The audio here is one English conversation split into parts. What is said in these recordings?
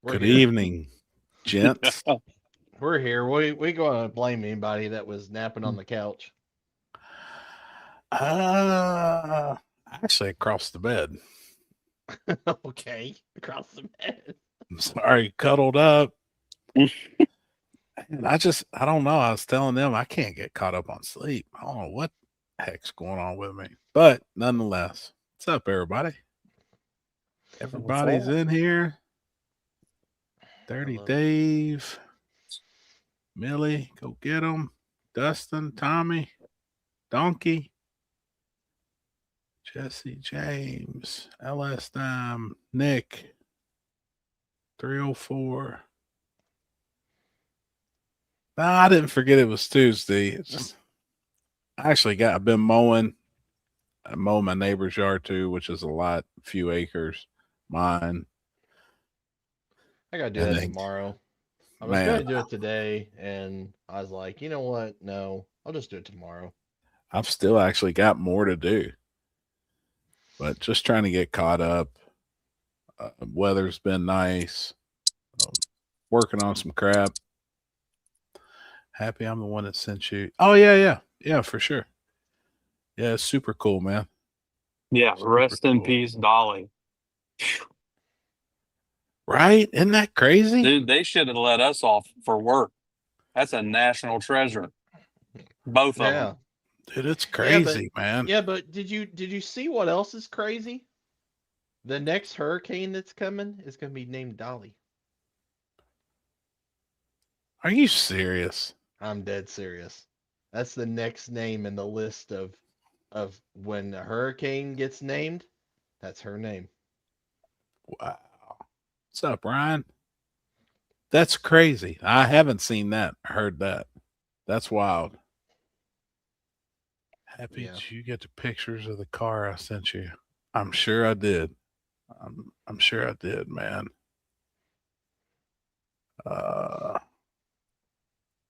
We're Good here. evening, gents. We're here. We going to blame anybody that was napping on the couch. Actually, across the bed. Okay, across the bed. I'm sorry, cuddled up. And I don't know. I was telling them I can't get caught up on sleep. I don't know what the heck's going on with me. But nonetheless, what's up, everybody? What's Everybody's up? in here. I Dirty love it. Dave, Millie, go get them. Dustin, Tommy, Donkey, Jesse, James, LS Dime, Nick, 304. No, I didn't forget it was Tuesday. It's just, I've been mowing. I mow my neighbor's yard too, which is a lot, few acres. Mine. I gotta do And that then, tomorrow. I was man, gonna do it today, and I was like, you know what? No, I'll just do it tomorrow. I've still actually got more to do, but just trying to get caught up. Weather's been nice. Um, Working on some crap. Happy I'm the one that sent you. Oh, yeah, yeah. Yeah, for sure. Yeah, it's super cool, man. Yeah, Super rest in cool. peace, Dolly. Right? Isn't that crazy? Dude, they should have let us off for work. That's a national treasure. Both of them. Yeah, Dude, it's yeah, but crazy, man. did you see what else is crazy? The next hurricane that's coming is gonna be named Dolly. Are you serious? I'm dead serious. That's the next name in the list of when a hurricane gets named. That's her name. Wow. What's up, Ryan? That's crazy. I haven't seen that, heard that. That's wild. Happy Yeah. did you get the pictures of the car I sent you? I'm sure I did. I'm sure I did, man. Uh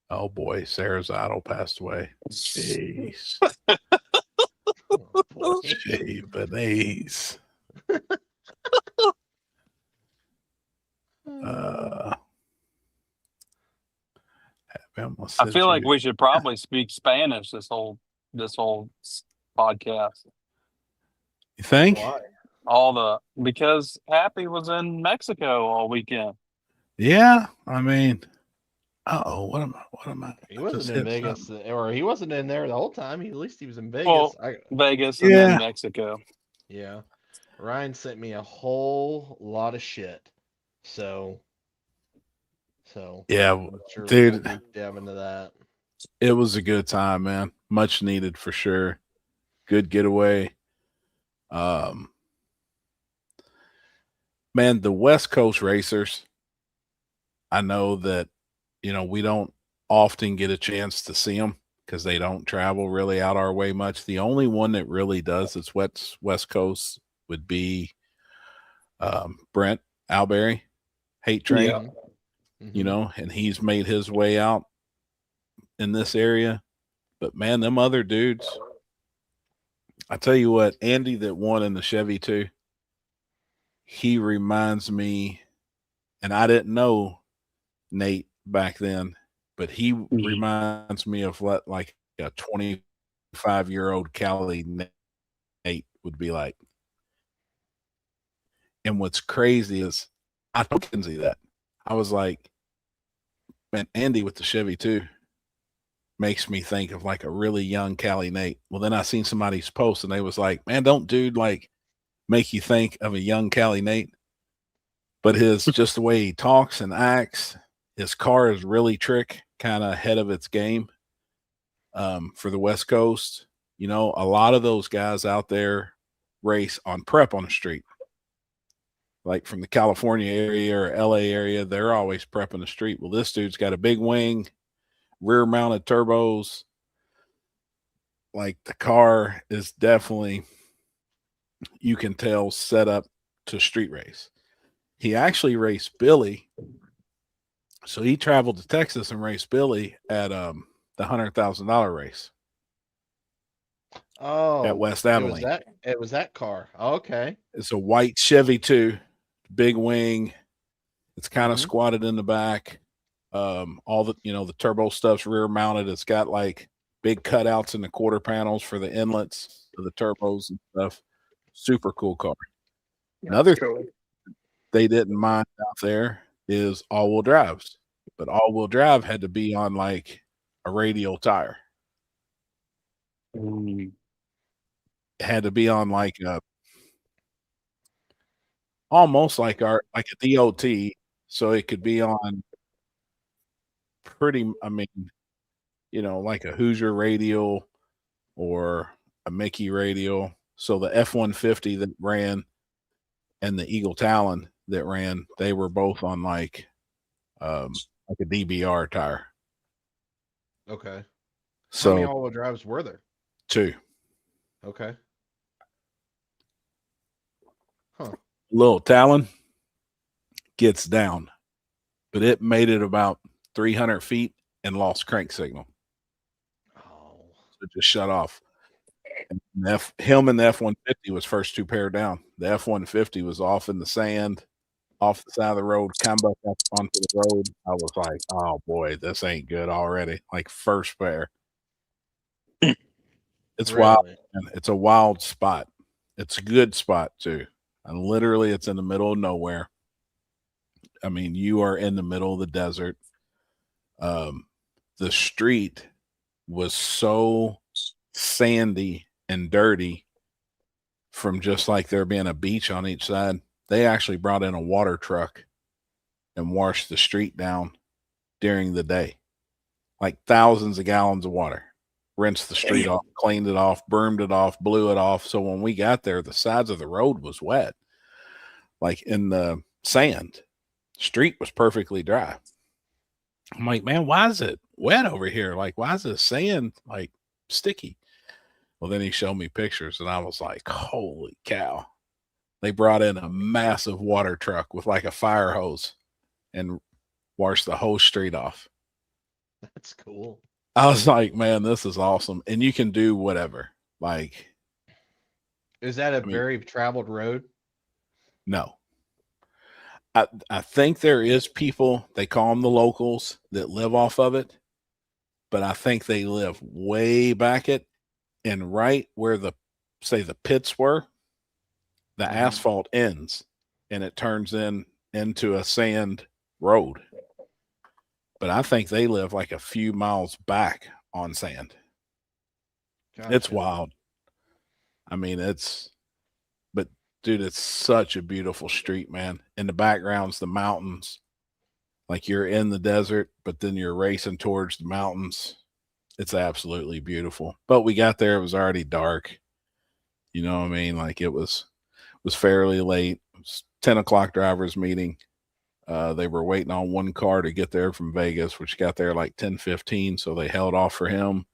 oh boy, Sarah's idol passed away. Jeez. Oh boy. Gee, Beneath. Uh I'm gonna I send feel like you. we should probably speak Spanish this whole podcast. You think? Why? All the because Happy was in Mexico all weekend. Yeah. I mean, oh, what am I? He I just wasn't in hit Vegas, something. or he wasn't in there the whole time. At least he was in Vegas. Well, I Vegas and then Yeah. Mexico. Yeah. Ryan sent me a whole lot of shit. So Yeah, I'm sure we'll dude, deep dive into that. it was a good time, man. Much needed for sure. Good getaway. Um, man, the West Coast racers, I know that, we don't often get a chance to see them because they don't travel really out our way much. The only one that really does that's West Coast would be Brent Alberry, Hate Train, Yeah. Mm-hmm. Mm-hmm. and he's made his way out in this area. But man, them other dudes, I tell you what, Andy that won in the Chevy too, he reminds me, and I didn't know Nate back then, but he Mhm. reminds me of what like a 25-year-old Cali Nate would be like. And what's crazy is I told Kenzie that. I was like, man, Andy with the Chevy too makes me think of like a really young Cali Nate. Well, then I seen somebody's post and they was like, man, don't dude like make you think of a young Cali Nate? But his just the way he talks and acts, his car is really trick, kind of ahead of its game for the West Coast. A lot of those guys out there race on prep on the street. Like from the California area or LA area, they're always prepping the street. Well, this dude's got a big wing, rear mounted turbos. Like the car is definitely, you can tell, set up to street race. He actually raced Billy. So he traveled to Texas and raced Billy at the $100,000 race at Oh, West it was Abilene. that. It was that car. Okay. It's a white Chevy too, big wing. It's kind of Mhm. squatted in the back. All the the turbo stuff's rear mounted. It's got like big cutouts in the quarter panels for the inlets for the turbos and stuff. Super cool car. Another Cool. they didn't mind out there is all-wheel drives, but all-wheel drive had to be on like a radial tire. Mm. It had to be on like a almost like a DOT, so it could be on pretty. I mean, like a Hoosier radial or a Mickey radial. So the F-150 that ran and the Eagle Talon that ran, they were both on like a DBR tire. Okay. How many So all-wheel drives were there? 2. Okay. Huh. Little Talon gets down, but it made it about 300 feet and lost crank signal. Oh. So it just shut off. And him and the F-150 was first 2 pair down. The F-150 was off in the sand, off the side of the road, come back up onto the road. I was like, oh boy, this ain't good already. Like first pair. It's wild. Really? Man. It's a wild spot. It's a good spot too. And literally it's in the middle of nowhere. I mean, you are in the middle of the desert. The street was so sandy and dirty from just like there being a beach on each side. They actually brought in a water truck and washed the street down during the day. Like thousands of gallons of water. Rinsed the street off, cleaned it off, broomed it off, blew it off. So when we got there, the sides of the road was wet. Like in the sand. Street was perfectly dry. I'm like, man, why is it wet over here? Like, why is the sand like sticky? Well, then he showed me pictures and I was like, holy cow. They brought in a massive water truck with like a fire hose and washed the whole street off. That's cool. I was like, man, this is awesome. And you can do whatever. Like, Is that a mean- very traveled road? no. I think there is people, they call them the locals, that live off of it. But I think they live way back it and right where the pits were, the Mhm. asphalt ends and it turns into a sand road. But I think they live like a few miles back on sand. It's Gotcha. wild. I mean, but dude, it's such a beautiful street, man. In the background's the mountains. Like you're in the desert, but then you're racing towards the mountains. It's absolutely beautiful. But we got there, it was already dark. You know what I mean? Like it was fairly late. It was 10 o'clock driver's meeting. They were waiting on one car to get there from Vegas, which got there like 10:15. So they held off for him.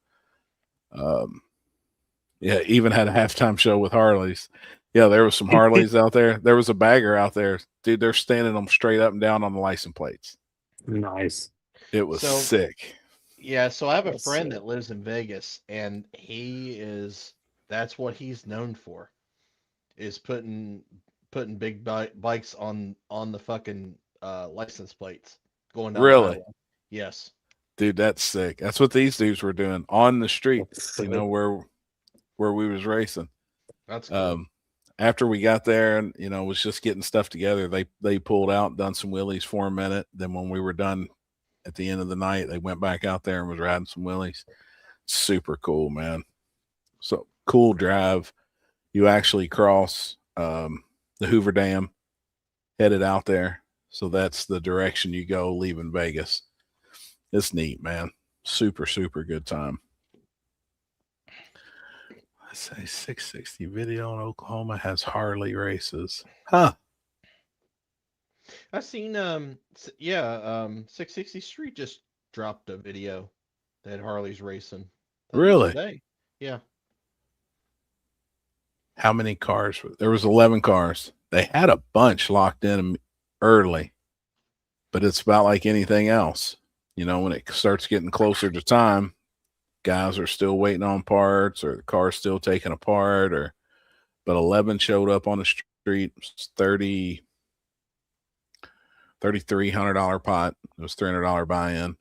Yeah, even had a halftime show with Harleys. Yeah, there was some Harleys out there. There was a bagger out there. Dude, they're standing them straight up and down on the license plates. Nice. It was So- sick. Yeah, so I have a That's friend sick. that lives in Vegas, and that's what he's known for, is putting big bikes on the fucking license plates going down the Really? highway. Yes. Dude, that's sick. That's what these dudes were doing on the street, That's you know, where we was racing. That's cool. After we got there and was just getting stuff together, they pulled out, done some wheelies for a minute. Then when we were done at the end of the night, they went back out there and was riding some wheelies. Super cool, man. So cool drive. You actually cross the Hoover Dam, headed out there. So that's the direction you go leaving Vegas. It's neat, man. Super, super good time. I say 660 video in Oklahoma has Harley races. Huh. I've seen 660 Street just dropped a video that Harley's racing. I think it was Really? today. Yeah. How many cars? There was 11 cars. They had a bunch locked in early, but it's about like anything else. When it starts getting closer to time, guys are still waiting on parts or the car's still taken apart but 11 showed up on the street. 30 $3,300 pot. It was $300 buy-in.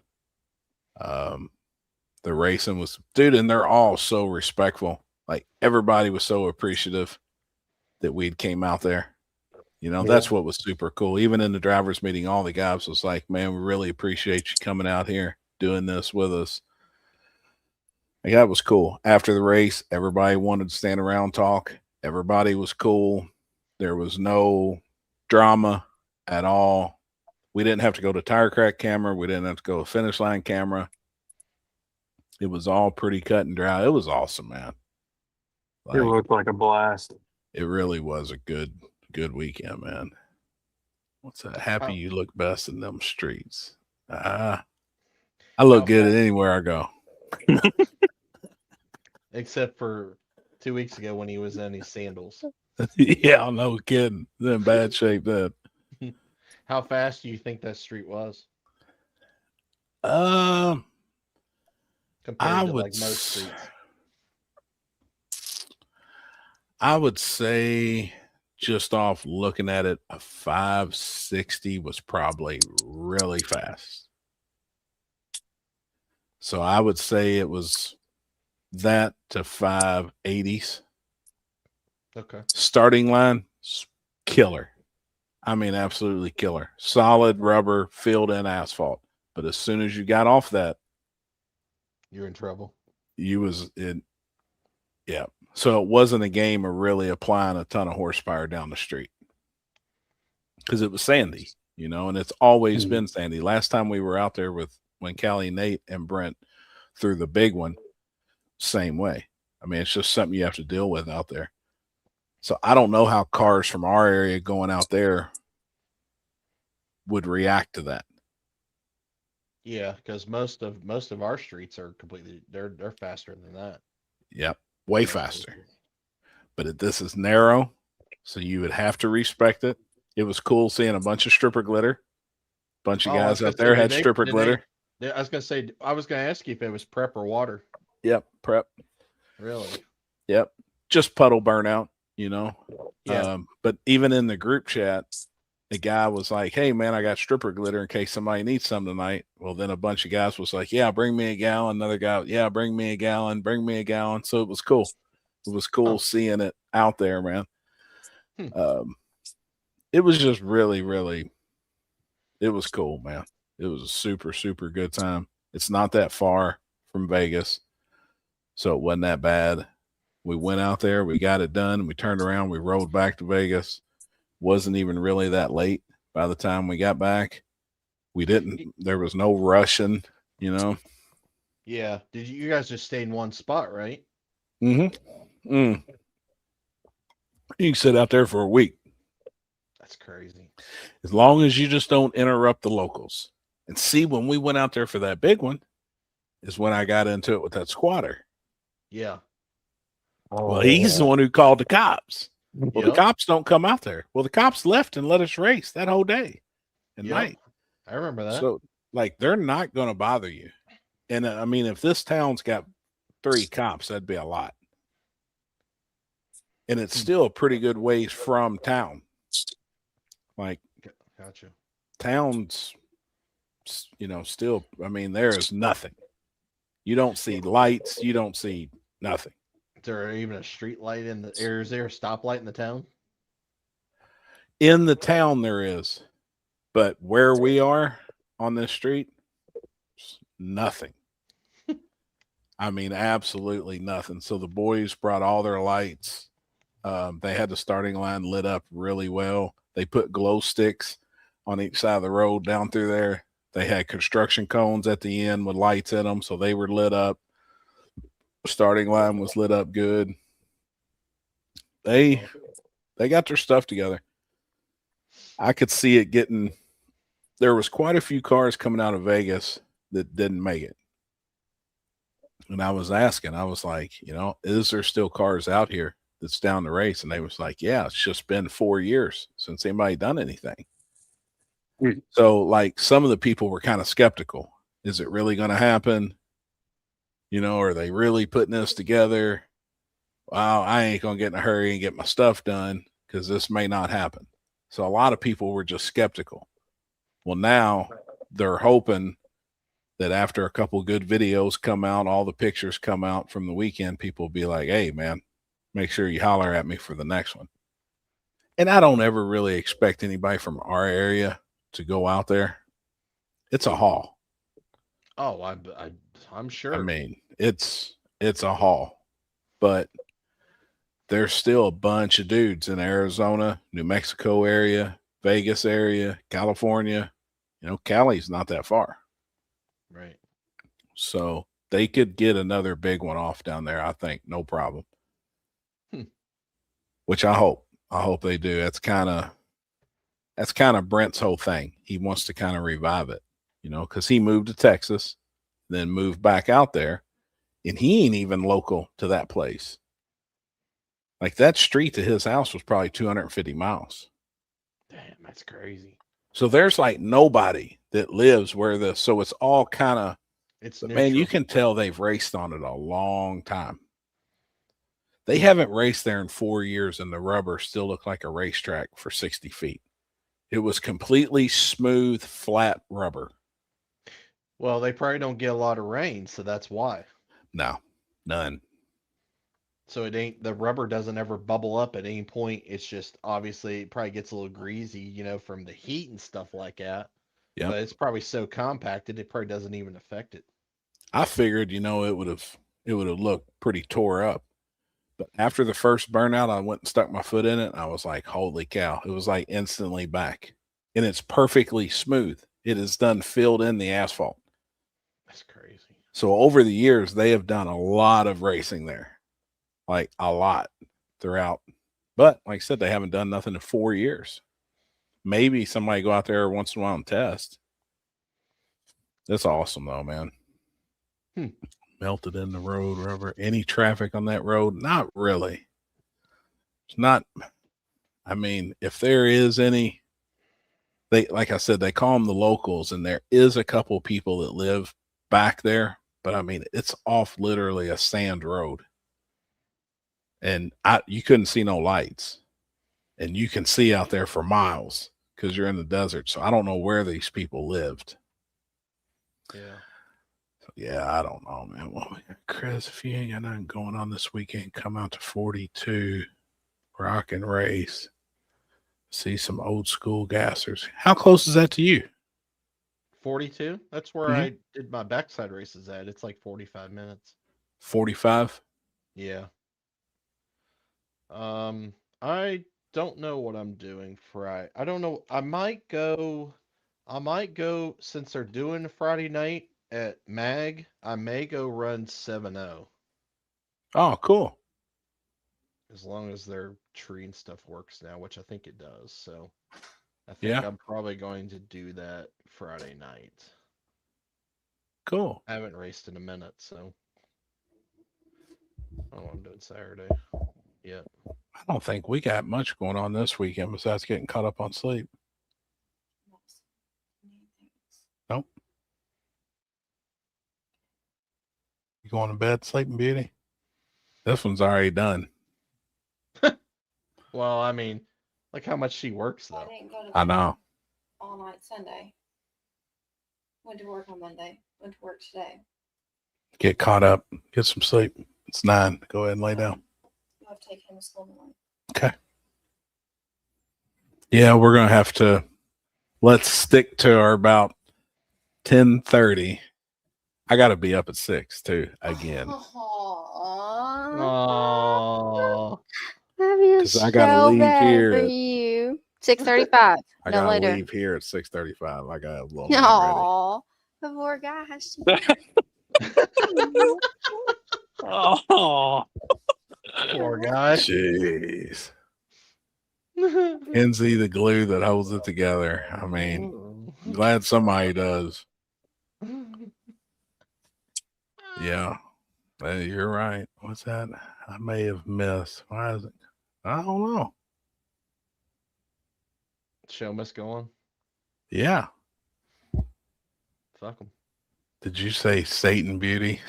The racing was, dude, and they're all so respectful. Like everybody was so appreciative that we'd came out there. You know, that's what was super cool. Even in the drivers meeting, all the guys was like, man, we really appreciate you coming out here doing this with us. Like, that was cool. After the race, everybody wanted to stand around, talk. Everybody was cool. There was no drama at all. We didn't have to go to tire crack camera. We didn't have to go to finish line camera. It was all pretty cut and dry. It was awesome, man. It looked like a blast. It really was a good weekend, man. What's that? Happy you look best in them streets. I look good at anywhere I go. Except for 2 weeks ago when he was in his sandals. Yeah, no kidding. They're in bad shape then. How fast do you think that street was? Compared to like most streets. I would say, just off looking at it, a 560 was probably really fast. So I would say it was that to 580s. Okay. Starting line, killer. I mean, absolutely killer. Solid rubber, filled in asphalt. But as soon as you got off that, you're in trouble. You was in, yeah. So it wasn't a game of really applying a ton of horsepower down the street because it was sandy, you know, and it's always been sandy. Last time we were out there when Callie, Nate, and Brent threw the big one, same way. I mean, it's just something you have to deal with out there. So I don't know how cars from our area going out there would react to that. Yeah, because most of our streets are completely they're faster than that. Yep, way faster. But this is narrow, so you would have to respect it. It was cool seeing a bunch of stripper glitter. Bunch of guys out there had stripper glitter. I was gonna ask you if it was prep or water. Yep, prep. Really? Yep. Just puddle burnout, you know. Yeah. But even in the group chat, the guy was like, hey man, I got stripper glitter in case somebody needs some tonight. Well, then a bunch of guys was like, yeah, bring me a gallon. Another guy, yeah, bring me a gallon. So it was cool. It was cool seeing it out there, man. It was just really, really, it was cool, man. It was a super, super good time. It's not that far from Vegas, so it wasn't that bad. We went out there, we got it done, we turned around, we rode back to Vegas. Wasn't even really that late by the time we got back. There was no rushing, you know. Yeah. You guys just stay in one spot, right? Mm-hmm. You can sit out there for a week. That's crazy. As long as you just don't interrupt the locals. And see, when we went out there for that big one is when I got into it with that squatter. Yeah. Well, he's the one who called the cops. Well, the cops don't come out there. Well, the cops left and let us race that whole day and night. I remember that. So, like, they're not going to bother you. And I mean, if this town's got 3 cops, that'd be a lot. And it's still a pretty good ways from town. Like, gotcha. Towns, you know, still, I mean, there is nothing. You don't see lights. You don't see nothing. Is there even a street light is there a stoplight in the town? In the town there is, but where we are on this street, nothing. I mean, absolutely nothing. So the boys brought all their lights. They had the starting line lit up really well. They put glow sticks on each side of the road down through there. They had construction cones at the end with lights in them, so they were lit up. Starting line was lit up good. They got their stuff together. I could see it getting, there was quite a few cars coming out of Vegas that didn't make it. And I was asking, I was like, you know, is there still cars out here that's down the race? And they was like, yeah, it's just been 4 years since anybody done anything. So like some of the people were kind of skeptical. Is it really going to happen? You know, are they really putting this together? Wow, I ain't going to get in a hurry and get my stuff done because this may not happen. So a lot of people were just skeptical. Well, now they're hoping that after a couple good videos come out, all the pictures come out from the weekend, people will be like, hey, man, make sure you holler at me for the next one. And I don't ever really expect anybody from our area to go out there. It's a haul. Oh, I'm sure. I mean, it's a haul, but there's still a bunch of dudes in Arizona, New Mexico area, Vegas area, California. You know, Cali's not that far. Right. So they could get another big one off down there, I think, no problem. Which I hope. I hope they do. That's kind of Brent's whole thing. He wants to kind of revive it, you know, because he moved to Texas, then moved back out there, and he ain't even local to that place. Like that street to his house was probably 250 miles. Damn, that's crazy. So there's like nobody that lives where so it's all kind of, It's man, you neutral. can tell they've raced on it a long time. They haven't raced there in 4 years, and the rubber still looked like a racetrack for 60 feet. It was completely smooth, flat rubber. Well, they probably don't get a lot of rain, so that's why. No, none. So the rubber doesn't ever bubble up at any point. It's just obviously it probably gets a little greasy, you know, from the heat and stuff like that. Yep. But it's probably so compacted it probably doesn't even affect it. I figured, you know, it would have looked pretty tore up. But after the first burnout, I went and stuck my foot in it. And I was like, holy cow. It was like instantly back. And it's perfectly smooth. It is done filled in the asphalt. That's crazy. So over the years, they have done a lot of racing there. Like a lot throughout. But like I said, they haven't done nothing in 4 years. Maybe somebody go out there once in a while and test. That's awesome though, man. Melted in the road rubber. Any traffic on that road? Not really. It's not. I mean, if there is any, like I said, they call them the locals, and there is a couple people that live back there, but I mean, it's off literally a sand road. And you couldn't see no lights, and you can see out there for miles because you're in the desert. So I don't know where these people lived. Yeah. Yeah, I don't know, man. Well, Chris, if you ain't got nothing going on this weekend, come out to 42, rock and race, see some old school gassers. How close is that to you? 42? That's where I did my backside races at. It's like 45 minutes. 45? Yeah. I don't know what I'm doing Friday. I don't know. I might go since they're doing Friday night at Mag. I may go run 7-0 Oh, cool. as long as their tree and stuff works now, which I think it does. So I think I'm probably going to do that Friday night. Cool. I haven't raced in a minute, so I don't know what I'm doing Saturday. Yeah. I don't think we got much going on this weekend besides getting caught up on sleep. Nope. You going to bed, Sleeping Beauty? This one's already done. Well, I mean, like how much she works though. I didn't go to I bed know. all night Sunday. Went to work on Monday. Went to work today. Get caught up. Get some sleep. It's 9. Go ahead and lay down. You have to take him to school tomorrow. Okay. Yeah, we're going to have to, let's stick to our about 10:30. I got to be up at 6 too, again. Aww. Because I got to leave here for at, you. 6:35. I No got to later. leave here at 6:35. I got to have a little Aww. Poor gosh. Oh, Poor guy. Jeez. Kenzie, the glue that holds it together. I mean, glad somebody does. Yeah. You're right. What's that? I may have missed. Why is it? I don't know. Show must go on. Yeah. Fuck them. Did you say Satan Beauty?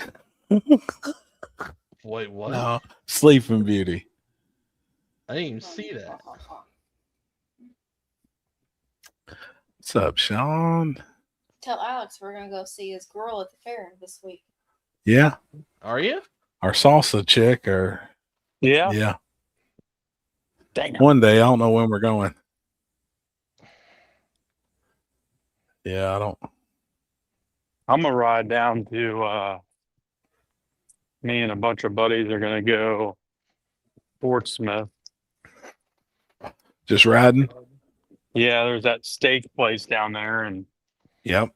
Wait, what? No. Sleeping Beauty. I didn't even see that. What's up, Sean? Tell Alex we're gonna go see his girl at the fair this week. Yeah, Are you? our salsa chick, or Yeah. yeah. Dang it. One day, I don't know when we're going. Yeah, I don't. I'm gonna ride down to me and a bunch of buddies are gonna go Portsmouth. Just riding. Yeah, there's that steak place down there, and Yep,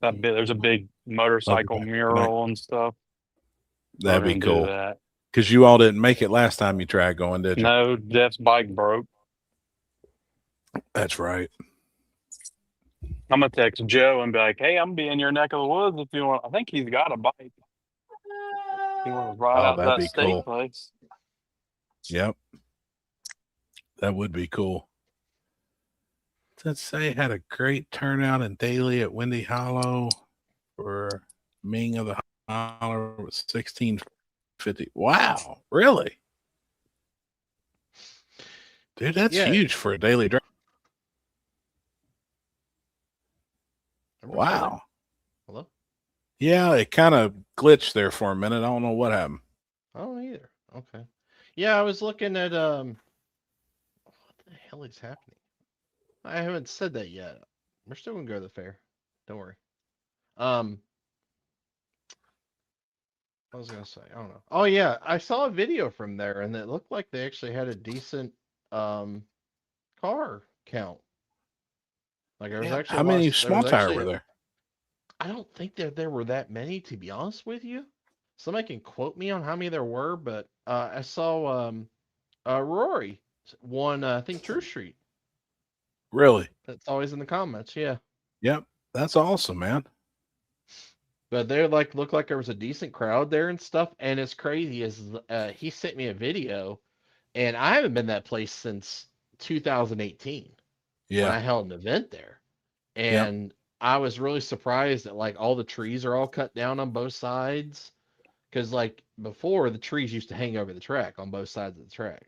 there's a big motorcycle back tonight. mural and stuff. That'd We're be gonna do cool. that. Because you all didn't make it last time you tried going, did you? No, Jeff's bike broke. That's right. I'm gonna text Joe and be like, "Hey, I'm gonna be in your neck of the woods if you want." I think he's got a bike. You want to ride Oh, out to that'd that be steak cool. place? Yep, that would be cool. Let's say had a great turnout in Daly at Windy Hollow for Ming of the Holler with 1650. Wow, really? Dude, that's Yeah. huge for a daily drive. Remember still there? Wow. Hello? Yeah, it kind of glitched there for a minute. I don't know what happened. I don't either. Okay. Yeah, I was looking at what the hell is happening? I haven't said that yet. We're still gonna go to the fair. Don't worry. What was I gonna say? I don't know. Oh yeah, I saw a video from there and it looked like they actually had a decent car count. Like there was actually How a lot many of, there small was tire actually were there? I don't think that there were that many, to be honest with you. Somebody can quote me on how many there were, but I saw Rory won I think True Street. Really? That's always in the comments, yeah. Yep. That's awesome, man. But they like looked like there was a decent crowd there and stuff. And it's crazy is he sent me a video, and I haven't been that place since 2018 when I Yeah. held an event there. Yep. And I was really surprised that like all the trees are all cut down on both sides. Because like before, the trees used to hang over the track on both sides of the track,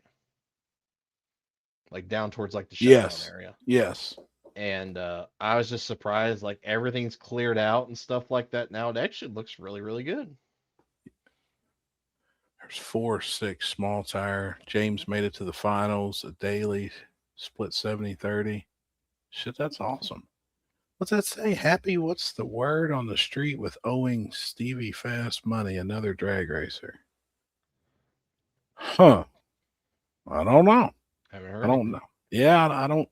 like down towards like the showdown Yes. area. Yes. And I was just surprised, like everything's cleared out and stuff like that now. It actually looks really, really good. There's 4-6 small tire. James made it to the finals. A daily split 70-30. Shit, that's awesome. What's that say? Happy, what's the word on the street with owing Stevie Fast money, another drag racer? Huh. I don't know. Haven't heard. I don't know. Yeah, I don't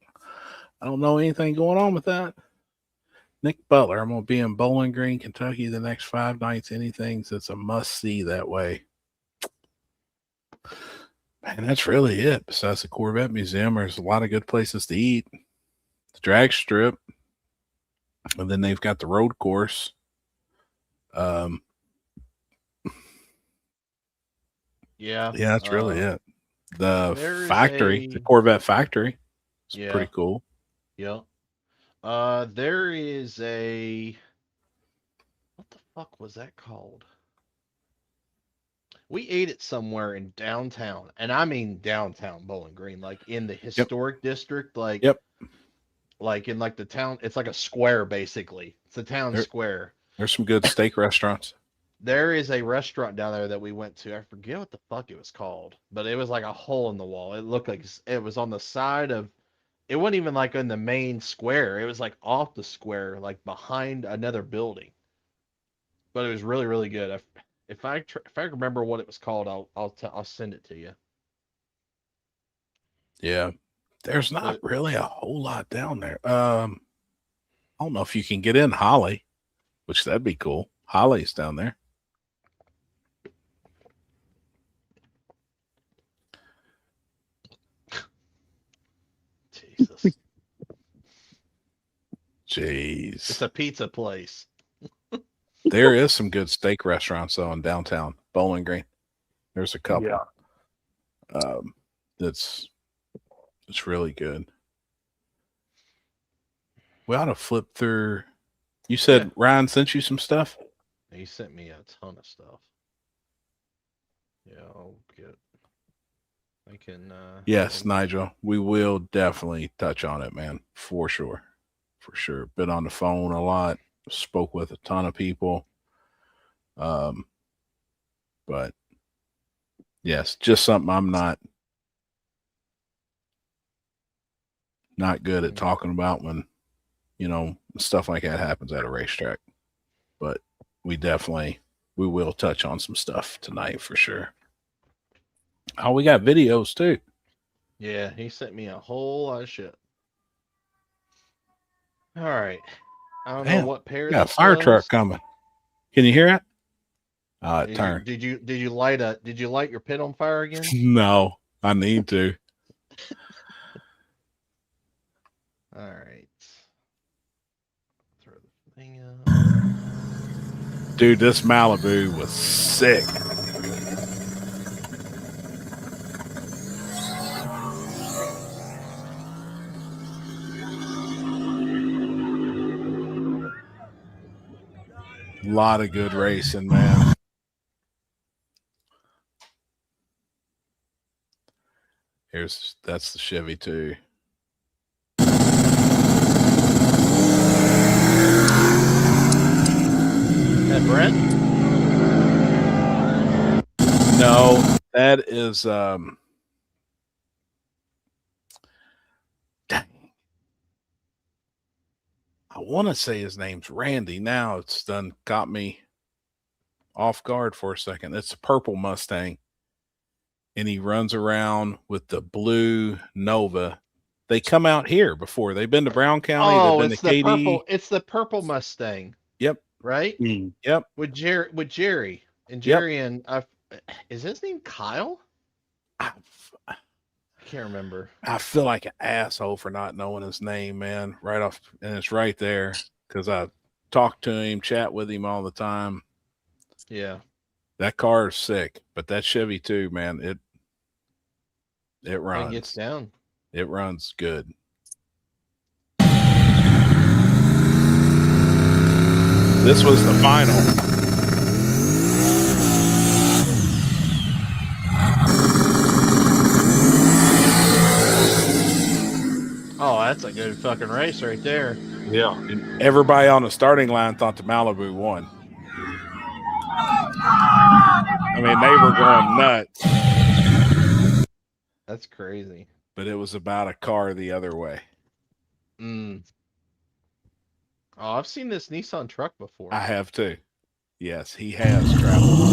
know anything going on with that. Nick Butler, I'm gonna be in Bowling Green, Kentucky the next 5 nights. Anything that's a must see that way. Man, that's really it. Besides the Corvette Museum, there's a lot of good places to eat. The drag strip. And then they've got the road course. Yeah. Yeah, that's really it. The there's factory, the a- Corvette factory. It's Yeah. pretty cool. Yeah. There is a what the fuck was that called? We ate it somewhere in downtown, and I mean downtown Bowling Green, like in the historic district, like Yep. like in like the town. It's like a square basically. It's a town There- square. There's some good steak restaurants. There is a restaurant down there that we went to. I forget what the fuck it was called, but it was like a hole in the wall. It looked like it was on the side of. It wasn't even like in the main square. It was like off the square, like behind another building. But it was really, really good. If I remember what it was called, I'll send it to you. Yeah. There's not really a whole lot down there. I don't know if you can get in Holly, which that'd be cool. Holly's down there. Jesus, Jeez. it's a pizza place. There is some good steak restaurants though in downtown Bowling Green. There's a couple. Yeah. It's really good. We ought to flip through. You said Yeah. Ryan sent you some stuff? He sent me a ton of stuff. Yeah, I'll get. I can. Yes, Nigel. We will definitely touch on it, man. For sure. for sure. Been on the phone a lot, spoke with a ton of people. But yes, just something I'm not good at talking about when, stuff like that happens at a racetrack. But we will touch on some stuff tonight for sure. Oh, we got videos too. Yeah, he sent me a whole lot of shit. All right. I don't Man, know what pair Got a this fire was. truck coming. Can you hear it? It Did you, turned. did you light your pit on fire again? No, I need to. All right. Throw the thing up. Dude, this Malibu was sick. A lot of good racing, man. That's the Chevy too. That Brent? No, that is dang. I want to say his name's Randy. Now it's done got me off guard for a second. It's a purple Mustang. And he runs around with the blue Nova. They come out here before. They've been to Brown County. Oh, They've it's been to the KD. purple. It's the purple Mustang, Yep. right? Mm. Yep. With Jerry and Jerry and is his name Kyle? I can't remember. I feel like an asshole for not knowing his name, man. Right off, and it's right there because I talk to him, chat with him all the time. Yeah, that car is sick, but that Chevy too, man. It runs. It gets down. It runs good. This was the final. Oh, that's a good fucking race right there. Yeah. And everybody on the starting line thought the Malibu won. I mean, they were going nuts. That's crazy. But it was about a car the other way. Mm. Oh, I've seen this Nissan truck before. I have too. Yes, he has traveled.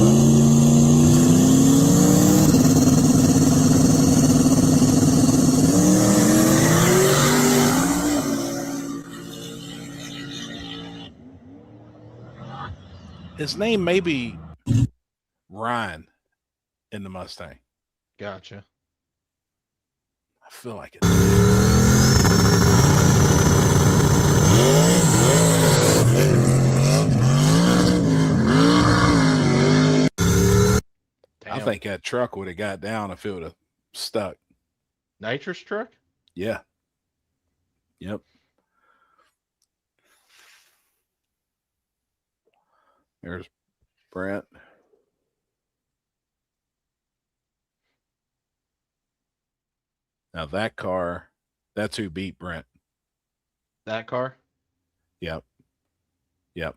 His name may be Ryan in the Mustang. Gotcha. I feel like it. Damn. I think that truck would have got down if it would have stuck. Nitrous truck? Yeah. Yep. There's Brent. Now that car, that's who beat Brent. That car? Yep. Yep.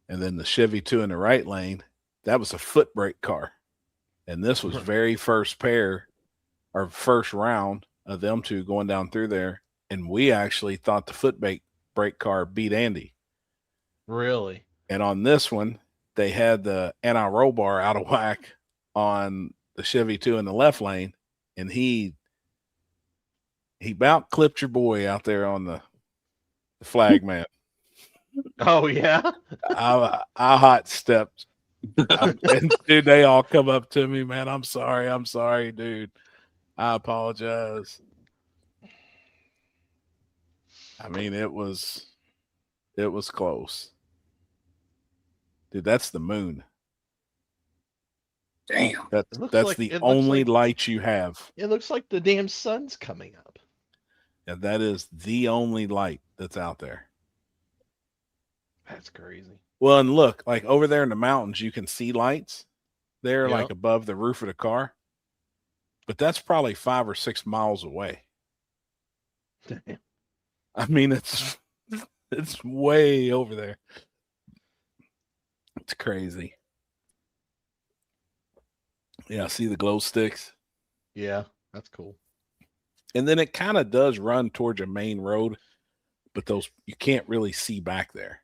And then the Chevy 2 in the right lane, that was a foot brake car. And this was very first pair or first round of them two going down through there. And we actually thought the foot brake car beat Andy. Really? And on this one, they had the anti-roll bar out of whack on the Chevy 2 in the left lane. And he about clipped your boy out there on the flag man. Oh, yeah? I hot stepped. And dude, they all come up to me, man. I'm sorry, dude. I apologize. I mean, it was close. Dude, that's the moon. Damn. That's like- the it looks only like- light you have. It looks like the damn sun's coming up. And that is the only light that's out there. That's crazy. Well, and look, like over there in the mountains, you can see lights there, Yeah. like above the roof of the car. but that's probably 5 or 6 miles away. Damn. I mean, it's way over there. It's crazy. Yeah, see the glow sticks? Yeah, that's cool. And then it kind of does run towards a main road, but those you can't really see back there.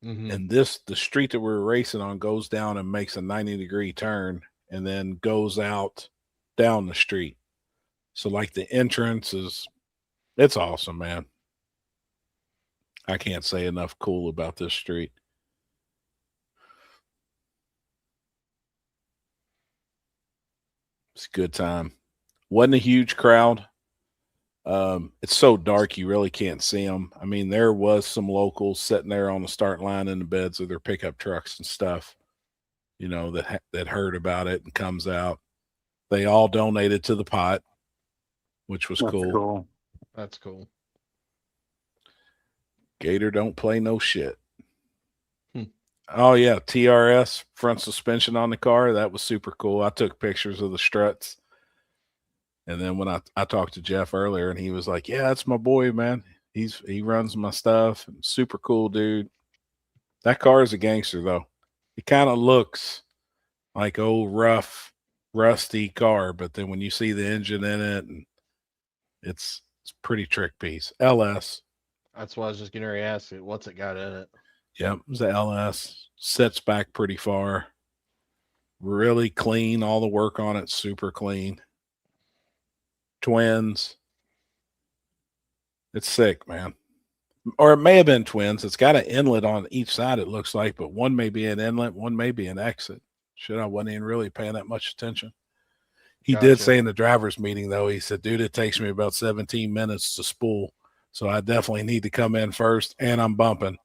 Mm-hmm. And the street that we're racing on goes down and makes a 90-degree turn and then goes out down the street. So like the entrance it's awesome, man. I can't say enough cool about this street. It's a good time. Wasn't a huge crowd. It's so dark you really can't see them. I mean, there was some locals sitting there on the start line in the beds of their pickup trucks and stuff, you know, that heard about it and comes out. They all donated to the pot, which was That's cool. That's cool. Gator don't play no shit. Hmm. Oh yeah, TRS front suspension on the car. That was super cool. I took pictures of the struts. And then when I talked to Jeff earlier and he was like, yeah, that's my boy, man. He runs my stuff. Super cool dude. That car is a gangster though. It kind of looks like old rough, rusty car, but then when you see the engine in it, and it's pretty trick piece. LS. That's why I was just getting ready to ask you, what's it got in it? Yep, it was the LS. Sets back pretty far. Really clean. All the work on it, super clean. Twins. It's sick, man. Or it may have been twins. It's got an inlet on each side, it looks like, but one may be an inlet, one may be an exit. Shit, I wasn't even really paying that much attention. He did Gotcha. say in the driver's meeting, though, he said, dude, it takes me about 17 minutes to spool. So I definitely need to come in first, and I'm bumping.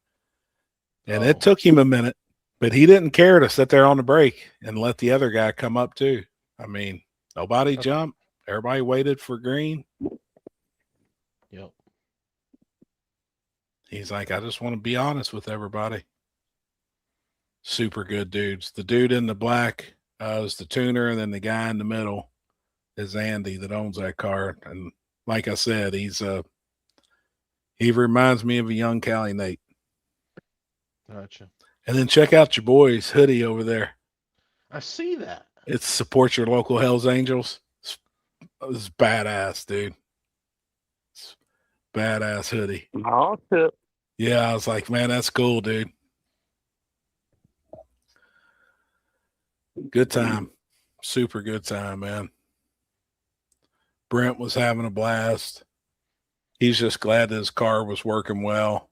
And it took him a minute, but he didn't care to sit there on the brake and let the other guy come up too. I mean, nobody jumped. Everybody waited for green. Yep. He's like, I just want to be honest with everybody. Super good dudes. The dude in the black is the tuner, and then the guy in the middle is Andy that owns that car. And like I said, he reminds me of a young Cali Nate. Gotcha. And then check out your boy's hoodie over there. I see that. It's support your local Hells Angels. It's badass, dude. It's badass hoodie. Oh, shit. Yeah, I was like, man, that's cool, dude. Good time. Super good time, man. Brent was having a blast. He's just glad that his car was working well.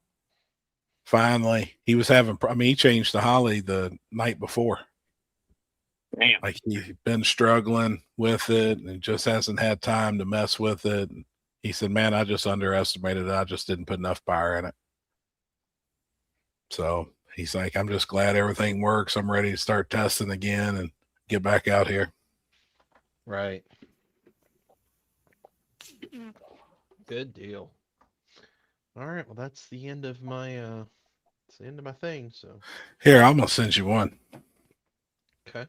Finally, he was having, he changed the Holly the night before. Damn. Like he's been struggling with it and just hasn't had time to mess with it. And he said, man, I just underestimated it. I just didn't put enough power in it. So he's like, I'm just glad everything works. I'm ready to start testing again and get back out here. Right. Good deal. All right. Well, that's the end of my it's the end of my thing. So Here, I'm gonna send you one. okay.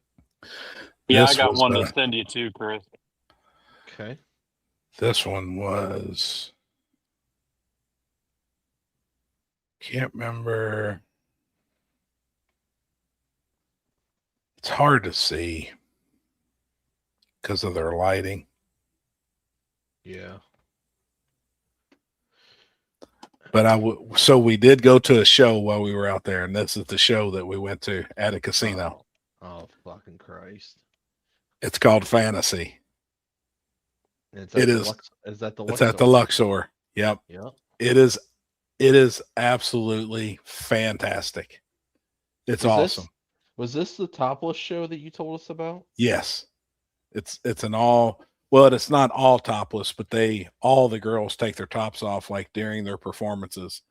Yeah, This I got was, one to send you too, Chris. Okay. This one was, can't remember. It's hard to see because of their lighting. Yeah. But so we did go to a show while we were out there, and this is the show that we went to at a casino. Oh fucking Christ. It's called Fantasy. It's It the is. Is that the It's at the Luxor. Yep. Yeah. It is absolutely fantastic. It's awesome. Was this the topless show that you told us about? Yes. It's an all, well, it's not all topless, but all the girls take their tops off like during their performances.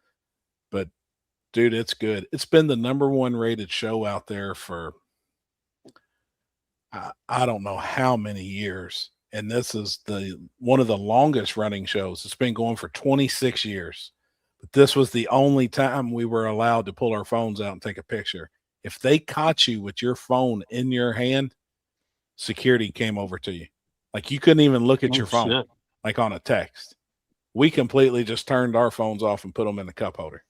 But dude, it's good. It's been the #1 rated show out there for I don't know how many years. And this is one of the longest running shows. It's been going for 26 years. But this was the only time we were allowed to pull our phones out and take a picture. If they caught you with your phone in your hand, security came over to you. Like you couldn't even look at Oh, your phone, shit. like on a text. We completely just turned our phones off and put them in the cup holder.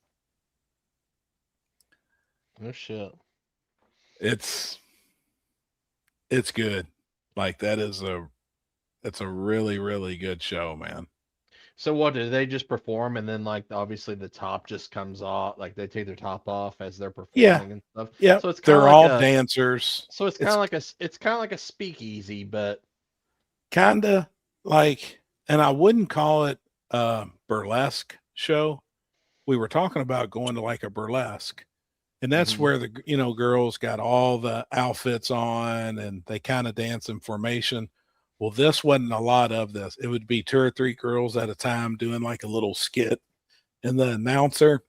No shit. It's good. Like it's a really, really good show, man. So what do they just perform and then like obviously the top just comes off, like they take their top off as they're Yeah. performing and stuff. Yeah. So it's kind of They're like all a dancers. so it's kind of like a speakeasy, but Kind of like, and I wouldn't call it a burlesque show. We were talking about going to like a burlesque, and that's Mhm. where the girls got all the outfits on and they kind of dance in formation. Well, this wasn't a lot of this. It would be 2 or 3 girls at a time doing like a little skit, and the announcer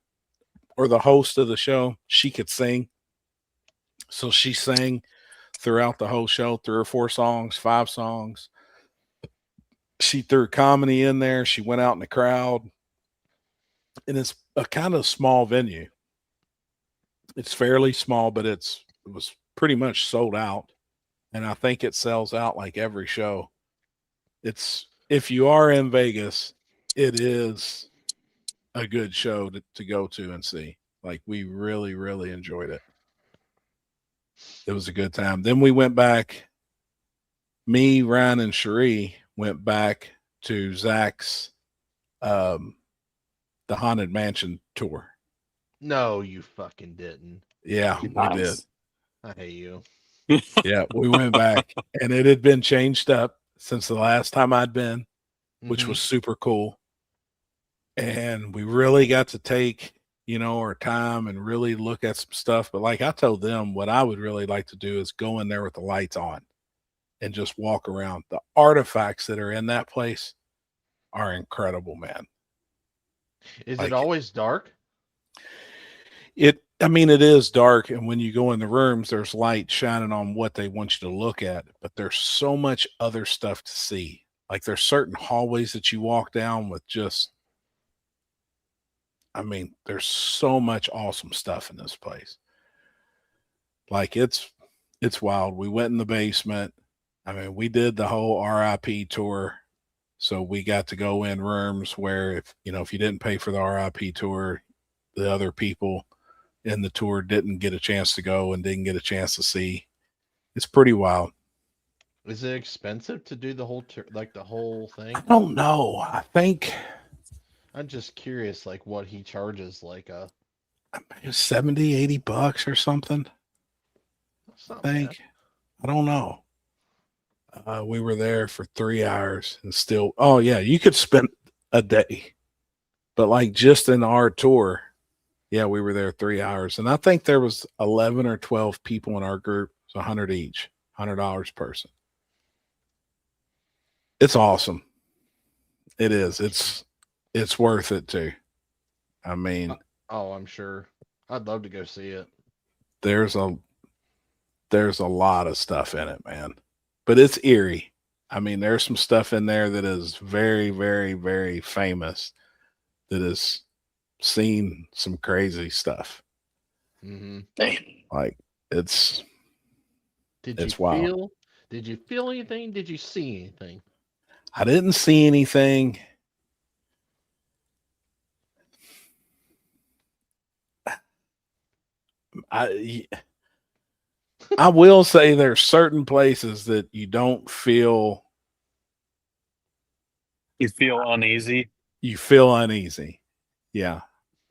or the host of the show, she could sing, so she sang throughout the whole show, 3 or 4 songs, 5 songs. She threw comedy in there. She went out in the crowd, and it's a kind of small venue. It's fairly small, but it was pretty much sold out, and I think it sells out like every show. It's if you are in Vegas, it is a good show to go to and see. Like we really, really enjoyed it. It was a good time. Then we went back. Me, Ryan, and Cherie went back to Zach's the Haunted Mansion tour. no, you fucking didn't. Yeah, we did. Nice. I hate you. Yeah, we went back, and it had been changed up since the last time I'd been, which Mhm. was super cool. And we really got to take, our time and really look at some stuff. But like I told them, what I would really like to do is go in there with the lights on and just walk around. The artifacts that are in that place are incredible, man. Is Like- it always dark? It is dark, and when you go in the rooms, there's light shining on what they want you to look at, but there's so much other stuff to see. Like there's certain hallways that you walk down with there's so much awesome stuff in this place. Like it's wild. We went in the basement. We did the whole RIP tour. So we got to go in rooms where if you didn't pay for the RIP tour, the other people in the tour didn't get a chance to go and didn't get a chance to see. It's pretty wild. Is it expensive to do the whole like the whole thing? I don't know. I think I'm just curious, like what he charges, like a $70-$80 or something. that's I not bad. think. I don't know. We were there for 3 hours and still, oh yeah, you could spend a day, but like just in our tour, yeah, we were there 3 hours, and I think there was 11 or 12 people in our group. It's 100 each, $100 person. It's awesome. It is. It's worth it too. Oh, I'm sure. I'd love to go see it. There's a lot of stuff in it, man. But it's eerie. There's some stuff in there that is very, very, very famous that has seen some crazy stuff. Mm-hmm. Damn. Like it's wild. Did you feel anything? Did you see anything? I didn't see anything. I will say there's certain places that you don't feel. You feel uneasy. You feel uneasy. Yeah.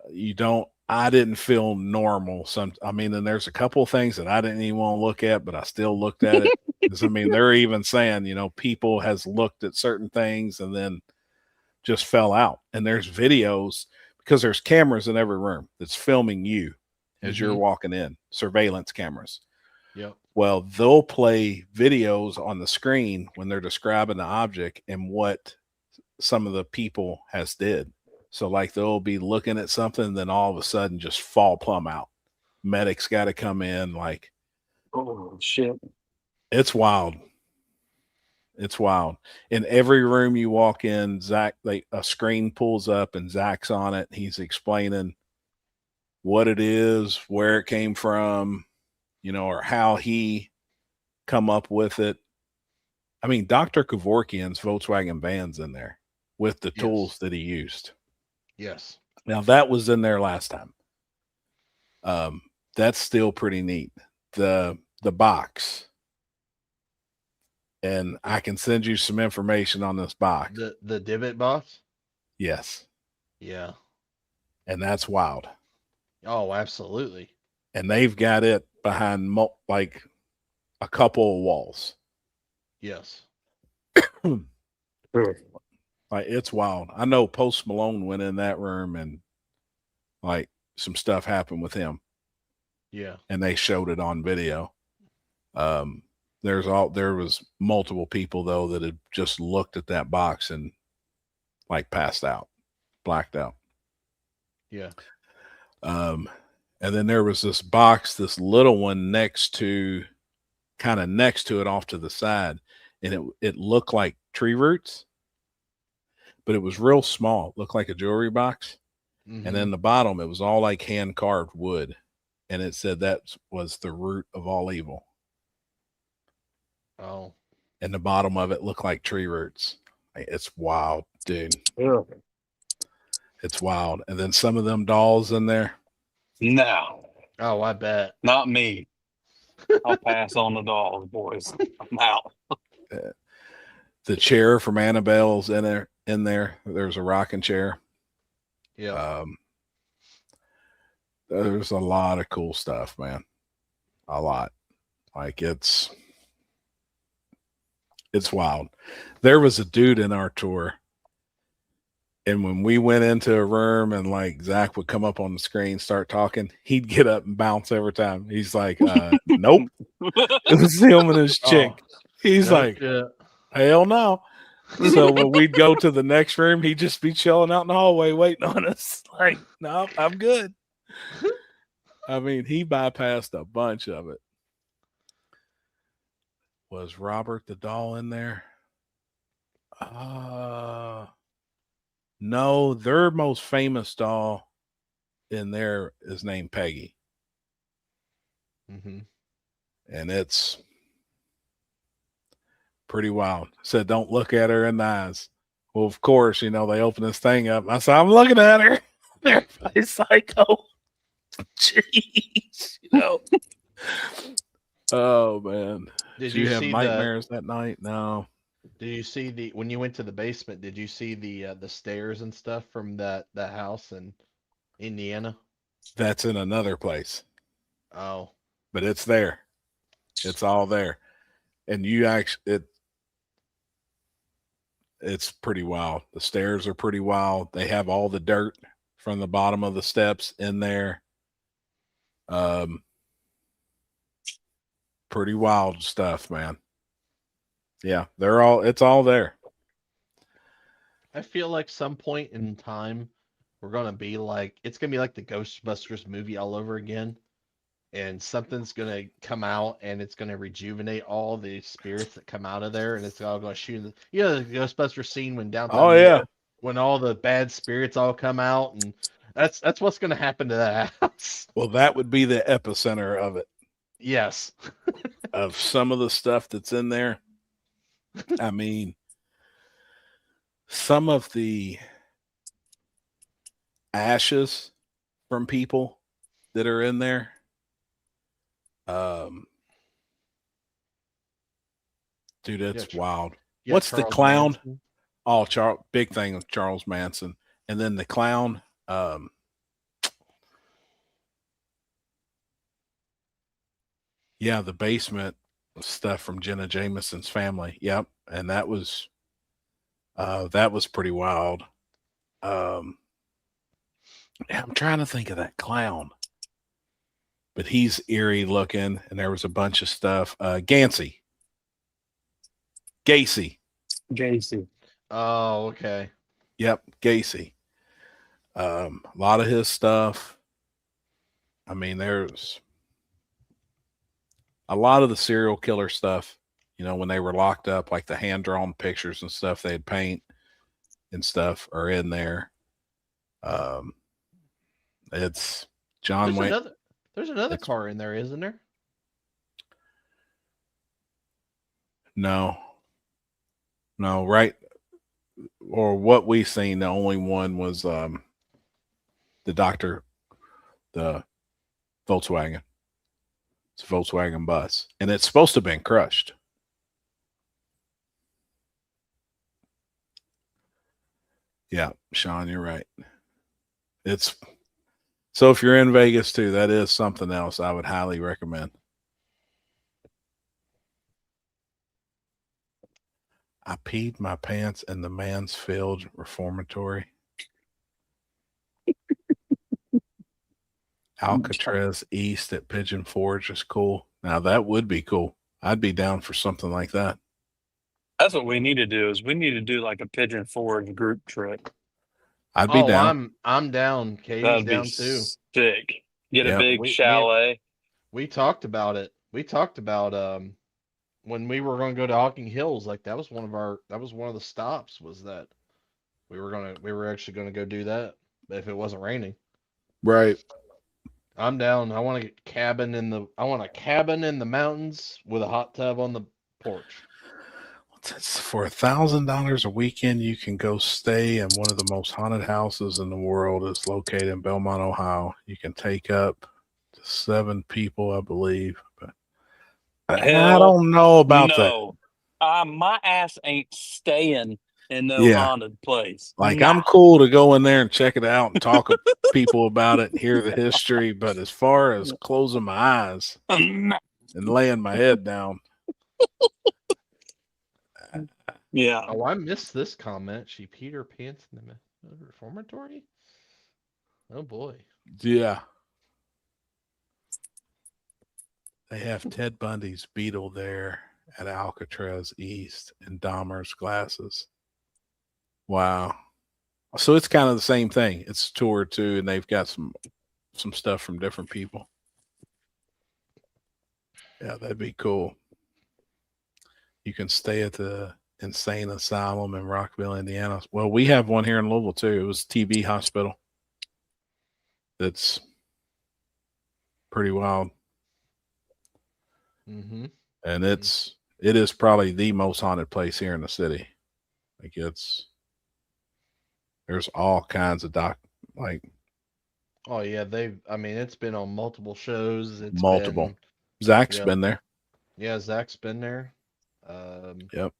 You don't. I didn't feel normal. And there's a couple of things that I didn't even want to look at, but I still looked at it. 'Cause, they're even saying, people has looked at certain things and then just fell out. And there's videos because there's cameras in every room that's filming you as you're walking in, surveillance cameras. Yep. Well, they'll play videos on the screen when they're describing the object and what some of the people has did. So like they'll be looking at something and then all of a sudden just fall plumb out. Medics got to come in. Like, Oh shit. it's wild. It's wild. In every room you walk in, a screen pulls up and Zach's on it. He's explaining what it is, where it came from, or how he come up with it. I mean, Dr. Kevorkian's Volkswagen van's in there with the Yes. tools that he used. Yes. Now that was in there last time. That's still pretty neat. The box, and I can send you some information on this box. The divot box. Yes, Yeah. and that's wild. Oh, absolutely. And they've got it behind like a couple of walls. Yes. Sure. Like it's wild. I know Post Malone went in that room and like some stuff happened with him, Yeah. and they showed it on video. There was multiple people though that had just looked at that box and like passed out, blacked out. Yeah. And then there was this box, this little one kind of next to it off to the side, and it looked like tree roots, but it was real small. It looked like a jewelry box. Mhm. And then the bottom, it was all like hand carved wood. And it said that was the root of all evil. Oh. And the bottom of it looked like tree roots. It's wild, dude. Ugh. It's wild. And then some of them dolls in there. No, Oh, I bet. not me. I'll pass on the dolls, boys. I'm out. The chair from Annabelle's in there. There's a rocking chair. Yeah. There's a lot of cool stuff, man. A lot. Like it's wild. There was a dude in our tour, and when we went into a room and like Zach would come up on the screen, start talking, he'd get up and bounce every time. He's like, nope. It was him and his chick. Oh, He's no like, shit. hell no. So when we'd go to the next room, he'd just be chilling out in the hallway waiting on us. Like, no, I'm good. I mean, he bypassed a bunch of it. Was Robert the doll in there? No, their most famous doll in there is named Peggy. Mm-hmm. And it's pretty wild. Said, don't look at her in the eyes. Well, of course, they open this thing up. I said, I'm looking at her. Everybody's like, oh, jeez. Oh, man. Did Did you have see nightmares that night? No. Did you see when you went to the basement? Did you see the stairs and stuff from that house in Indiana? That's in another place, Oh. but it's there. It's all there. And it's pretty wild. The stairs are pretty wild. They have all the dirt from the bottom of the steps in there. Pretty wild stuff, man. Yeah, it's all there. I feel like some point in time it's gonna be like the Ghostbusters movie all over again, and something's gonna come out and it's gonna rejuvenate all the spirits that come out of there, and it's all gonna shoot. The Ghostbusters scene when downtown. Oh yeah, when all the bad spirits all come out, and that's what's gonna happen to that house. Well, that would be the epicenter of it. Yes. Of some of the stuff that's in there. I mean, some of the ashes from people that are in there. Dude, it's wild. Yeah, What's the Charles clown? Manson. Oh, big thing with Charles Manson. And then the clown, yeah, the basement stuff from Jenna Jameson's family. Yep. And that was pretty wild. I'm trying to think of that clown, but he's eerie looking, and there was a bunch of stuff. Gacy. Gacy. Oh, okay. Yep, Gacy. A lot of his stuff. I mean, there's a lot of the serial killer stuff, when they were locked up, like the hand-drawn pictures and stuff they'd paint and stuff are in there. It's John Wayne. There's another car in there, isn't there? No, No, right. Or what we seen, the only one was the doctor, the Volkswagen. It's a Volkswagen bus. And it's supposed to have been crushed. Yeah, Sean, you're right. It's so if you're in Vegas too, that is something else I would highly recommend. I peed my pants in the Mansfield Reformatory. Alcatraz East at Pigeon Forge is cool. Now that would be cool. I'd be down for something like that. That's what we need to do. Is we need to do like a Pigeon Forge group trip. I'd be Oh, down. I'm down. Katie's That'd be down too. sick. Get Yep. a big We- me- chalet. We talked about it. We talked about when we were going to go to Hocking Hills. Like that was one of the stops. Was that we were actually going to go do that if it wasn't raining. Right. I'm down. I want a cabin in the mountains with a hot tub on the porch. For $1,000 a weekend, you can go stay in one of the most haunted houses in the world. It's located in Belmont, Ohio. You can take up to 7 people, I believe. But I Hell don't know about that. No, my ass ain't staying in no Yeah. haunted place. Like Nah. I'm cool to go in there and check it out and talk to people about it, hear the history. But as far as closing my eyes Nah. and laying my head down, Yeah. Oh, I missed this comment. She peed her pants in the reformatory. Oh boy. yeah. They have Ted Bundy's Beetle there at Alcatraz East and Dahmer's glasses. Wow. So it's kind of the same thing. It's a tour too, and they've got some stuff from different people. Yeah, that'd be cool. You can stay at the Insane Asylum in Rockville, Indiana. Well, we have one here in Louisville too. It was TB Hospital. That's pretty wild. Mm-hmm. And it is probably the most haunted place here in the city. Like there's all kinds of Oh yeah, it's been on multiple shows. It's multiple. been, Zach's yeah. been there. Yeah, Zach's been there. Yep.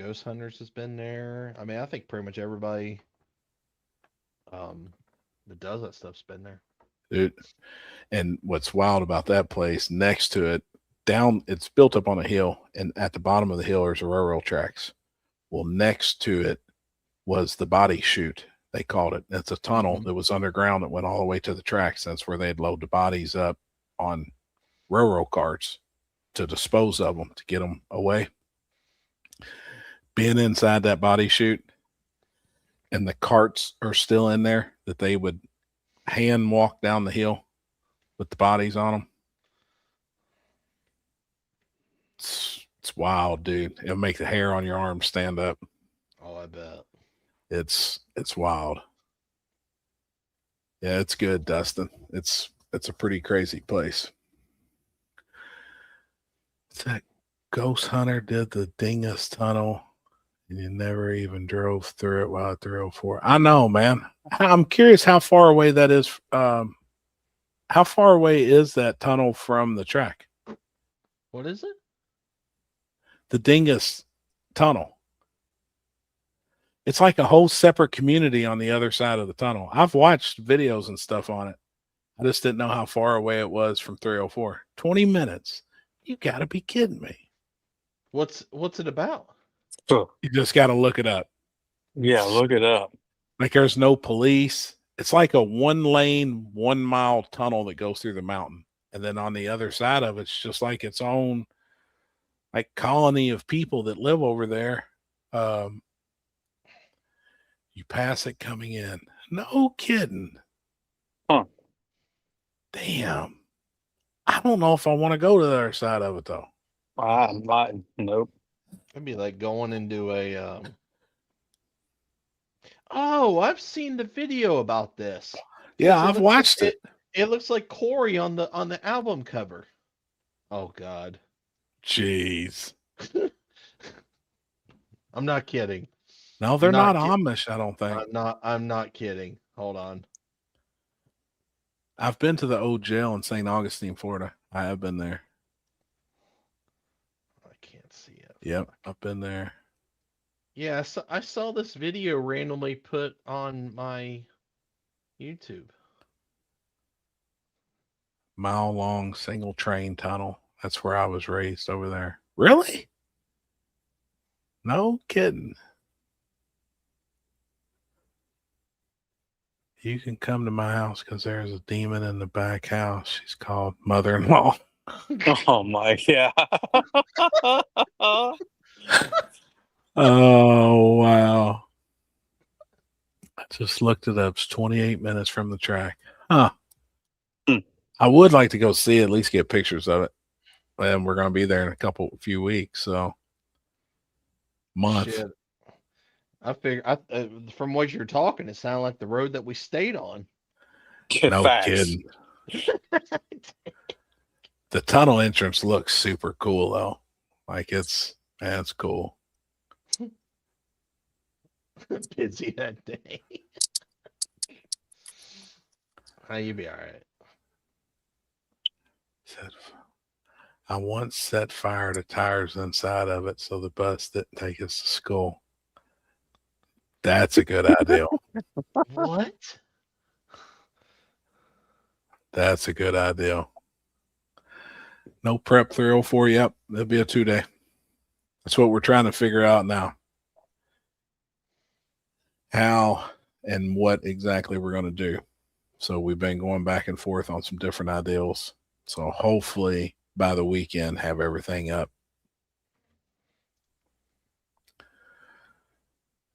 Ghost Hunters has been there. I mean, I think pretty much everybody that does that stuff's been there. Dude. And what's wild about that place, next to it, it's built up on a hill, and at the bottom of the hill there's railroad tracks. Well, next to it was the body chute, they called it. It's a tunnel that was underground that went all the way to the tracks. That's where they'd load the bodies up on railroad carts to dispose of them, to get them away. Being inside that body chute, and the carts are still in there that they would hand walk down the hill with the bodies on them. It's wild, dude. It'll make the hair on your arm stand up. Oh, I bet. It's wild. Yeah, it's good, Dustin. It's a pretty crazy place. It's that Ghost Hunter did the Dingus Tunnel, and you never even drove through it while at 304. I know, man. I'm curious how far away that is. How far away is that tunnel from the track? What is it? The Dingus Tunnel. It's like a whole separate community on the other side of the tunnel. I've watched videos and stuff on it. I just didn't know how far away it was from 304. 20 minutes. You got to be kidding me. What's it about? You just got to look it up. Yeah, look it up. Like there's no police. It's like a 1-lane, 1-mile tunnel that goes through the mountain. And then on the other side of it's just like its own like colony of people that live over there. You pass it coming in. No kidding. Huh. Damn. I don't know if I want to go to the other side of it though. Nope. It'd be like going into a Oh, I've seen the video about this. Yeah, It I've looks watched like- it. It looks like Corey on the album cover. Oh God. Jeez. I'm not kidding. No, they're Not not kid- Amish, I don't think. I'm not kidding. Hold on. I've been to the old jail in St. Augustine, Florida. I have been there. I can't see it. Yep, Fuck. I've been there. Yeah, I saw this video randomly put on my YouTube. Mile-long single train tunnel. That's where I was raised over there. Really? No kidding. You can come to my house because there's a demon in the back house. She's called mother-in-law. Oh my, yeah. Oh, wow. I just looked it up. It's 28 minutes from the track. Huh. Hmm. I would like to go see it, at least get pictures of it. And we're going to be there in a few weeks. So, month. Shit. I figure, from what you're talking, it sounded like the road that we stayed on. No Facts. kidding. The tunnel entrance looks super cool, though. Like that's cool. Busy that day. You be all right. I once set fire to tires inside of it so the bus didn't take us to school. That's a good idea. What? That's a good idea. No prep 304. Yep, that'd be a 2-day. That's what we're trying to figure out now. How and what exactly we're going to do. So we've been going back and forth on some different ideals. So hopefully by the weekend, have everything up.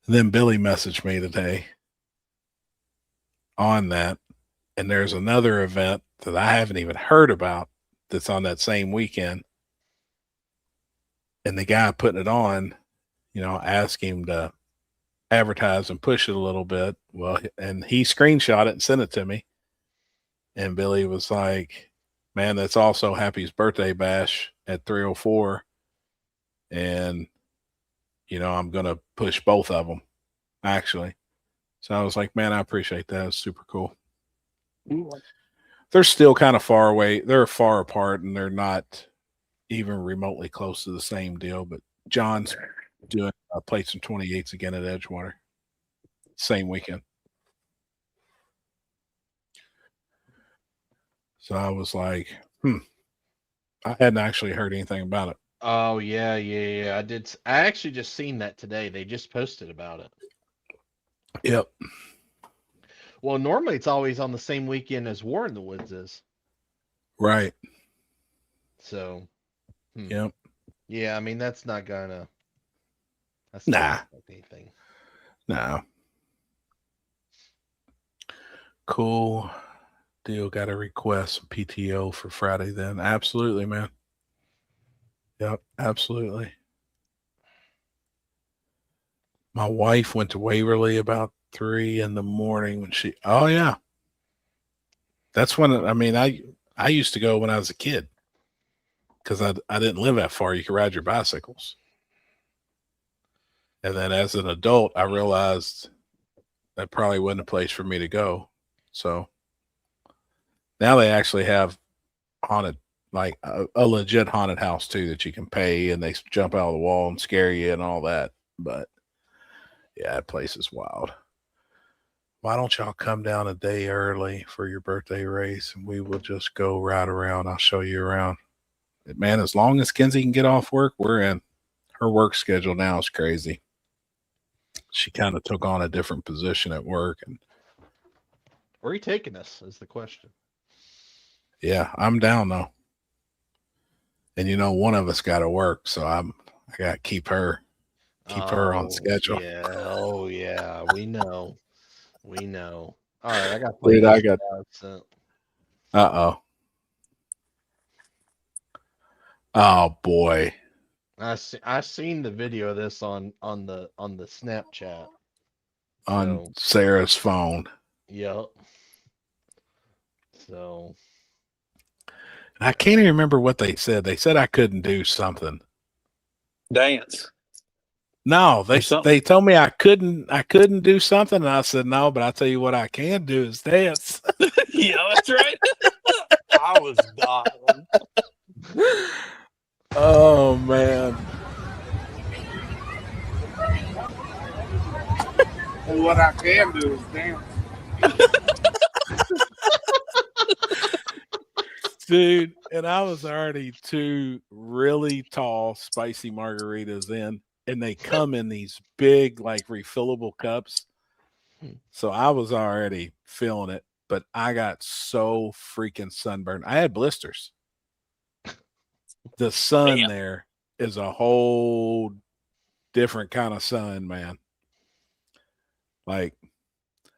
And then Billy messaged me today on that. And there's another event that I haven't even heard about that's on that same weekend. And the guy putting it on, asked him to advertise and push it a little bit. Well, and he screenshot it and sent it to me. And Billy was like, man, that's also Happy's birthday bash at 304. And, I'm going to push both of them, actually. So I was like, man, I appreciate that. It's super cool. They're still kind of far away. They're far apart, and they're not even remotely close to the same deal. But John's doing plates and 28s again at Edgewater. Same weekend. So I was like, I hadn't actually heard anything about it. Oh, yeah. I did. I actually just seen that today. They just posted about it. Yep. Well, normally it's always on the same weekend as War in the Woods is. Right. So, Yep. Yeah, I mean, that's not gonna. That's Nah. not gonna affect anything. No. Cool deal. Got a request some PTO for Friday then. Absolutely, man. Yep, absolutely. My wife went to Waverly about 3 a.m. when oh yeah. That's when, I used to go when I was a kid because I didn't live that far. You could ride your bicycles. And then as an adult, I realized that probably wasn't a place for me to go. So now they actually have haunted, like a legit haunted house too, that you can pay and they jump out of the wall and scare you and all that. But yeah, that place is wild. Why don't y'all come down a day early for your birthday race and we will just go ride around. I'll show you around. Man, as long as Kenzie can get off work, we're in. Her work schedule now is crazy. She kind of took on a different position at work. And Where are you taking us is the question. yeah, I'm down though. And one of us got to work, so I got to keep her on schedule. Yeah. Oh yeah. We know. We know. All right. I got. Dude, I got. Oh boy. I seen the video of this on the Snapchat. On Sarah's phone. Yep. So I can't even remember what they said. They said I couldn't do something. Dance. No, Or something? they told me I couldn't do something, and I said no. But I tell you what, I can do is dance. Yeah, that's right. I was dying. Oh man. And what I can do is dance. Dude, and I was already two really tall spicy margaritas in, and they come in these big, like refillable cups. So I was already feeling it, but I got so freaking sunburned. I had blisters. The sun Damn. there is a whole different kind of sun, man. Like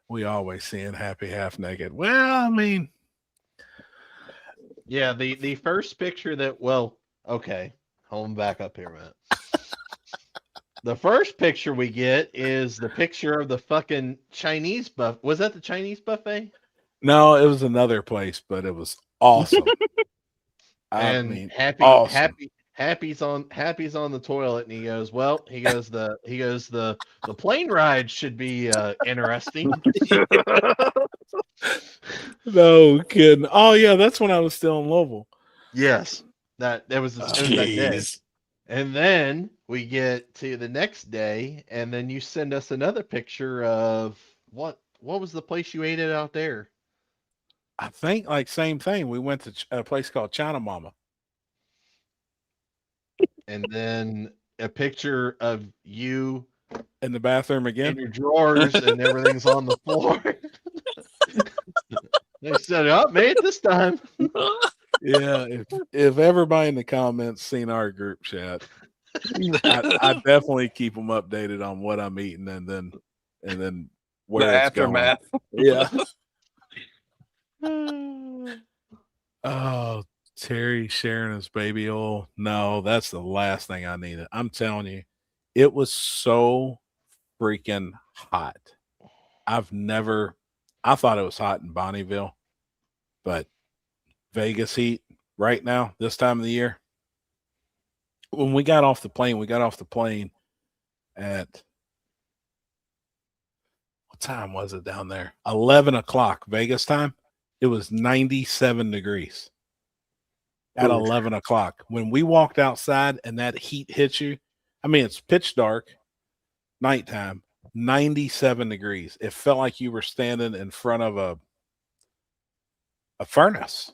we always seeing happy half naked. Well, I mean, Yeah, the first picture that okay, hold back up here a minute. The first picture we get is the picture of the fucking Chinese buff. Was that the Chinese buffet? no, it was another place, but it was awesome. I And mean, happy awesome. Happy's on the toilet, and he goes, the plane ride should be interesting. No kidding. Oh yeah, that's when I was still in Louisville. Yes, that was that day. Jeez. And then we get to the next day, and then you send us another picture of what was the place you ate at out there? I think like same thing. We went to a place called China Mama. And then a picture of you In the bathroom in again. your drawers, and everything's on the floor. They said, "Oh, made it this time." Yeah, if everybody in the comments seen our group chat, I definitely keep them updated on what I'm eating and then The where it's aftermath. going. Yeah. Oh, Terry sharing his baby oil. No, that's the last thing I needed. I'm telling you, it was so freaking hot. I thought it was hot in Bonneville, but Vegas heat right now, this time of the year. When we got off the plane at what time was it down there? 11 o'clock Vegas time. It was 97 degrees at 11 o'clock. When we walked outside and that heat hit you, I mean, it's pitch dark, nighttime, 97 degrees. It felt like you were standing in front of a furnace.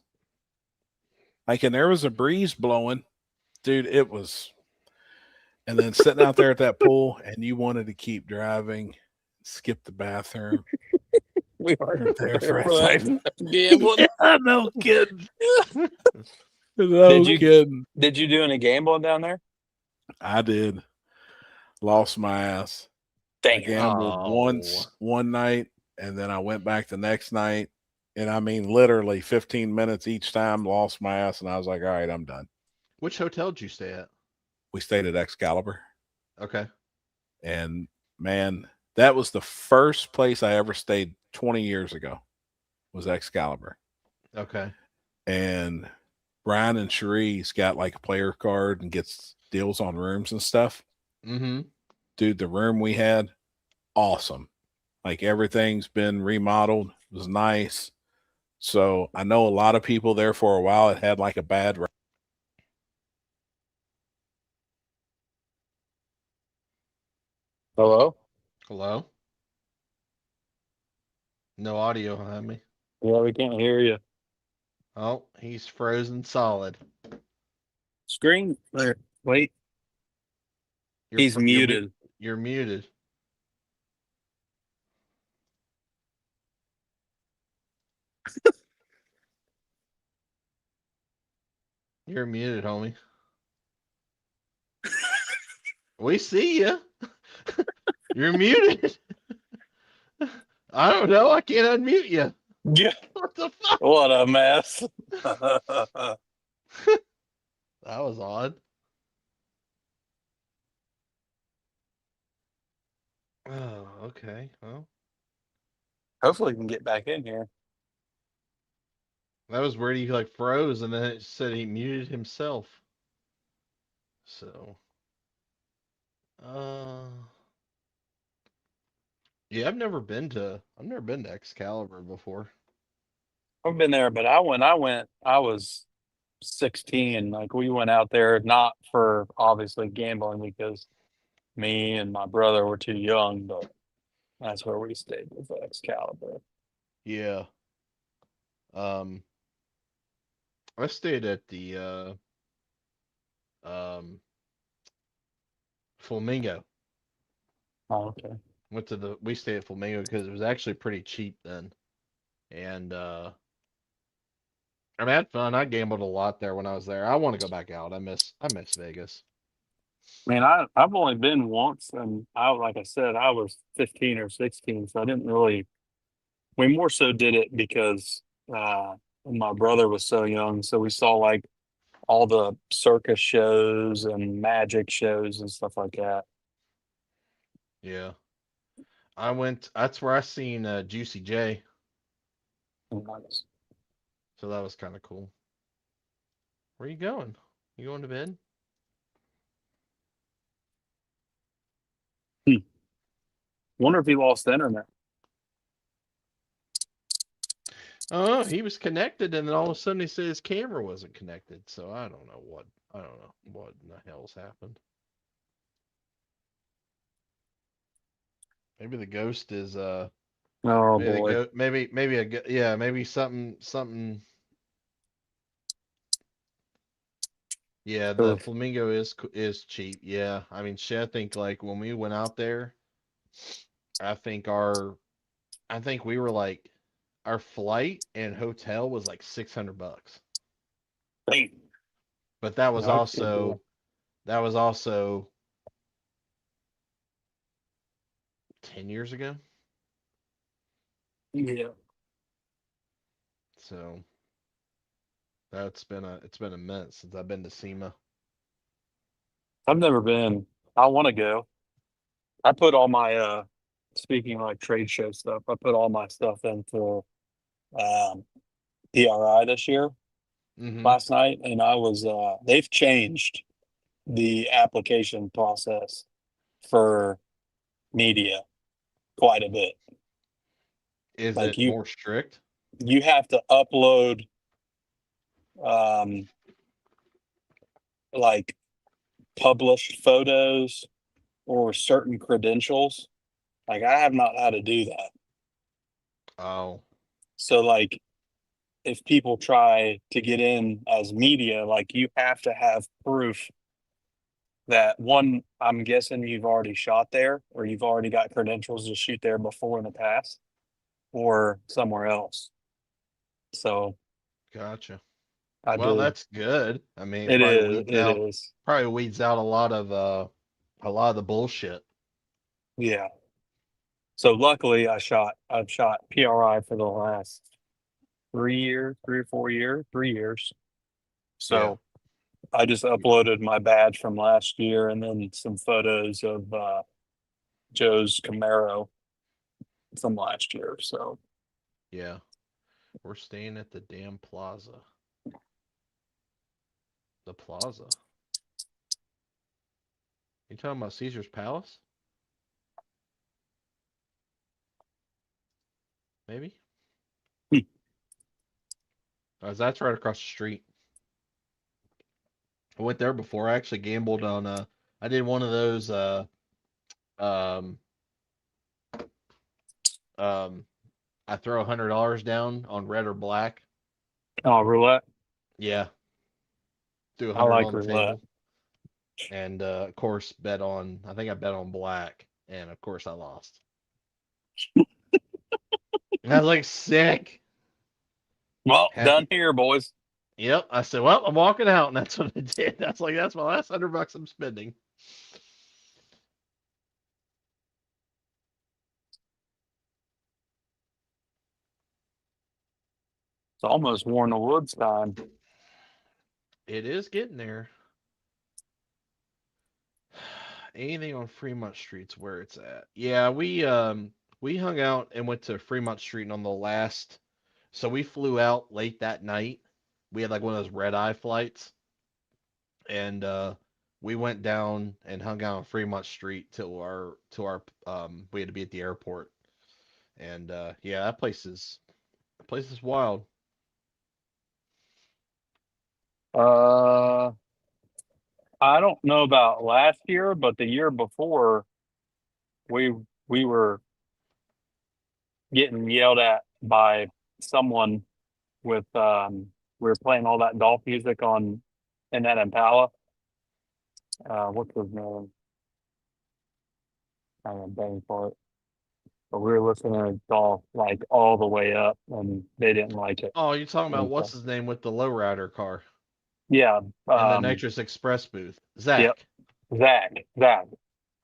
Like, and there was a breeze blowing. Dude, it was. And then sitting out there at that pool, and you wanted to keep driving, skip the bathroom. We are There for a like second. gambling. Yeah, no kidding. No kidding. Did you do any gambling down there? I did. Lost my ass. I Dang. gambled Oh. once one night, and then I went back the next night. And I mean, literally 15 minutes each time, lost my ass. And I was like, all right, I'm done. Which hotel did you stay at? We stayed at Excalibur. Okay. And man, that was the first place I ever stayed 20 years ago, was Excalibur. Okay. And Brian and Cherie's got like a player card and gets deals on rooms and stuff. Mm-hmm. Dude, the room we had, awesome. Like everything's been remodeled. It was nice. So I know a lot of people there for a while. It had like a bad. Hello? Hello? No audio, homie. Yeah, we can't hear you. Oh, he's frozen solid. Screen. Wait. He's muted. You're muted. You're muted, homie. We see you. You're muted. I don't know. I can't unmute you. Yeah. What the fuck? What a mess. That was odd. Oh, okay. Well, Hopefully we can get back in here. that was where he like froze, and then it said he muted himself. So, Uh, yeah, I've never been to Excalibur before. I've been there, but when I went, I was 16. Like we went out there not for obviously gambling because me and my brother were too young, but that's where we stayed with Excalibur. Yeah. Um, I stayed at the Flamingo. Oh, okay. We stayed at Flamingo because it was actually pretty cheap then. And I mean, I had fun. I gambled a lot there when I was there. I want to go back out. I miss Vegas. Man, I've only been once, and like I said, I was 15 or 16, so I didn't really. We more so did it because my brother was so young, so we saw like all the circus shows and magic shows and stuff like that. Yeah. That's where I seen Juicy J. And I was- So that was kind of cool. Where you going? You going to bed? Wonder if he lost the internet. Oh, he was connected, and then all of a sudden he said his camera wasn't connected. So I don't know what in the hell's happened. Maybe the ghost is Oh maybe boy. maybe something. Yeah, the Ugh. Flamingo is cheap. Yeah, I mean, shit. I think like when we went out there, I think we were like our flight and hotel was like $600, Dang. but that was No, that's a good also deal. that was also 10 years ago. Yeah. So it's been a minute since I've been to SEMA. I've never been. I want to go. I put all my speaking of like trade show stuff, I put all my stuff in for um PRI this year Mm-hmm. last night, and I was they've changed the application process for media quite a bit. Is Like it more strict? you have to upload um like published photos or certain credentials. Like I have not had to do that. Oh, So like if people try to get in as media, like you have to have proof that one, I'm guessing you've already shot there or you've already got credentials to shoot there before in the past or somewhere else. So gotcha. I Well, did. that's good. I mean, It is. It is. probably weeds out a lot of the bullshit. Yeah. So luckily I've shot PRI for the last 3 years, 3 or 4 years, 3 years. Yeah. So I just uploaded my badge from last year and then some photos of Joe's Camaro from last year. So Yeah. We're staying at the damn plaza. The plaza. You talking about Caesar's Palace? Maybe? Hmm. That's right across the street. I went there before. I actually gambled on I did one of those um um I throw $100 down on red or black. oh, roulette. Yeah. Threw a I hundred like on the roulette. table. And of course I think I bet on black, and of course I lost. And I was like sick. Well, done Happy. here, boys. Yep. I said, well, I'm walking out, and that's what I did. That's my last $100 I'm spending. It's almost War in the Woods time. It is getting there. Anything on Fremont Street's where it's at. Yeah, we hung out and went to Fremont Street, and on the last, so we flew out late that night. We had like one of those red eye flights, and we went down and hung out on Fremont Street till our we had to be at the airport. And yeah, that place is wild. I don't know about last year, but the year before, we were getting yelled at by someone with we were playing all that golf music in that Impala. What's his name? I'm bang for it. But we were listening to golf like all the way up, and they didn't like it. Oh, you're talking about Okay. what's his name with the lowrider car Yeah, and the Nitrous Express booth? Zach. Yep. Zach.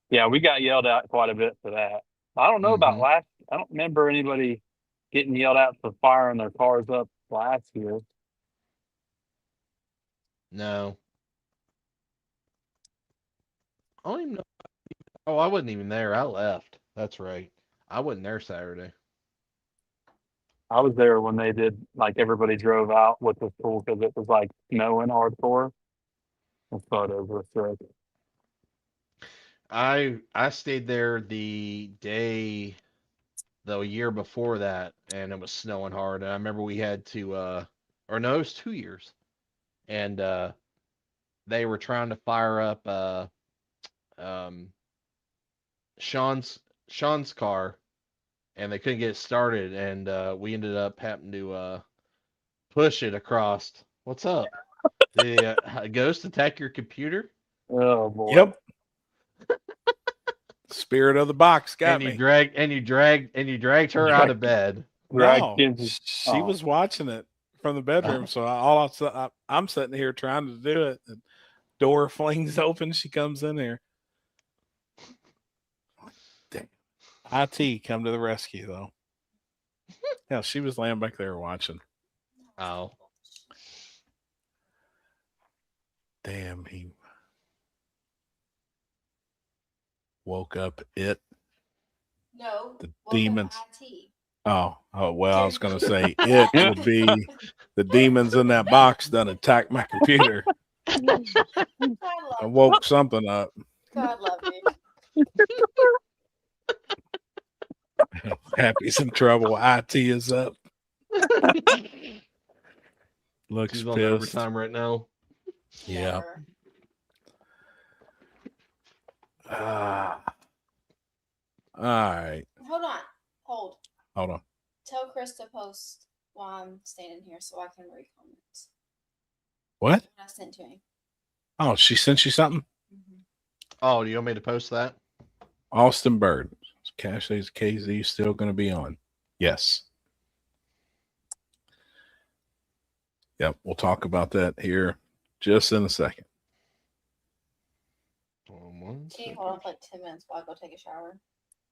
Yeah, we got yelled at quite a bit for that. I don't know about Mhm. last. I don't remember anybody getting yelled at for firing their cars up last year. No. I don't even know. Oh, I wasn't even there. I left. That's right. I wasn't there Saturday. I was there when they did, like, everybody drove out, which was cool because it was like snowing hardcore. The photos were sick. I stayed there the year before that, and it was snowing hard. And I remember we had to or no, it was 2 years. And they were trying to fire up um Sean's car, and they couldn't get it started, and we ended up having to push it across. What's up? The ghost attack your computer? Oh boy. Yep. Spirit of the box got and you me. dragged her out of bed. Right. No, Kids- she oh. was watching it from the bedroom. So I'm sitting here trying to do it. The door flings open. She comes in there. Damn. IT come to the rescue though. Yeah, she was laying back there watching. Oh, Damn, he woke up it. No. The welcome to demons. IT. Oh, well, I was going to say it would be the demons in that box done attacked my computer. God I love woke something up. you. God love you. Happy's in trouble. IT is up. Looks she's on pissed. overtime right now. Yeah. Never. All right. Hold. Hold on. Tell Chris to post while I'm standing here so I can read comments. What? I sent to him. Oh, she sent you something? Oh, do you want me to post that? Austin Bird. Cash says KZ still going to be on. Yes. Yep. We'll talk about that here just in a second. Can you hold on for like 10 minutes while I go take a shower?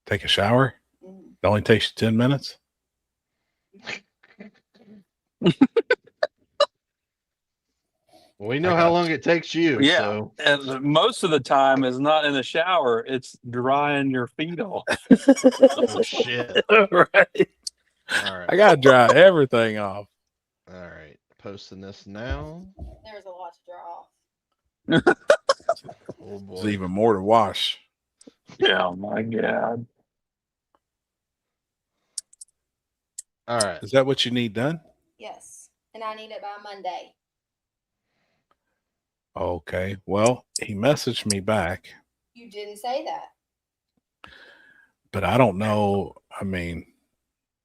Take a shower? Mhm. It only takes you 10 minutes? We know I how got long it takes you. Yeah. So. And most of the time is not in the shower, it's drying your feet off. Oh shit. Right. All right. I got to dry everything off. All right. Posting this now. There's a lot to draw off. Oh boy. There's even more to wash. Yeah, oh my God. All right. Is that what you need done? Yes. And I need it by Monday. Okay. Well, he messaged me back, You didn't say that. but I don't know. I mean,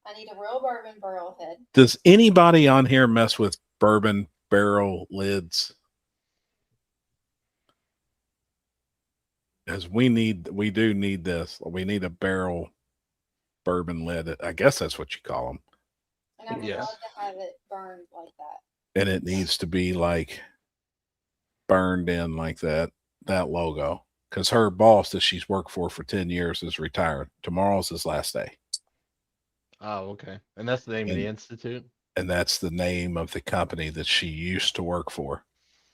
I need a real bourbon barrel head. does anybody on here mess with bourbon barrel lids? Because we do need this. We need a barrel bourbon lid. I guess that's what you call them. And I would Yes. love to have it burned like that. And it needs to be like burned in like that logo. Because her boss that she's worked for 10 years is retired. Tomorrow's his last day. Oh, okay. And that's the name of the And- institute. And that's the name of the company that she used to work for.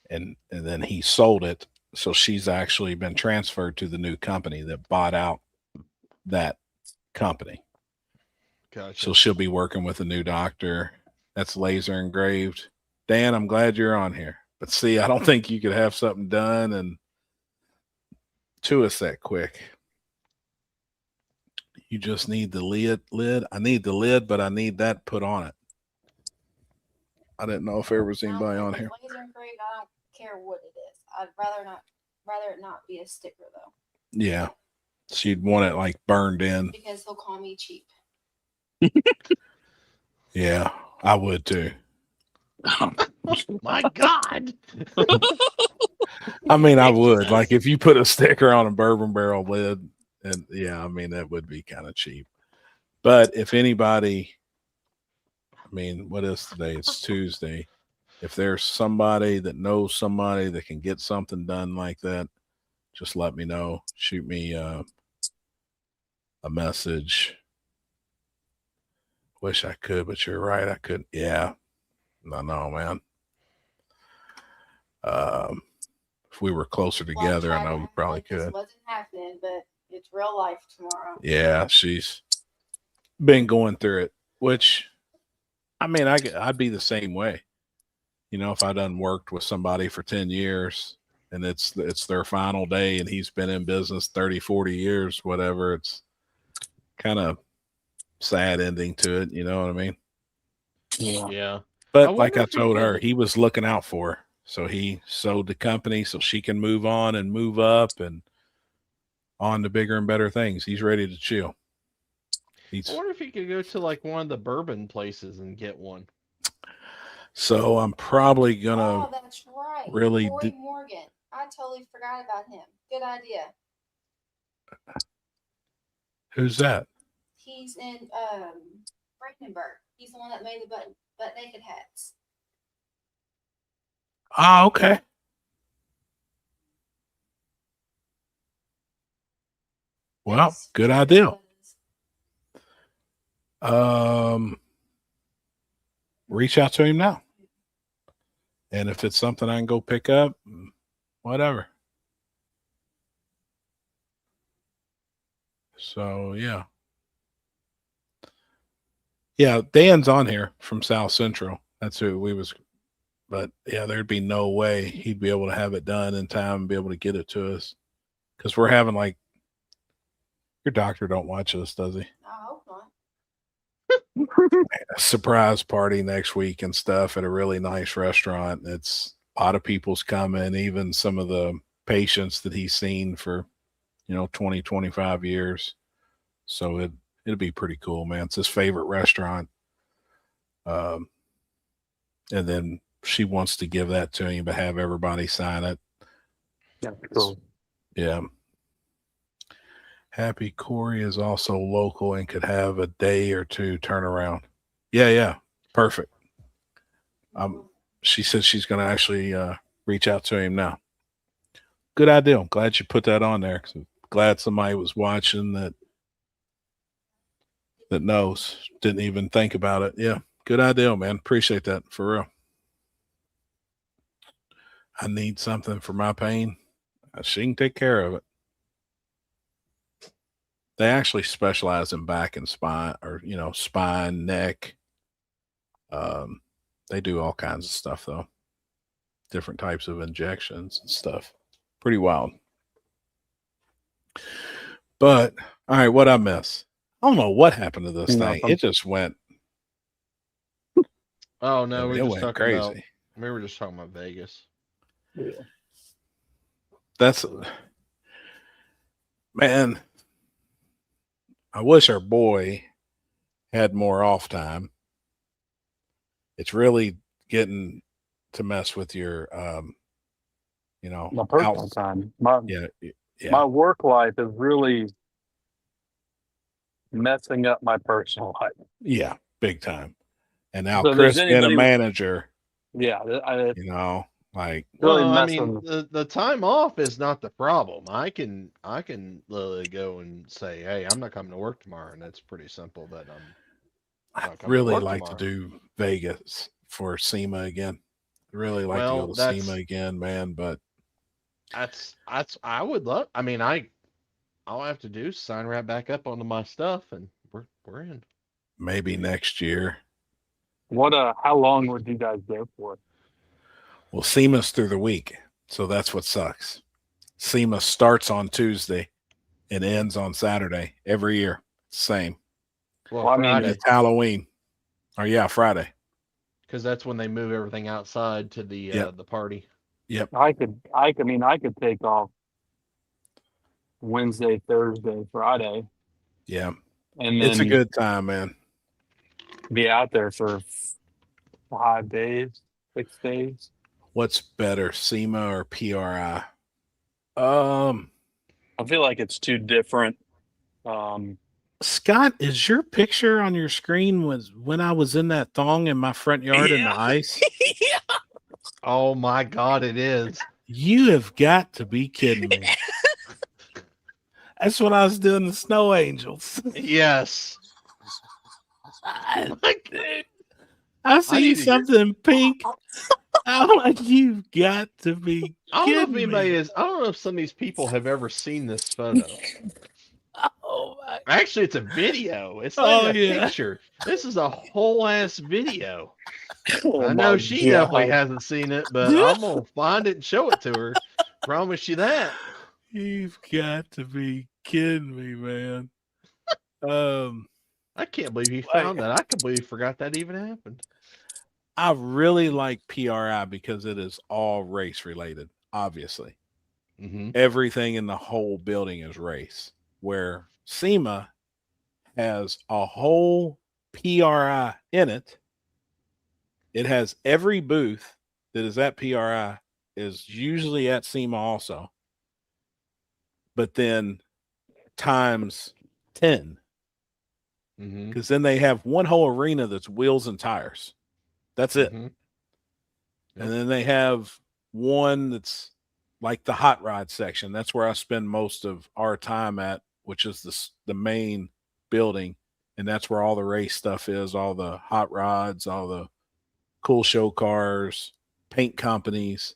And then he sold it. So she's actually been transferred to the new company that bought out that company. Gotcha. So she'll be working with a new doctor. That's laser engraved. Dan, I'm glad you're on here. But see, I don't think you could have something done and to us that quick. You just need the lid. I need the lid, but I need that put on it. I didn't know if there was anybody on here. Laser engraved, I don't care what it is. I'd rather it not be a sticker though, Yeah. She'd want it like burned in. because they'll call me cheap. Yeah, I would too. My God. I mean, I would. Like if you put a sticker on a bourbon barrel lid, and yeah, I mean that would be kind of cheap. But if anybody, I mean, what is today? It's Tuesday. If there's somebody that knows somebody that can get something done like that, just let me know. Shoot me a message. Wish I could, but you're right. I couldn't. Yeah. No, man. If we were closer together, I know we probably This could. wasn't happening, but it's real life tomorrow. Yeah, she's been going through it, which, I mean, I'd be the same way. You know, if I done worked with somebody for 10 years and it's their final day and he's been in business 30, 40 years, whatever, it's kind of sad ending to it. You know what I mean? Yeah. But I like wonder I if we told her, could- he was looking out for her. So he sold the company so she can move on and move up and on to bigger and better things. He's ready to chill. I wonder if he could go to like one of the bourbon places and get one. So I'm probably gonna Oh, that's right. really Corey Morgan. I totally forgot about him. Good idea. who's that? He's in Brandenburg. He's the one that made the butt naked hats. Oh, okay. Well, Yes, good that's idea. what it is. Reach out to him now. And if it's something I can go pick up, whatever. So yeah. Yeah, Dan's on here from South Central. That's who we was, but yeah, there'd be no way he'd be able to have it done in time and be able to get it to us. Because we're having like, your doctor don't watch us, does he? I hope not. A surprise party next week and stuff at a really nice restaurant. It's a lot of people's coming, even some of the patients that he's seen for, 20, 25 years. So it'll be pretty cool, man. It's his favorite restaurant. And then she wants to give that to him, but have everybody sign it. Yeah, cool. Yeah. Happy Corey is also local and could have a day or two turnaround. Yeah. Perfect. She said she's going to actually reach out to him now. Good idea. I'm glad you put that on there. 'Cause I'm glad somebody was watching that knows. Didn't even think about it. Yeah. Good idea, man. Appreciate that for real. I need something for my pain. She can take care of it. They actually specialize in back and spine, or spine, neck. They do all kinds of stuff though. Different types of injections and stuff. Pretty wild. But all right, what I miss? I don't know what happened to this thing. Nothing. It just went. Oh no, it we were went just talking crazy. about. We were just talking about Vegas. Yeah. That's man. I wish our boy had more off time. It's really getting to mess with your, My personal out- time. yeah. My work life is really messing up my personal life. Yeah, big time. And now So Chris there's being a anybody- manager, Yeah, like really Well, I messing. mean, the time off is not the problem. I can literally go and say, "Hey, I'm not coming to work tomorrow," and that's pretty simple. That I'd coming to really work like tomorrow. to do Vegas for SEMA again. Really like to Well, go to that's- SEMA again, man. But that's I would love. I mean, all I have to do is sign right back up onto my stuff, and we're in. maybe next year. How long would you guys go for? Well, SEMA's through the week, so that's what sucks. SEMA starts on Tuesday and ends on Saturday every year. Same. Well, Well, I mean, Friday, It's Halloween. Or yeah, Friday. because that's when they move everything outside to Yep. the party. Yep. I could take off Wednesday, Thursday, Friday, Yeah. and It's a then good time, man. be out there for 5 days, 6 days. What's better, SEMA or PRI? I feel like it's too different. Scott, is your picture on your screen was when I was in that thong in my front yard in the Yeah. ice? Oh my God, it is. You have got to be kidding me. That's when I was doing the snow angels. Yes. Like, I see need to get- something pink. I'm like, you've got to be I don't know if kidding anybody me. is. I don't know if some of these people have ever seen this photo. Oh my. Actually, it's a video. It's not Oh, even a yeah. picture. This is a whole ass video. Oh I know my she God. definitely hasn't seen it, but I'm gonna find it and show it to her. Promise you that. You've got to be kidding me, man. I can't believe he Like- found that. I can't believe he forgot that even happened. I really like PRI because it is all race related, obviously. Mm-hmm. Everything in the whole building is race, where SEMA has a whole PRI in it. It has every booth that is at PRI is usually at SEMA also, but then times 10, Mm-hmm. because then they have one whole arena that's wheels and tires. That's it. Mhm. And then they have one that's like the hot rod section. That's where I spend most of our time at, which is the main building. And that's where all the race stuff is, all the hot rods, all the cool show cars, paint companies.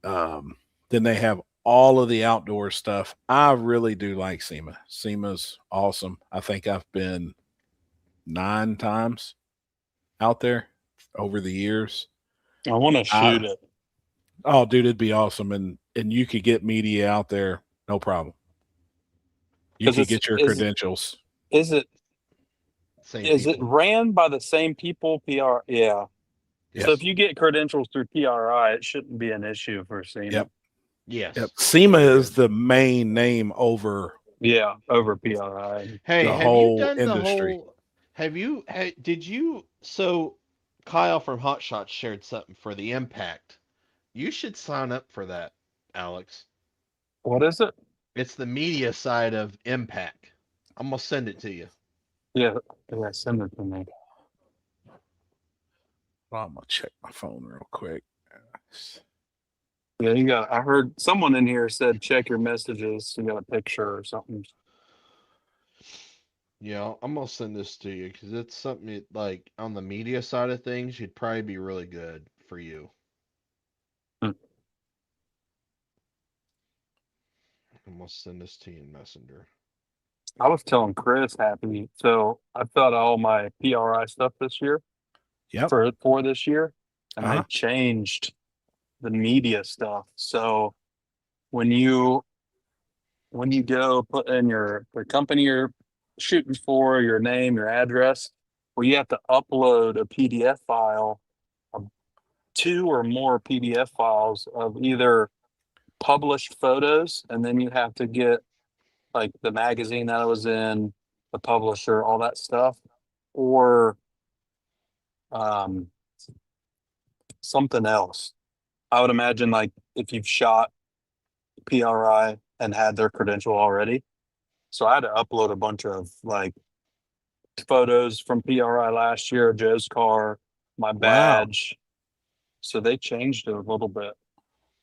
Then they have all of the outdoor stuff. I really do like SEMA. SEMA's awesome. I think I've been 9 times out there over the years. I want to shoot it. Oh, dude, it'd be awesome. And you could get media out there, no problem. You 'Cause could it's- get your is- credentials. Is it Same is it people. ran by the same people? PR, yeah. Yes. So if you get credentials through PRI, it shouldn't be an issue for SEMA. Yep. Yes. Yep. SEMA is the main name over. Yeah, over PRI. Hey, the have whole you done industry. the whole? Did you? So Kyle from Hot Shots shared something for the Impact. You should sign up for that, Alex. What is it? It's the media side of Impact. I'm gonna send it to you. Yeah, send it to me. Well, I'm gonna check my phone real quick. Yeah, you got. I heard someone in here said check your messages. You got a picture or something. Yeah, I'm gonna send this to you because it's something like on the media side of things, you'd probably be really good for you. Hmm. I'm gonna send this to you in Messenger. I was telling Chris happy. So I've got all my PRI stuff this year Yep. for this year, and Uh-huh. they changed the media stuff. So when you go put in the company you're shooting for, your name, your address, well, you have to upload a PDF file, 2 or more PDF files of either published photos, and then you have to get like the magazine that I was in, the publisher, all that stuff, or something else. I would imagine like if you've shot PRI and had their credential already. So I had to upload a bunch of like photos from PRI last year, Joe's car, my badge. So they changed it a little bit,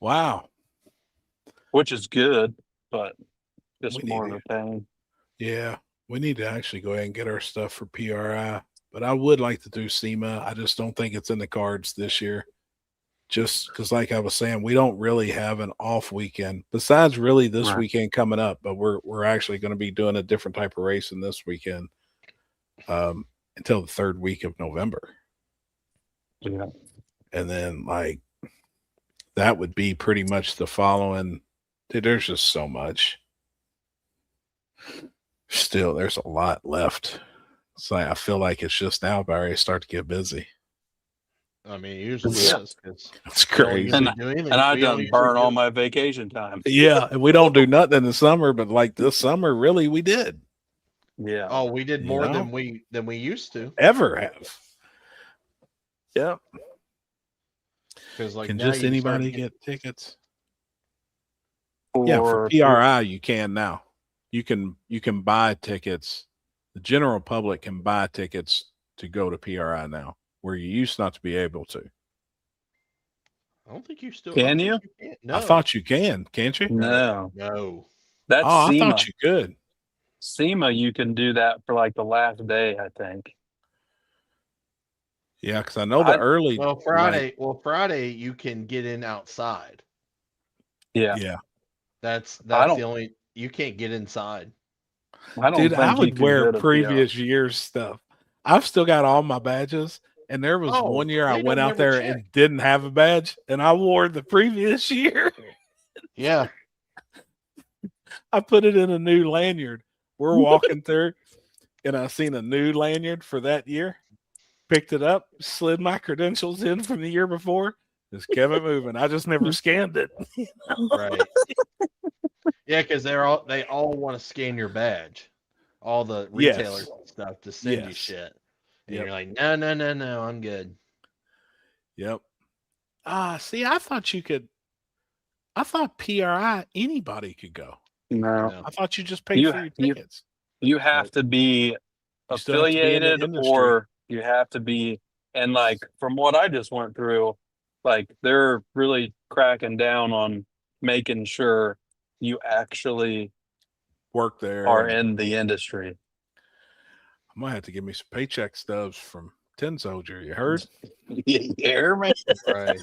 Wow. which is good, but just We more need of a pain. Yeah. We need to actually go ahead and get our stuff for PRI. But I would like to do SEMA. I just don't think it's in the cards this year. Just because, like I was saying, we don't really have an off weekend besides really this Right. weekend coming up. But we're actually going to be doing a different type of racing this weekend until the 3rd week of November. Yeah. And then like that would be pretty much the following. Dude, there's just so much. Still, there's a lot left. It's like I feel like it's just now Barry start to get busy. I mean, it usually Yeah. is. 'Cause It's we don't crazy. usually do anything. And I We don't done usually burn do- all my vacation time. Yeah, and we don't do nothing in the summer, but like this summer, really, we did Yeah. Oh, we did You more know? than we used to. ever have. Yep. Because like Can now just you start anybody getting- get tickets? Yeah, for PRI you can now. You can buy tickets. The general public can buy tickets to go to PRI now, where you used not to be able to. I don't think you still Can I think you? can. No, I thought you can, can't you? No, no. that's Oh, I SEMA. thought you could. SEMA, you can do that for like the last day, I think. Yeah, because I know the I- early. Well, Friday you can get in outside. Yeah. Yeah, That's don't- the only you can't get inside. I don't dude, think I you would can wear go to previous year's stuff. I've still got all my badges, and there was Oh, one year I they went don't out never there check. and didn't have a badge, and I wore the previous year. Yeah. I put it in a new lanyard. We're walking through, and I seen a new lanyard for that year. Picked it up, slid my credentials in from the year before, just kept it moving. I just never scanned it. Right. Yeah, because they all want to scan your badge. All the Yes. retailers and stuff to send you Yes. shit. And Yep. you're like, no, I'm good. Yep. See, I thought you could. I thought PRI anybody could go. No. No. I thought you just paid You- for your you- tickets. You have to be You still have to be in the affiliated industry. or you have to be, and like from what I just went through, like they're really cracking down on making sure you actually Work there. are in the industry. I might have to give me some paycheck stubs from Tin Soldier. You heard? You hear me? Right.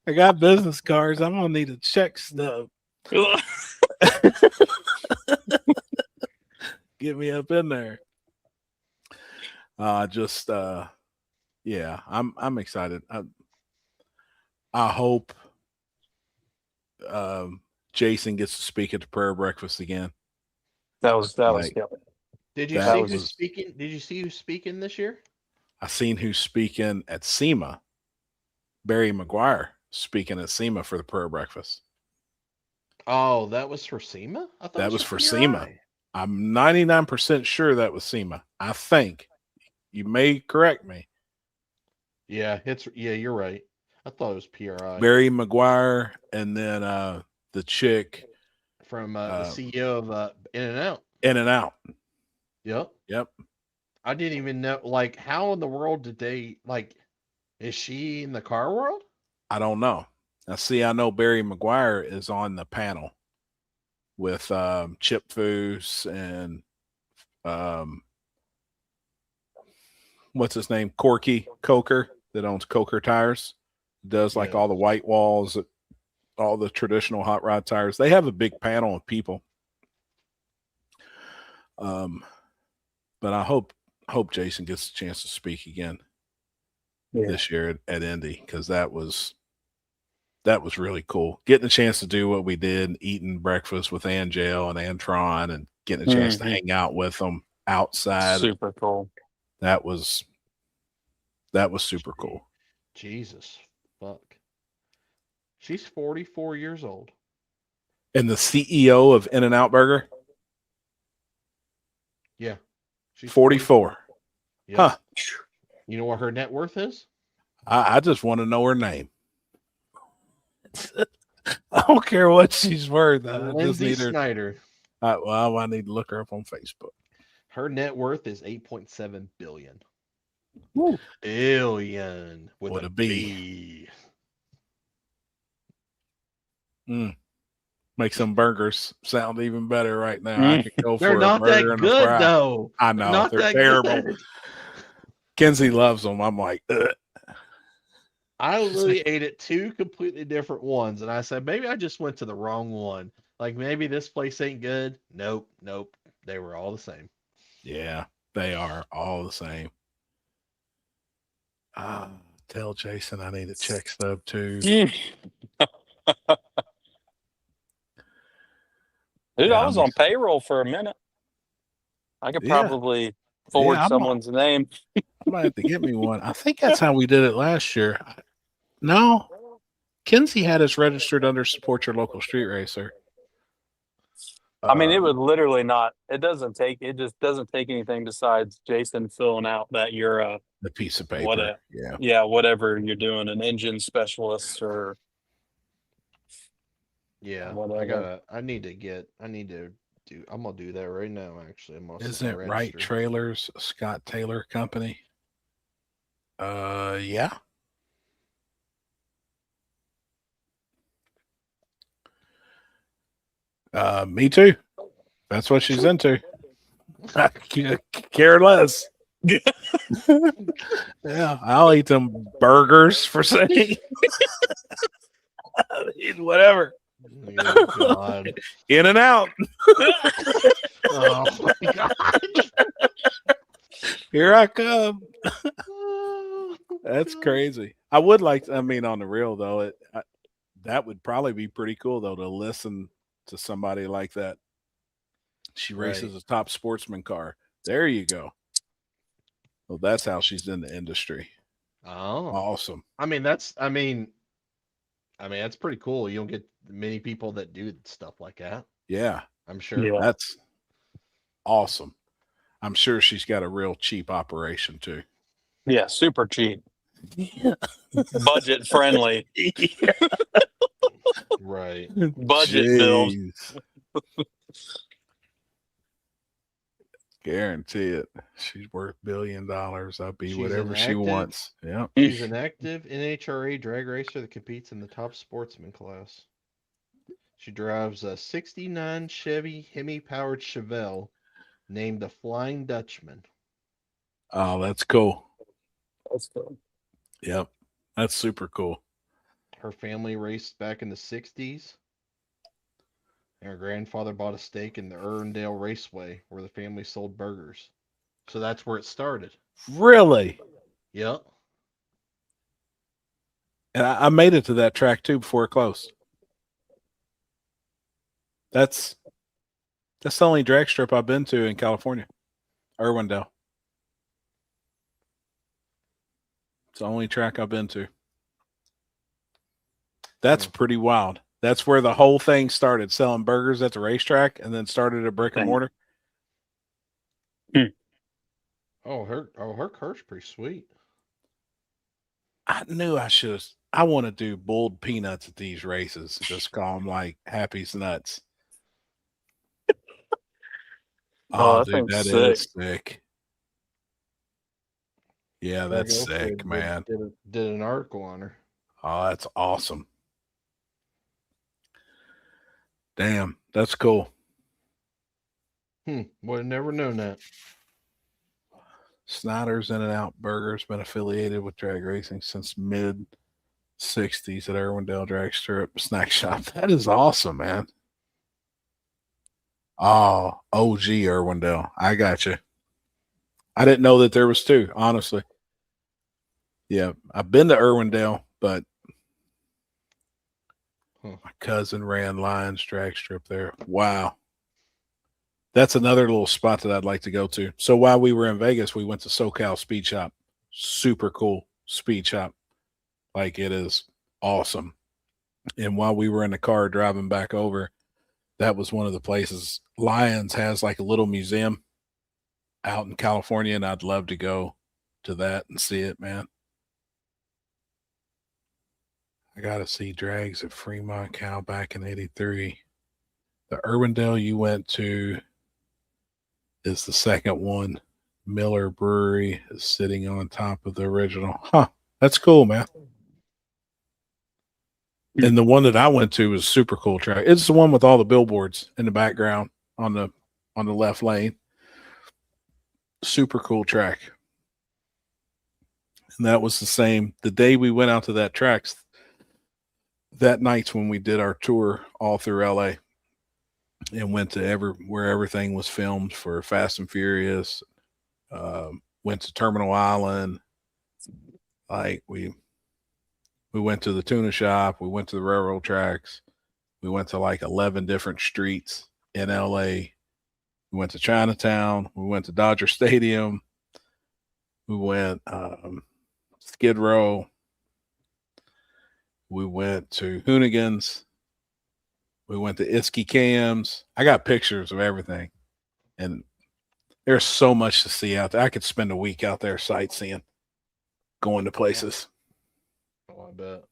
I got business cards. I'm gonna need a check stub. Get me up in there. Yeah, I'm excited. I hope Jason gets to speak at the prayer breakfast again. That was Like- Did you That see was- who's speaking? Did you see who's speaking this year? I seen who's speaking at SEMA. Barry McGuire speaking at SEMA for the prayer breakfast. Oh, that was for SEMA? I thought That it was for PRI. SEMA. I'm 99% sure that was SEMA. I think. You may correct me. Yeah, you're right. I thought it was PRI. Barry McGuire and then the chick From the CEO of In and Out. In and Out. Yep. Yep. I didn't even know. Like, how in the world did they like? Is she in the car world? I don't know. Now, see, I know Barry McGuire is on the panel with Chip Foose and what's his name? Corky Coker that owns Coker Tires. Does like Yeah. all the white walls, all the traditional hot rod tires. They have a big panel of people. But I hope Jason gets a chance to speak again this year at Indy, because that was really cool. Getting a chance to do what we did, eating breakfast with Angel and Antron and getting a chance to hang out with them outside. Super cool. That was super cool. Jesus, fuck. She's 44 years old. And the CEO of In-N-Out Burger, Yeah, she's 44. Yep. Huh. You know what her net worth is? I just want to know her name. I don't care what she's worth. I just Lindsay need her. Snyder. I need to look her up on Facebook. Her net worth is 8.7 billion. Woo. Billion with With a a B. B. Make some burgers sound even better right now. I could go They're for not a burger that and a good fry. though. I know Not they're that terrible. good. Kenzie loves them. I'm like, ugh. I literally ate at two completely different ones, and I said maybe I just went to the wrong one. Like maybe this place ain't good. Nope. They were all the same. Yeah, they are all the same. Tell Jason I need a check stub too. Dude, Yeah, I was on payroll for a minute. I could Yeah. probably forward I'm someone's name. gonna have to get me one. I think that's how we did it last year. No, Kinsey had us registered under Support Your Local Street Racer. I mean, it Um, would literally not. It just doesn't take anything besides Jason filling out that you're the piece of paper. What Yeah. whatever you're doing, an engine specialist or Yeah, whatever. I need to do. I'm gonna do that right now. Actually, I'm gonna set Isn't my it Right register. Trailers, Scott Taylor Company? Yeah. Me too. That's what she's into. I care less. Yeah, I'll eat them burgers for saying whatever. Oh, God. In and out. Oh my God. Here I come. That's crazy. I would like. I mean, on the real though, that would probably be pretty cool though to listen to somebody like that. She races Right. a top sportsman car. There you go. Well, that's how she's in the industry. Oh, Awesome. I mean, that's pretty cool. You don't get many people that do stuff like that. Yeah, I'm sure. Yeah. that's awesome. I'm sure she's got a real cheap operation too. Yeah, super cheap, Yeah. budget friendly, Right. budget bill. Guarantee it. She's worth $1 billion. I'll be She's whatever an she active- wants. Yeah. She's an active NHRA drag racer that competes in the top sportsman class. She drives a '69 Chevy Hemi-powered Chevelle named the Flying Dutchman. Oh, that's cool. That's cool. Yep. That's super cool. Her family raced back in the '60s. And her grandfather bought a stake in the Irwindale Raceway where the family sold burgers. So that's where it started. Really? Yep. And I made it to that track too before it closed. That's the only drag strip I've been to in California. Irwindale. It's the only track I've been to. That's pretty wild. That's where the whole thing started, selling burgers at the racetrack, and then started a brick and Dang. mortar. Her car's pretty sweet. I knew I should. I want to do boiled peanuts at these races. Just call them like Happy's Nuts. Oh, Oh, that dude, thing's that sick. is sick. Yeah, that's Greg Elford sick, man. Did an article on her. Oh, that's awesome. Damn, that's cool. Would have never known that. Snyder's In-N-Out Burger's been affiliated with drag racing since mid 60s at Irwindale Drag Strip Snack Shop. That is awesome, man. Oh, OG Irwindale. I got you. I didn't know that there was two, honestly. Yeah, I've been to Irwindale, but my cousin ran Lions Drag Strip there. Wow. That's another little spot that I'd like to go to. So while we were in Vegas, we went to SoCal Speed Shop. Super cool speed shop. Like, it is awesome. And while we were in the car driving back over, that was one of the places. Lions has like a little museum out in California, and I'd love to go to that and see it, man. I got to see drags at Fremont Cal back in '83. The Irwindale you went to is the second one. Miller Brewery is sitting on top of the original. Huh. That's cool, man. And the one that I went to was super cool track. It's the one with all the billboards in the background on the left lane. Super cool track. And that was the same. The day we went out to that track, that night's when we did our tour all through LA and went to where everything was filmed for Fast and Furious. Went to Terminal Island. Like we went to the tuna shop, we went to the railroad tracks, we went to like 11 different streets in LA. We went to Chinatown, we went to Dodger Stadium, we went Skid Row, we went to Hoonigans, we went to Iski Cams. I got pictures of everything. And there's so much to see out there. I could spend a week out there sightseeing, going to places. Oh, I bet.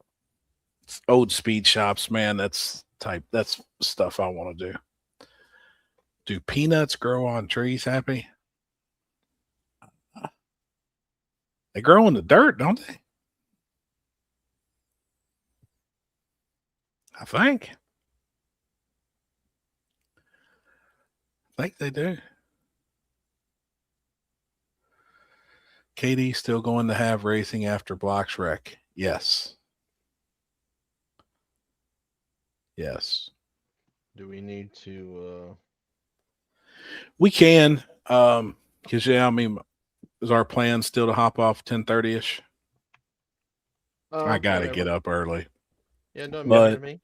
Old speed shops, man. That's stuff I want to do. Do peanuts grow on trees, Happy? They grow in the dirt, don't they? I think they do. Katie still going to have racing after Blocks wreck? Yes. Yes. Do we need to? We can. Because yeah, I mean, is our plan still to hop off 10:30ish? I got to get up early. Yeah, no, But- me.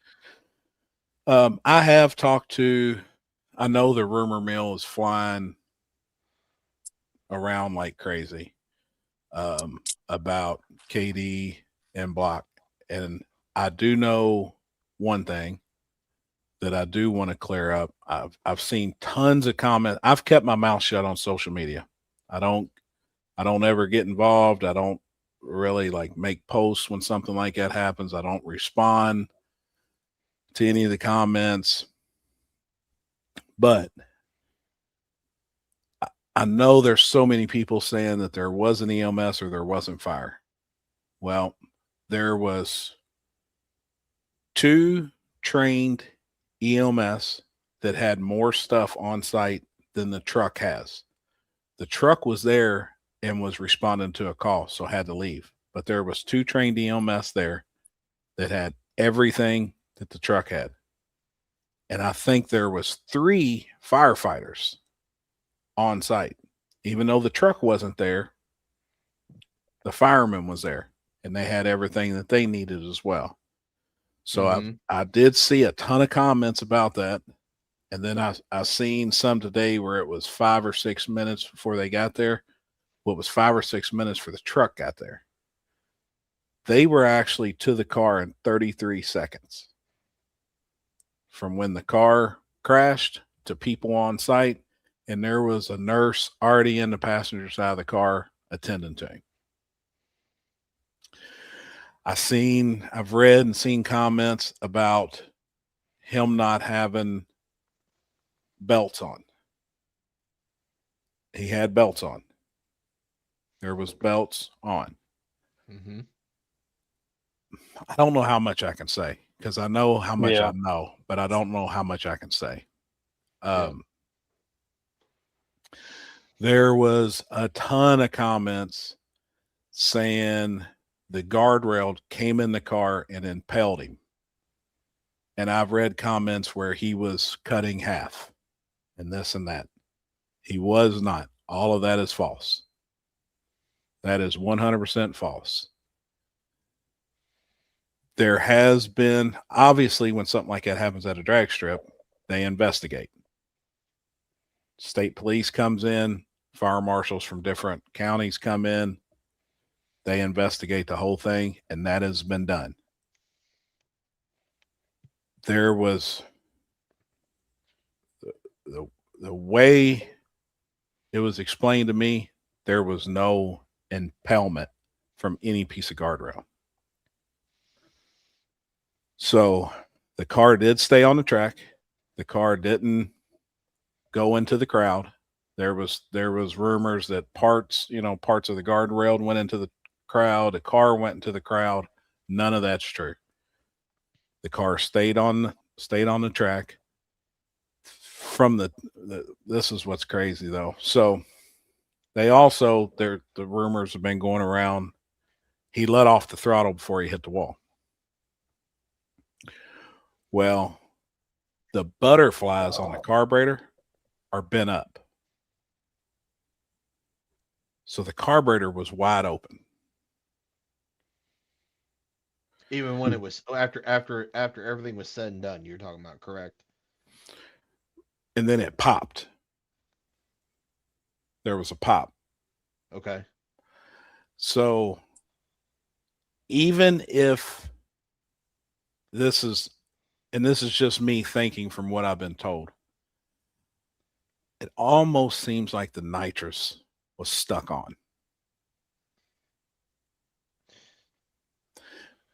I have talked to. I know the rumor mill is flying around like crazy about KD and Block, and I do know one thing that I do want to clear up. I've seen tons of comments. I've kept my mouth shut on social media. I don't ever get involved. I don't really like make posts when something like that happens. I don't respond to any of the comments. But I know there's so many people saying that there was an EMS or there wasn't fire. Well, there was 2 trained EMS that had more stuff on site than the truck has. The truck was there and was responding to a call, so had to leave. But there was 2 trained EMS there that had everything that the truck had. And I think there was 3 firefighters on site. Even though the truck wasn't there, the fireman was there and they had everything that they needed as well. So I did see a ton of comments about that. And then I seen some today where it was 5 or 6 minutes before they got there. Well, it was 5 or 6 minutes for the truck got there. They were actually to the car in 33 seconds. From when the car crashed to people on site, and there was a nurse already in the passenger side of the car attending to him. I've read and seen comments about him not having belts on. He had belts on. There was belts on. Mm-hmm. I don't know how much I can say because I know how much Yeah. I know, but I don't know how much I can say. There was a ton of comments saying the guardrail came in the car and impaled him. And I've read comments where he was cutting half and this and that. He was not. All of that is false. That is 100% false. There has been, obviously, when something like that happens at a drag strip, they investigate. State police comes in, fire marshals from different counties come in, they investigate the whole thing, and that has been done. There was the way it was explained to me, there was no impalement from any piece of guardrail. So the car did stay on the track. The car didn't go into the crowd. There was rumors that parts of the guardrail went into the crowd. The car went into the crowd. None of that's true. The car stayed on the track. This is what's crazy though. So they also the rumors have been going around. He let off the throttle before he hit the wall. Well, the butterflies on the carburetor are bent up. So the carburetor was wide open. Even when it was after everything was said and done, you're talking about, correct? And then it popped. There was a pop. Okay. So even if this is just me thinking from what I've been told, it almost seems like the nitrous was stuck on.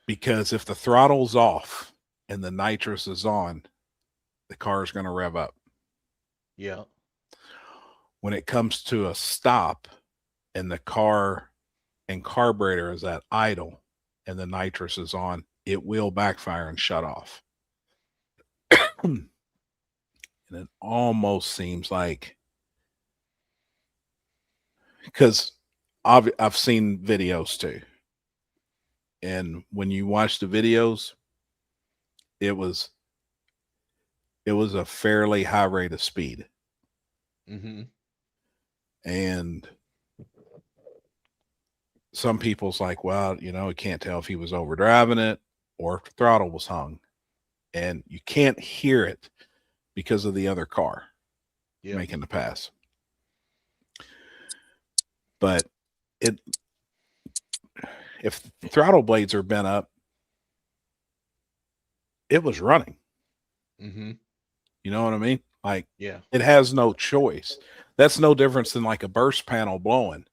Because if the throttle's off and the nitrous is on, the car is going to rev up. Yeah. When it comes to a stop and the car and carburetor is at idle and the nitrous is on, it will backfire and shut off. And it almost seems like, because I've seen videos too. And when you watch the videos, it was a fairly high rate of speed. Mm-hmm. And some people's like, well, you know, you can't tell if he was overdriving it or if the throttle was hung. And you can't hear it because of the other car making the pass. But if the throttle blades are bent up, it was running. Mm-hmm. You know what I mean? Like, Yeah. it has no choice. That's no difference than like a burst panel blowing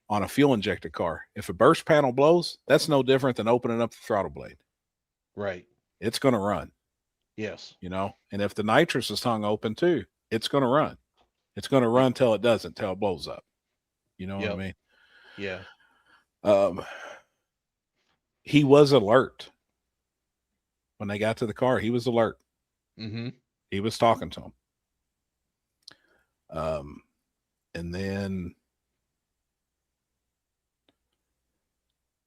on a fuel injected car. If a burst panel blows, that's no different than opening up the throttle blade. Right. It's going to run, Yes. you know? And if the nitrous is hung open too, it's going to run. It's going to run till it doesn't, till it blows up. You know what I mean? Yeah. He was alert. When they got to the car, he was alert. Mm-hmm. He was talking to him. And then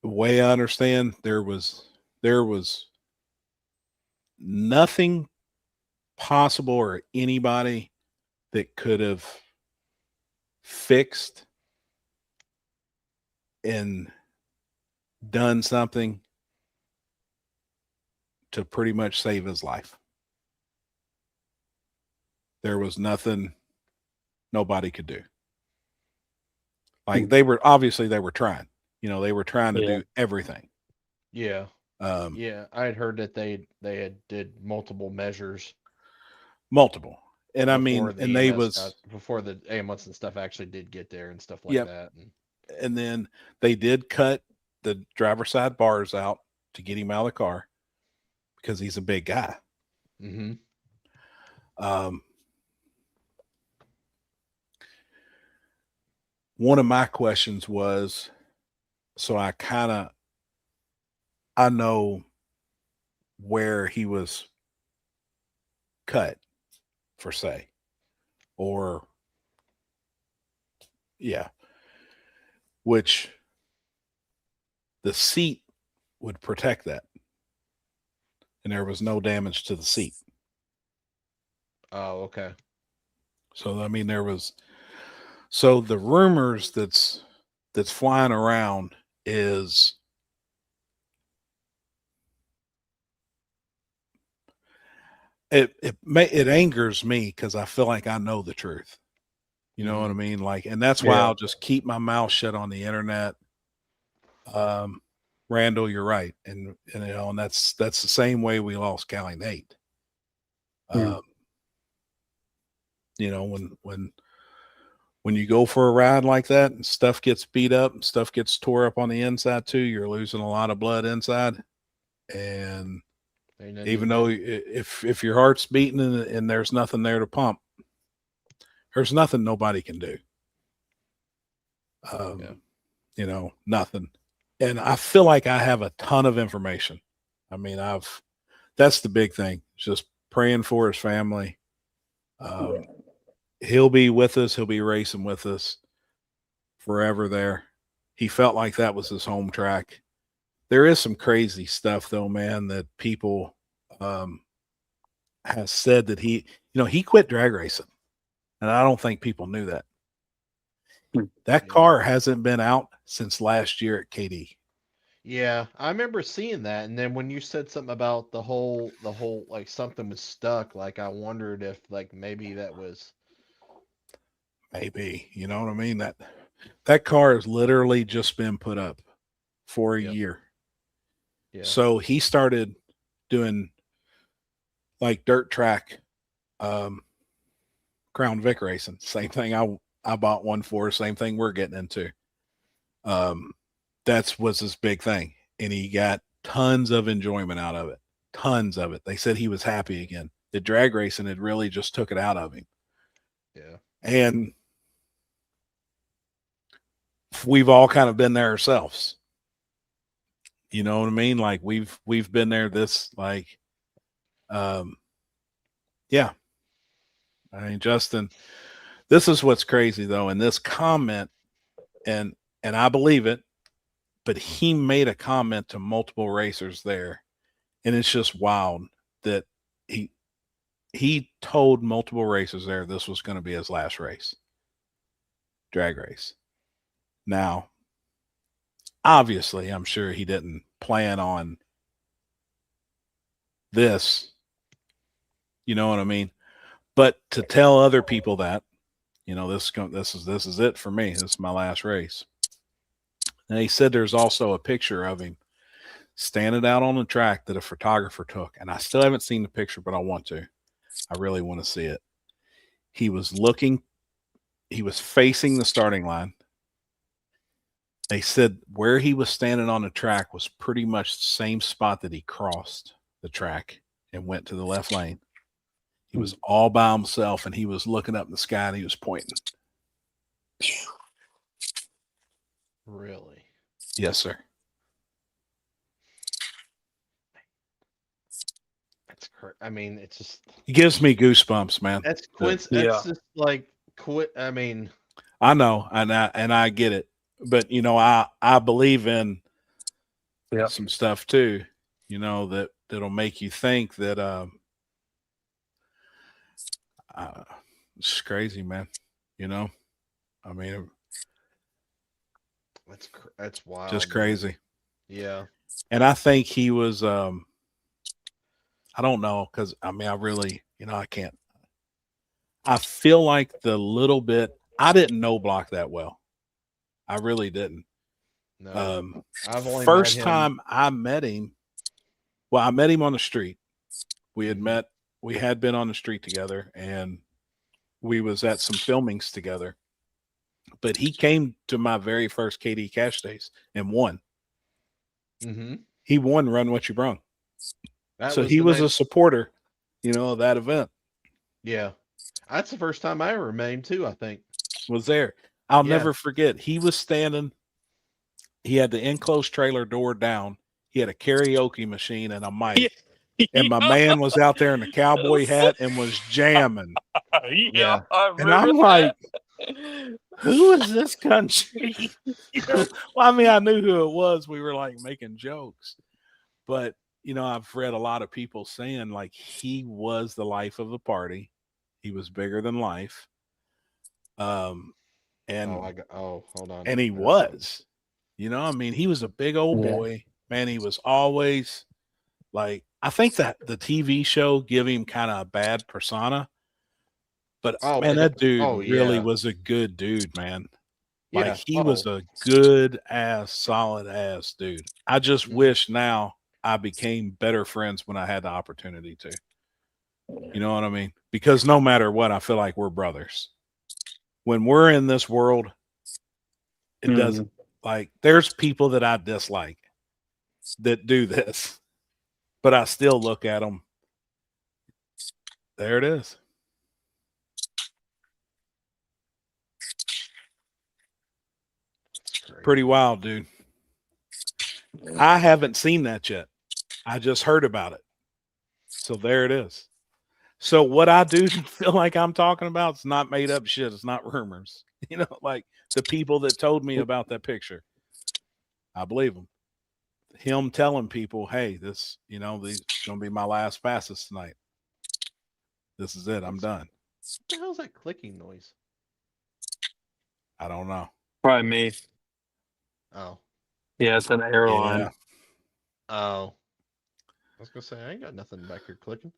the way I understand, there was nothing possible or anybody that could have fixed and done something to pretty much save his life. There was nothing nobody could do. Like, they were trying, you know, they were trying to do everything. Yeah. Um, Yeah. I had heard that they had did multiple measures. multiple. And I before mean, the and they EMS was, got- before the ambulance and stuff actually did get there and stuff like Yep. that. and then they did cut the driver's side bars out to get him out of the car because he's a big guy. Mm-hmm. One of my questions was, so I know where he was cut, for say, or yeah, which the seat would protect that. And there was no damage to the seat. Oh, okay. So, I mean, so the rumors that's flying around is it angers me because I feel like I know the truth. You know what I mean? Like, and that's why I'll just keep my mouth shut on the internet. Randall, you're right. And you know, and that's the same way we lost Callie Nate. You know, when you go for a ride like that and stuff gets beat up and stuff gets tore up on the inside too, you're losing a lot of blood inside. And even though if your heart's beating and there's nothing there to pump, there's nothing nobody can do. You know, nothing. And I feel like I have a ton of information. I mean, that's the big thing. Just praying for his family. He'll be with us. He'll be racing with us forever there. He felt like that was his home track. There is some crazy stuff though, man, that people has said that he quit drag racing. And I don't think people knew that. That car hasn't been out since last year at KD. Yeah, I remember seeing that, and then when you said something about the whole like something was stuck, like I wondered if like maybe that was. Maybe, you know what I mean? That car has literally just been put up for a Yep. year. Yeah. So he started doing like dirt track, Crown Vic racing. Same thing I bought one for, same thing we're getting into. That's was his big thing. And he got tons of enjoyment out of it. Tons of it. They said he was happy again. The drag racing had really just took it out of him. Yeah. And we've all kind of been there ourselves. You know what I mean? Like we've been there this like yeah. I mean, Justin, this is what's crazy though. In this comment, and I believe it, but he made a comment to multiple racers there, and it's just wild that he told multiple racers there this was going to be his last race, drag race. Now, obviously, I'm sure he didn't plan on this. You know what I mean? But to tell other people that, you know, this is it for me. This is my last race. And he said there's also a picture of him standing out on the track that a photographer took. And I still haven't seen the picture, but I want to. I really want to see it. He was facing the starting line. They said where he was standing on the track was pretty much the same spot that he crossed the track and went to the left lane. He was all by himself, and he was looking up in the sky, and he was pointing. Really? Yes, sir. That's correct. I mean, it's just It gives me goosebumps, man. that's Yeah. That's just like quit. I mean, I know, and I get it, but you know, I believe in Yeah. some stuff too. You know that'll make you think that it's crazy, man. You know, I mean, that's wild. just man. crazy. Yeah. And I think he was. I don't know, because I mean, I really, you know, I can't. I feel like the little bit I didn't know Block that well. I really didn't. No. I've only First met him. time I met him, well, I met him on the street. We had met. We had been on the street together, and we was at some filmings together. But he came to my very first KD Cash Days and won. Mm-hmm. He won Run What You Brung. That So was he the was night- a supporter, you know, of that event. Yeah. That's the first time I ever met him too, I think. Was there. I'll Yeah. never forget. He was standing. He had the enclosed trailer door down. He had a karaoke machine and a mic. And my man was out there in a cowboy hat and was jamming. Yeah, I And I'm remember like, that. who is this country? You know? Well, I mean, I knew who it was. We were like making jokes. But, you know, I've read a lot of people saying like he was the life of the party. He was bigger than life. And hold on. and he was, you know, I mean, he was a big old Yeah. boy, man. He was always like, I think that the TV show give him kind of a bad persona, but Oh, man, but that dude really yeah. was a good dude, man. Like Yeah. he was a good ass, solid ass dude. I just Mhm. wish now I became better friends when I had the opportunity to. You know what I mean? Because no matter what, I feel like we're brothers. When we're in this world, it doesn't like there's people that I dislike that do this, but I still look at them. There it is. Pretty wild, dude. I haven't seen that yet. I just heard about it. So there it is. So what I do feel like I'm talking about is not made up shit. It's not rumors. You know, like the people that told me about that picture. I believe them. Him telling people, hey, this, you know, these gonna be my last passes tonight. This is it. I'm done. What the hell's that clicking noise? I don't know. Probably me. Oh. Yeah, it's an airline. Yeah. Oh, I was gonna say I ain't got nothing back here clicking.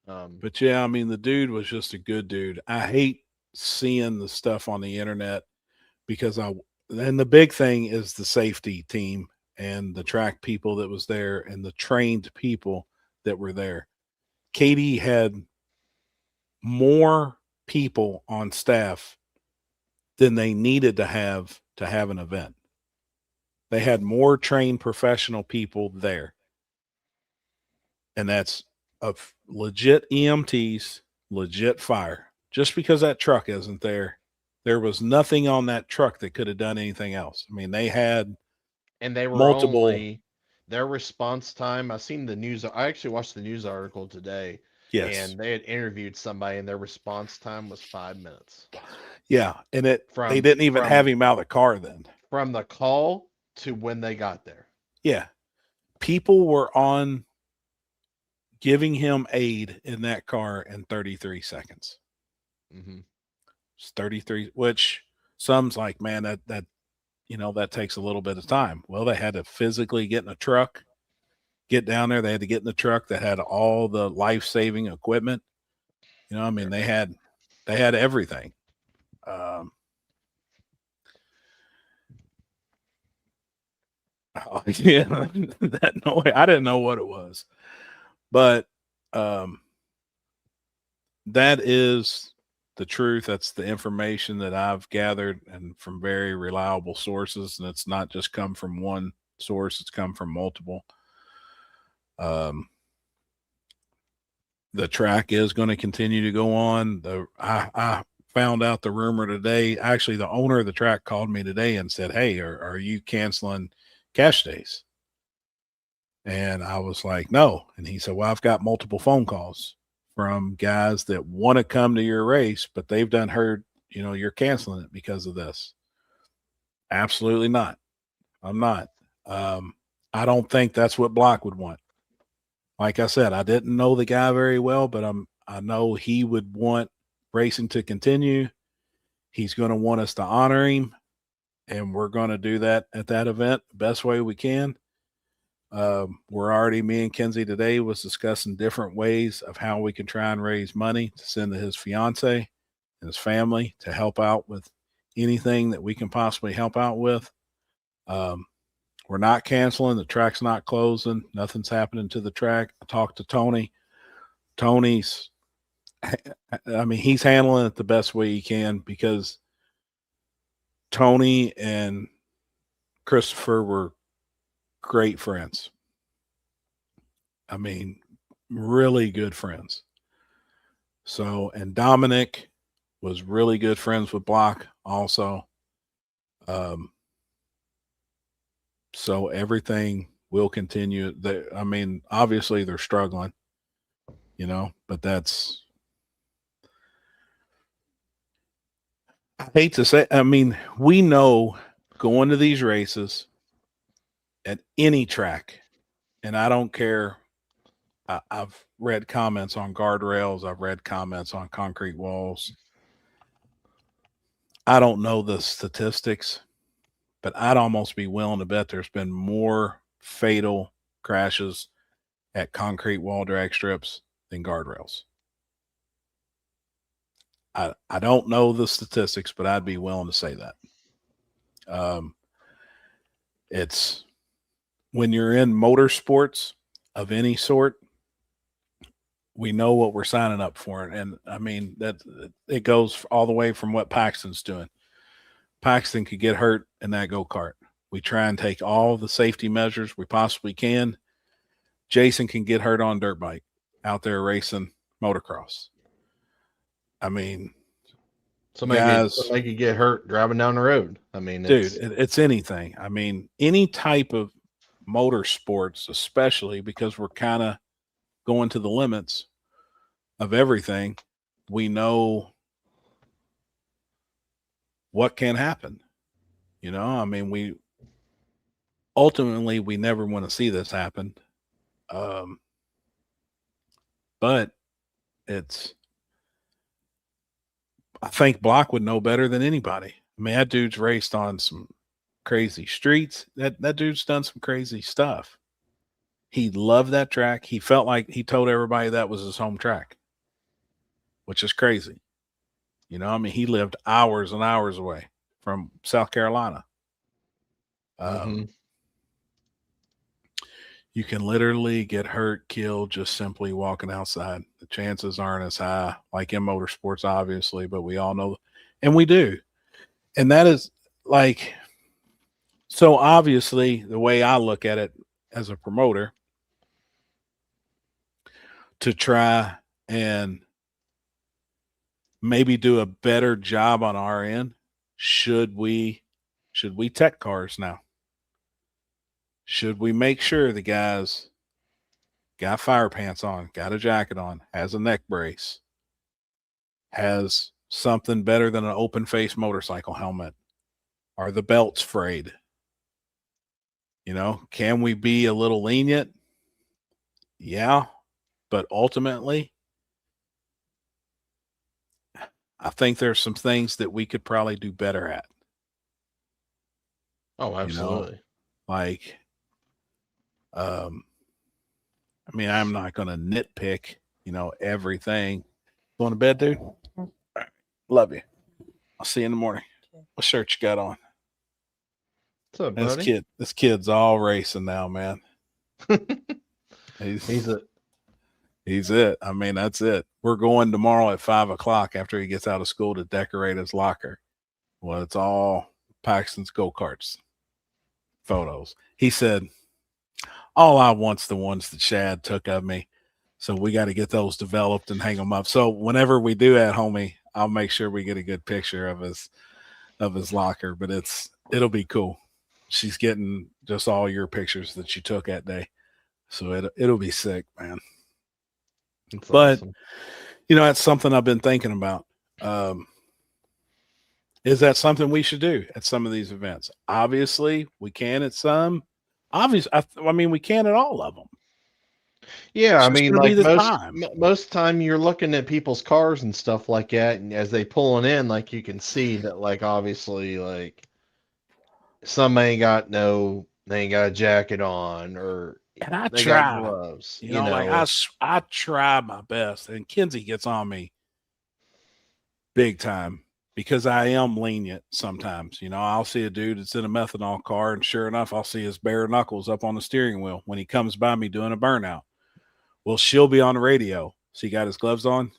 But yeah, I mean, the dude was just a good dude. I hate seeing the stuff on the internet because and the big thing is the safety team and the track people that was there and the trained people that were there. Katie had more people on staff than they needed to have an event. They had more trained professional people there. And that's of legit EMTs, legit fire. Just because that truck isn't there, there was nothing on that truck that could have done anything else. I mean, they had and they were multiple. only their response time. I seen the news. I actually watched the news article today, Yes. and they had interviewed somebody, and their response time was 5 minutes Yeah. And they from didn't even from have him out of the car then. from the call to when they got there. Yeah. People were on giving him aid in that car in 33 seconds. Mm-hmm. It's 33, which some's like, man, that that takes a little bit of time. Well, they had to physically get in a truck, get down there. They had to get in the truck that had all the life-saving equipment. I mean, they had everything. Yeah, that no way. I didn't know what it was, but that is the truth. That's the information that I've gathered and from very reliable sources, and it's not just come from one source; it's come from multiple. The track is going to continue to go on. I found out the rumor today. Actually, the owner of the track called me today and said, "Hey, are you canceling cash days?" And I was like, "No." And he said, "Well, I've got multiple phone calls from guys that want to come to your race, but they've done heard, you're canceling it because of this." Absolutely not. I'm not. I don't think that's what Block would want. Like I said, I didn't know the guy very well, but I know he would want racing to continue. He's going to want us to honor him, and we're going to do that at that event the best way we can. Me and Kenzie today was discussing different ways of how we can try and raise money to send to his fiance and his family to help out with anything that we can possibly help out with. We're not canceling. The track's not closing. Nothing's happening to the track. I talked to Tony. He's handling it the best way he can because Tony and Christopher were great friends. I mean, really good friends. So, and Dominic was really good friends with Block also. So everything will continue. Obviously they're struggling, but that's, I hate to say, we know going to these races at any track, and I don't care. I've read comments on guardrails. I've read comments on concrete walls. I don't know the statistics, but I'd almost be willing to bet there's been more fatal crashes at concrete wall drag strips than guardrails. I don't know the statistics, but I'd be willing to say that. It's when you're in motorsports of any sort, we know what we're signing up for. And that it goes all the way from what Paxton's doing. Paxton could get hurt in that go-kart. We try and take all the safety measures we possibly can. Jason can get hurt on dirt bike out there racing motocross. Somebody could get hurt driving down the road. It's anything. Any type of motorsports, especially because we're kind of going to the limits of everything. We know what can happen. We ultimately never want to see this happen. But I think Block would know better than anybody. That dude's raced on some crazy streets. That dude's done some crazy stuff. He loved that track. He felt like he told everybody that was his home track, which is crazy. You know, I mean, he lived hours and hours away from South Carolina. Mhm. You can literally get hurt, killed just simply walking outside. The chances aren't as high like in motorsports, obviously, but we all know, and we do. And that is like, so obviously, the way I look at it as a promoter, to try and maybe do a better job on our end, should we tech cars now? Should we make sure the guys got fire pants on, got a jacket on, has a neck brace, has something better than an open face motorcycle helmet? Are the belts frayed? You know, can we be a little lenient? Yeah, but ultimately, I think there's some things that we could probably do better at. Oh, absolutely. Like, I mean, I'm not going to nitpick, everything. Going to bed, dude? All right. Love you. I'll see you in the morning. What shirt you got on? What's up, buddy? This kid's all racing now, man. He's it. I mean, that's it. We're going tomorrow at 5:00 after he gets out of school to decorate his locker. Well, it's all Paxton's go-karts photos. He said, all I want's the ones that Shad took of me. So we got to get those developed and hang them up. So whenever we do that, homie, I'll make sure we get a good picture of his locker, but it'll be cool. She's getting just all your pictures that you took that day. So it'll be sick, man. That's But awesome. that's something I've been thinking about. Is that something we should do at some of these events? Obviously, we can at some. I mean, we can at all of them. Yeah, It's I just mean, gonna be like the most time. most time you're looking at people's cars and stuff like that, and as they pulling in, like you can see that, like obviously, like some ain't got they ain't got a jacket on, or And I they got try, gloves. like I try my best, and Kinsey gets on me big time because I am lenient sometimes. I'll see a dude that's in a methanol car, and sure enough, I'll see his bare knuckles up on the steering wheel when he comes by me doing a burnout. Well, she'll be on the radio. So he got his gloves on,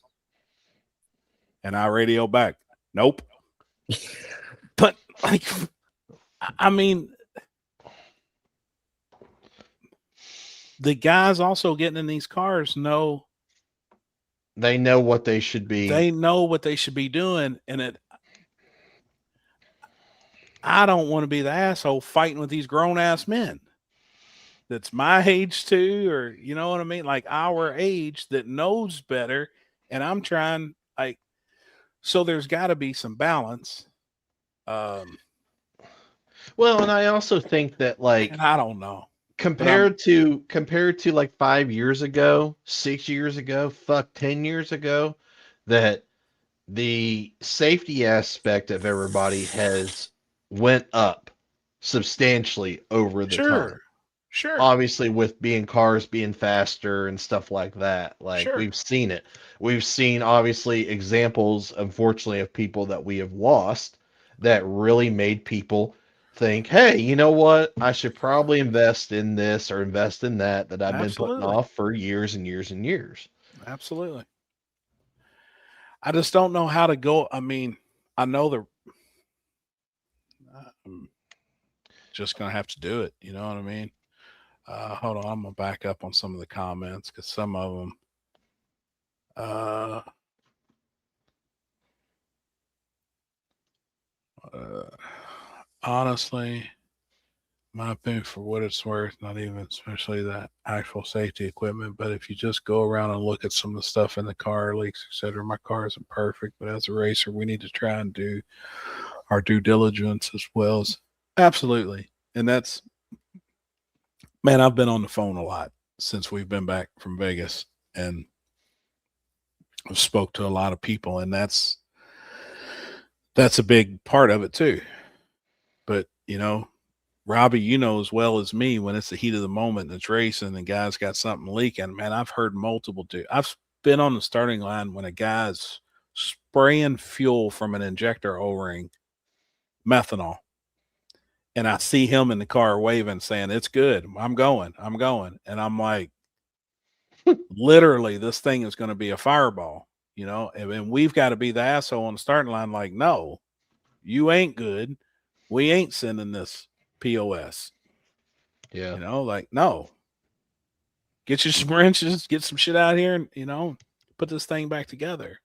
and I radio back, nope. But like, I mean, the guys also getting in these cars know they know what they should be. They know what they should be doing, and I don't want to be the asshole fighting with these grown ass men that's my age too, or you know what I mean, like our age that knows better, and I'm trying so there's got to be some balance. Well, and I also think that And I don't know. compared to like 5 years ago, 6 years ago, 10 years ago, that the safety aspect of everybody has went up substantially over the time. Sure. Obviously, with cars being faster and stuff like that, we've seen it. We've seen obviously examples, unfortunately, of people that we have lost that really made people think, hey, you know what? I should probably invest in this or invest in that I've been putting off for years and years and years. Absolutely. I just don't know how to go. I mean, I know I'm just going to have to do it. You know what I mean? Hold on. I'm going to back up on some of the comments because some of them, honestly, my opinion, for what it's worth, not even especially that actual safety equipment, but if you just go around and look at some of the stuff in the car, leaks, etc., my car isn't perfect, but as a racer, we need to try and do our due diligence as well as absolutely. And that's, man, I've been on the phone a lot since we've been back from Vegas, and I've spoke to a lot of people, and that's a big part of it too. But Robbie, you know as well as me, when it's the heat of the moment and it's racing and guys got something leaking, man, I've heard multiple I've been on the starting line when a guy's spraying fuel from an injector O-ring, methanol, and I see him in the car waving, saying, "It's good. I'm going. And I'm like, literally, this thing is going to be a fireball, you know, and we've got to be the asshole on the starting line. Like, no, you ain't good. We ain't sending this POS. Yeah. You know, like, no, get you some wrenches, get some shit out here and, you know, put this thing back together.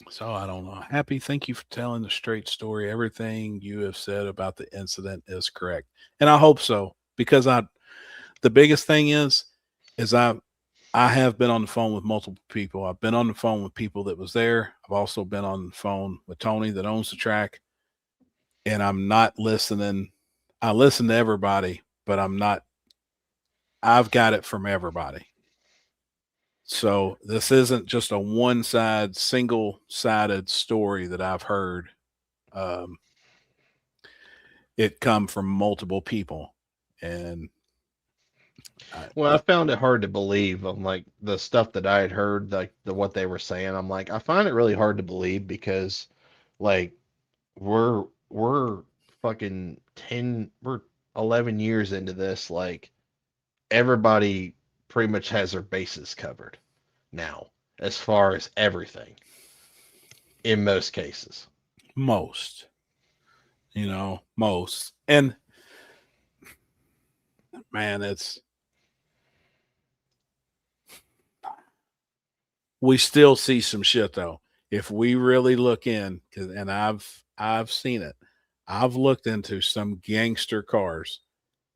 So I don't know. Happy, thank you for telling the straight story. Everything you have said about the incident is correct. And I hope so, because the biggest thing is I have been on the phone with multiple people. I've been on the phone with people that was there. I've also been on the phone with Tony that owns the track. And I'm not listening. I listen to everybody, but I've got it from everybody. So this isn't just a single-sided story that I've heard. It come from multiple people. And I found it hard to believe. I'm like, the stuff that I had heard, like what they were saying. I'm like, I find it really hard to believe because, like, we're fucking 11 years into this. Like, everybody pretty much has their bases covered now, as far as everything. In most cases, most. And man, we still see some shit though. If we really look in, and I've seen it. I've looked into some gangster cars,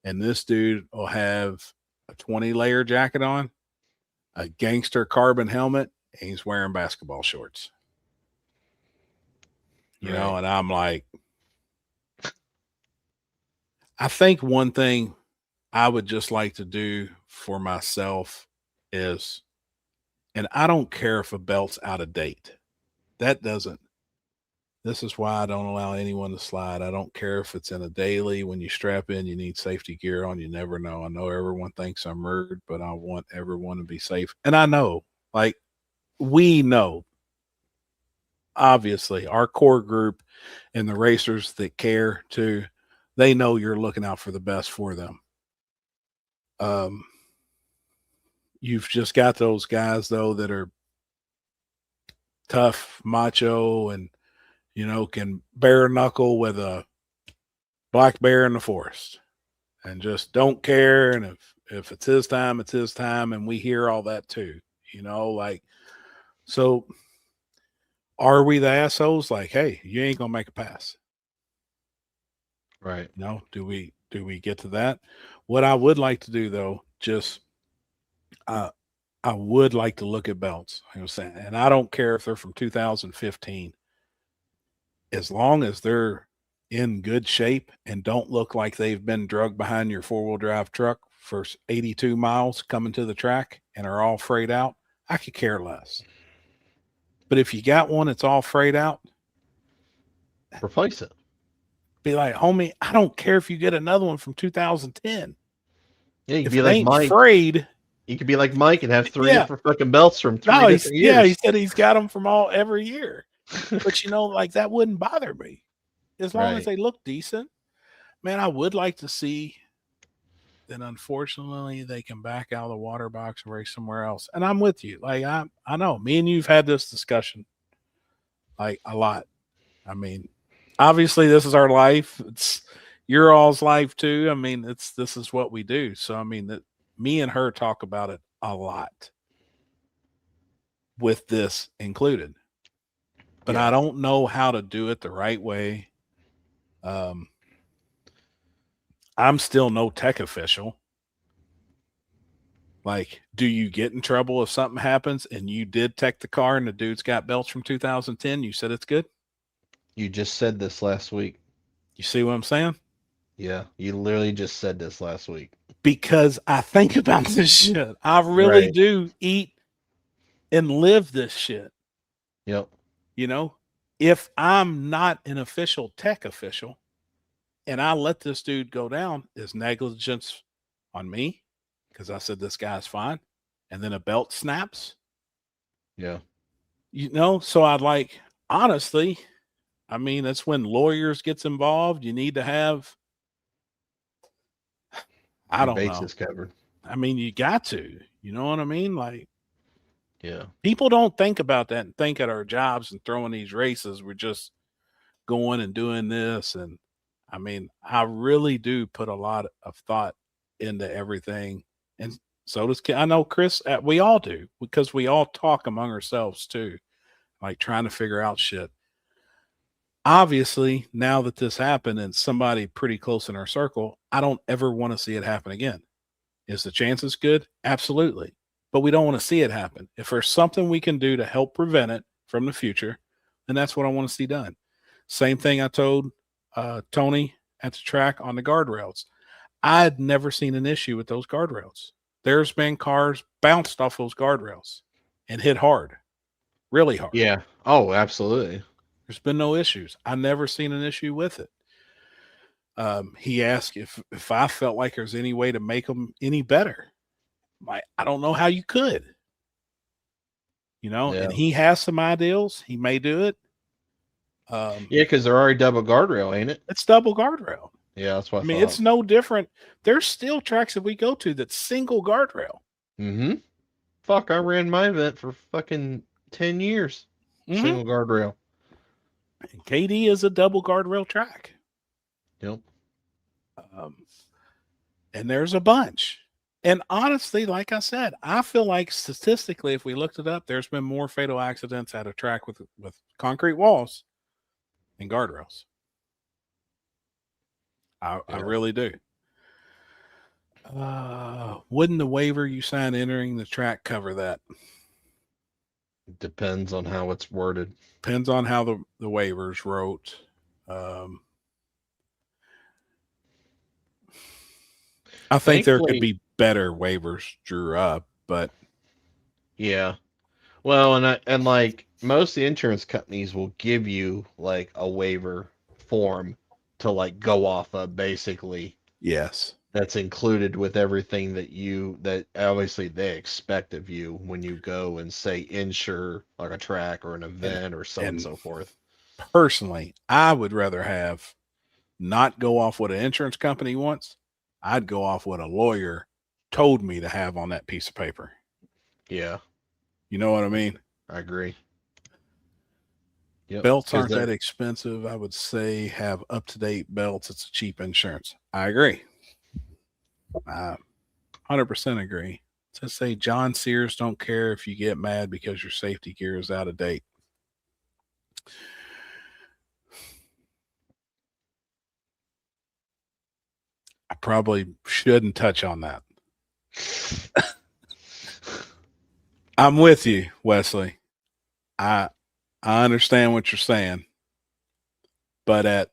and this dude will have a 20-layer jacket on, a gangster carbon helmet, and he's wearing basketball shorts. You know, and I'm like, I think one thing I would just like to do for myself is, and I don't care if a belt's out of date. This is why I don't allow anyone to slide. I don't care if it's in a daily. When you strap in, you need safety gear on. You never know. I know everyone thinks I'm rude, but I want everyone to be safe. And I know, like, we know, obviously, our core group and the racers that care too, they know you're looking out for the best for them. You've just got those guys though that are tough, macho, and you know, can bare knuckle with a black bear in the forest and just don't care. And if it's his time, it's his time. And we hear all that too, you know, like, so are we the assholes? Like, hey, you ain't going to make a pass. right? No, do we get to that? What I would like to do though, just, I would like to look at belts. I was saying, and I don't care if they're from 2015. As long as they're in good shape and don't look like they've been drugged behind your four-wheel drive truck for 82 miles coming to the track and are all frayed out, I could care less. But if you got one that's all frayed out, Replace it. be like, homie, I don't care if you get another one from 2010. Yeah, you If could be it like ain't Mike. frayed, You could be like Mike and have three Yeah. different fucking belts from three no, different years. yeah, he said he's got them from every year. But you know, like, that wouldn't bother me as long as Right. they look decent. Man, I would like to see that. Unfortunately, they can back out of the water box and race somewhere else. And I'm with you. Like, I know me and you've had this discussion like a lot. I mean, obviously this is our life. It's your all's life too. I mean, this is what we do. So I mean, that me and her talk about it a lot, with this included. But Yeah. I don't know how to do it the right way. I'm still no tech official. Like, do you get in trouble if something happens and you did tech the car and the dude's got belts from 2010? You said it's good. You just said this last week. You see what I'm saying? Yeah, you literally just said this last week. Because I think about this shit. I really Right. do eat and live this shit. Yep. You know, if I'm not an official tech official and I let this dude go down, is negligence on me because I said this guy's fine, and then a belt snaps. Yeah. You know, so I'd like, honestly, I mean, that's when lawyers gets involved. You need to have, I Your don't know. bases covered. I mean, you got to, you know what I mean? Like, Yeah. people don't think about that and think at our jobs and throwing these races. We're just going and doing this. And I mean, I really do put a lot of thought into everything. And so does, I know Chris, we all do, because we all talk among ourselves too, like trying to figure out shit. Obviously, now that this happened and somebody pretty close in our circle, I don't ever want to see it happen again. Is the chances good? Absolutely. But we don't want to see it happen. If there's something we can do to help prevent it from the future, then that's what I want to see done. Same thing I told Tony at the track on the guardrails. I'd never seen an issue with those guardrails. There's been cars bounced off those guardrails and hit hard, really hard. Yeah. Oh, absolutely. There's been no issues. I never seen an issue with it. He asked if I felt like there's any way to make them any better. I don't know how you could, you know, Yeah. and he has some ideals. He may do it. Yeah, because they're already double guardrail, ain't it? It's double guardrail. Yeah, that's what I mean, it's no different. There's still tracks that we go to that's single guardrail. Mm-hmm. Fuck, I ran my event for fucking 10 years. Mhm. Single guardrail. And KD is a double guardrail track. Yep. And there's a bunch. And honestly, like I said, I feel like statistically, if we looked it up, there's been more fatal accidents at a track with concrete walls than guardrails. I really do. Wouldn't the waiver you signed entering the track cover that? Depends on how it's worded. Depends on how the waivers wrote. I think there could be better waivers drew up, but yeah. Well, and like most of the insurance companies will give you like a waiver form to like go off of, basically. yes. That's included with everything that obviously they expect of you when you go and say insure like a track or an event or so on and so forth. Personally, I would rather have not go off what an insurance company wants. I'd go off what a lawyer told me to have on that piece of paper. Yeah. You know what I mean? I agree. Yep. Belts aren't that expensive. I would say have up-to-date belts. It's a cheap insurance. I agree. 100% agree. To say John Sears don't care if you get mad because your safety gear is out of date. I probably shouldn't touch on that. I'm with you, Wesley. I understand what you're saying, but at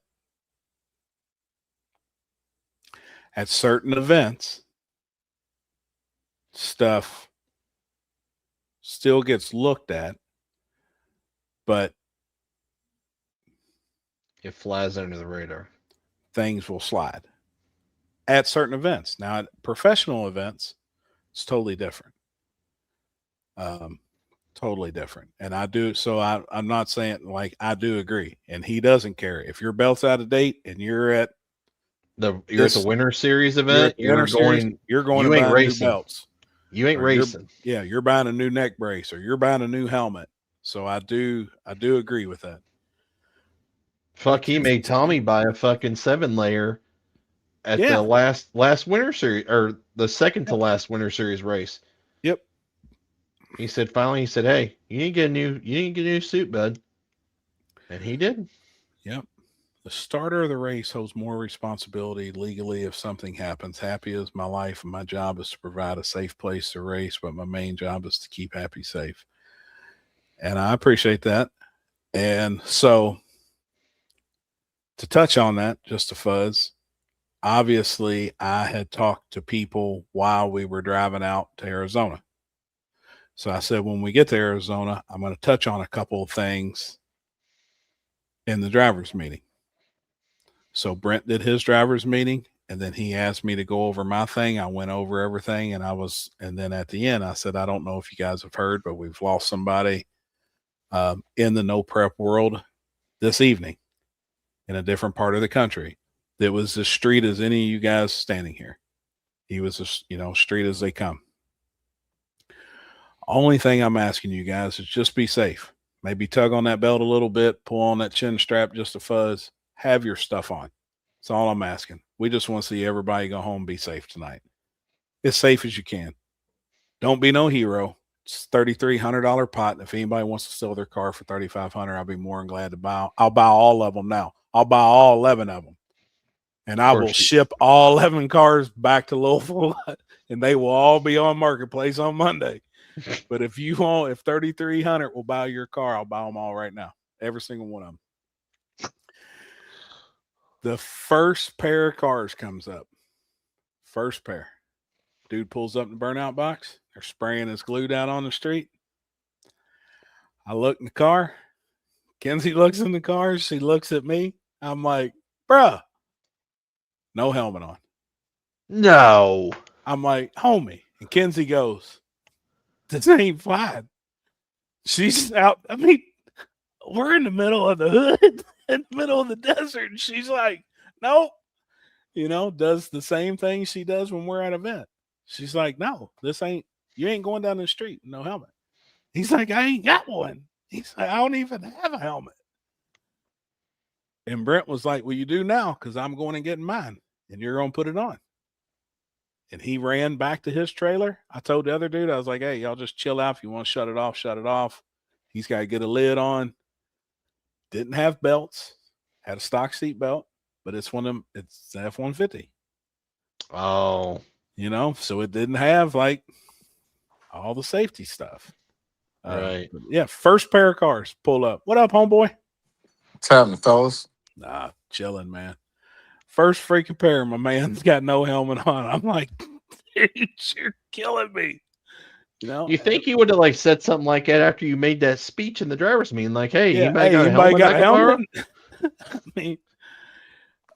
certain events, stuff still gets looked at, but it flies under the radar. Things will slide at certain events. Now, at professional events, it's totally different. Totally different. And I do. So I'm not saying, like, I do agree. And he doesn't care if your belt's out of date and you're at at the Winter Series event. You're going you to ain't buy racing. new belts. You ain't racing. You're buying a new neck brace or you're buying a new helmet. So I do agree with that. Fuck, he made Tommy buy a fucking 7-layer at the last Winter Series, or the second to last Winter Series race. Yep. He said, hey, you need to get a new suit, bud. And he did. Yep. The starter of the race holds more responsibility legally if something happens. Happy is my life, and my job is to provide a safe place to race, but my main job is to keep Happy safe. And I appreciate that. And so, to touch on that, just a fuzz, obviously I had talked to people while we were driving out to Arizona. So I said, when we get to Arizona, I'm going to touch on a couple of things in the driver's meeting. So Brent did his driver's meeting, and then he asked me to go over my thing. I went over everything, and then at the end, I said, I don't know if you guys have heard, but we've lost somebody in the no prep world this evening in a different part of the country that was as street as any of you guys standing here. He was as, street as they come. Only thing I'm asking you guys is just be safe. Maybe tug on that belt a little bit, pull on that chin strap just a fuzz, have your stuff on. That's all I'm asking. We just want to see everybody go home and be safe tonight. As safe as you can. Don't be no hero. It's $3,300 pot. And if anybody wants to sell their car for $3,500, I'll be more than glad to buy. I'll buy all of them now. I'll buy all 11 of them. And I will ship all 11 cars back to Louisville, and they will all be on Marketplace on Monday. But if 3,300 will buy your car, I'll buy them all right now. Every single one of them. The first pair of cars comes up. First pair. Dude pulls up in the burnout box. They're spraying his glue down on the street. I look in the car. Kenzie looks in the car. She looks at me. I'm like, bruh, no helmet on. No. I'm like, homie. And Kenzie goes, this ain't fine. She's out. I mean, we're in the middle of the hood, in the middle of the desert. And she's like, nope. Does the same thing she does when we're at an event. She's like, no, you ain't going down the street with no helmet. He's like, I ain't got one. He's like, I don't even have a helmet. And Brent was like, well, you do now because I'm going and getting mine and you're going to put it on. And he ran back to his trailer. I told the other dude, I was like, hey, y'all just chill out. If you want to shut it off, shut it off. He's got to get a lid on. Didn't have belts. Had a stock seat belt, but it's it's F-150. Oh. So it didn't have like all the safety stuff. Right. Yeah. First pair of cars pull up. What up, homeboy? What's happening, fellas? Nah, chilling, man. First freaking pair, my man's got no helmet on. I'm like, dude, you're killing me. You think you would have like said something like that after you made that speech in the driver's meeting, like, hey, yeah, anybody got a helmet? I mean,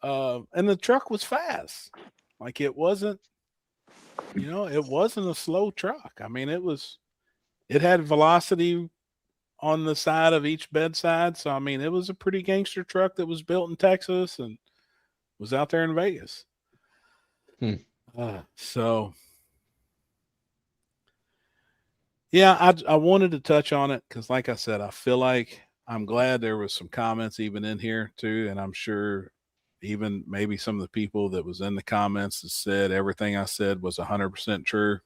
and the truck was fast. Like it wasn't, it wasn't a slow truck. I mean, it had velocity on the side of each bedside. So, I mean, it was a pretty gangster truck that was built in Texas and was out there in Vegas. So, yeah, I wanted to touch on it because, like I said, I feel like I'm glad there was some comments even in here too. And I'm sure even maybe some of the people that was in the comments that said everything I said was 100% true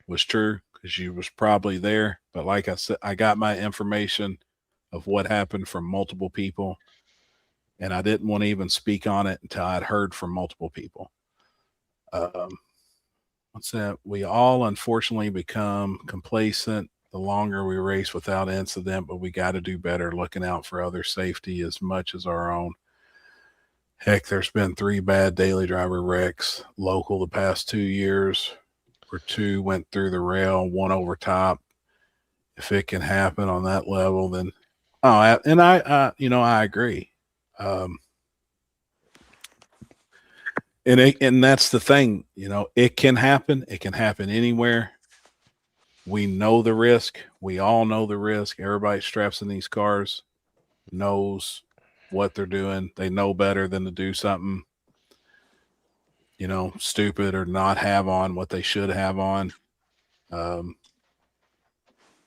was true because you was probably there. But like I said, I got my information of what happened from multiple people. And I didn't want to even speak on it until I'd heard from multiple people. What's that? We all unfortunately become complacent the longer we race without incident, but we got to do better looking out for other safety as much as our own. Heck, there's been 3 bad daily driver wrecks local the past 2 years, where 2 went through the rail, 1 over top. If it can happen on that level, then I agree. And that's the thing, it can happen. It can happen anywhere. We know the risk. We all know the risk. Everybody straps in these cars knows what they're doing. They know better than to do something, stupid or not have on what they should have on.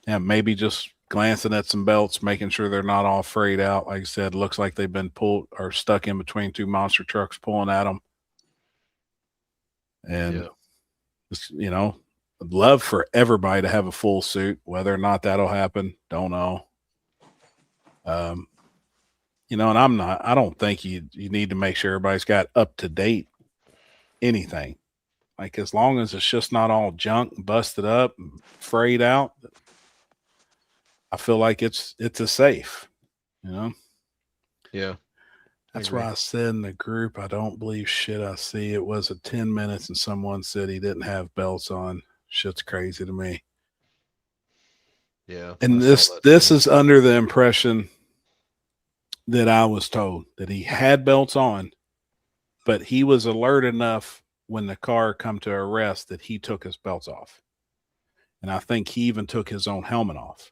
Maybe just glancing at some belts, making sure they're not all frayed out. Like I said, looks like they've been pulled or stuck in between 2 monster trucks pulling at them. And, I'd love for everybody to have a full suit. Whether or not that'll happen, don't know. And I don't think you need to make sure everybody's got up to date anything. Like as long as it's just not all junk, busted up, and frayed out, I feel like it's a safe, Yeah. That's why I said in the group, I don't believe shit I see. It was 10 minutes and someone said he didn't have belts on. Shit's crazy to me. Yeah. And this is under the impression that I was told that he had belts on, but he was alert enough when the car come to arrest that he took his belts off. And I think he even took his own helmet off.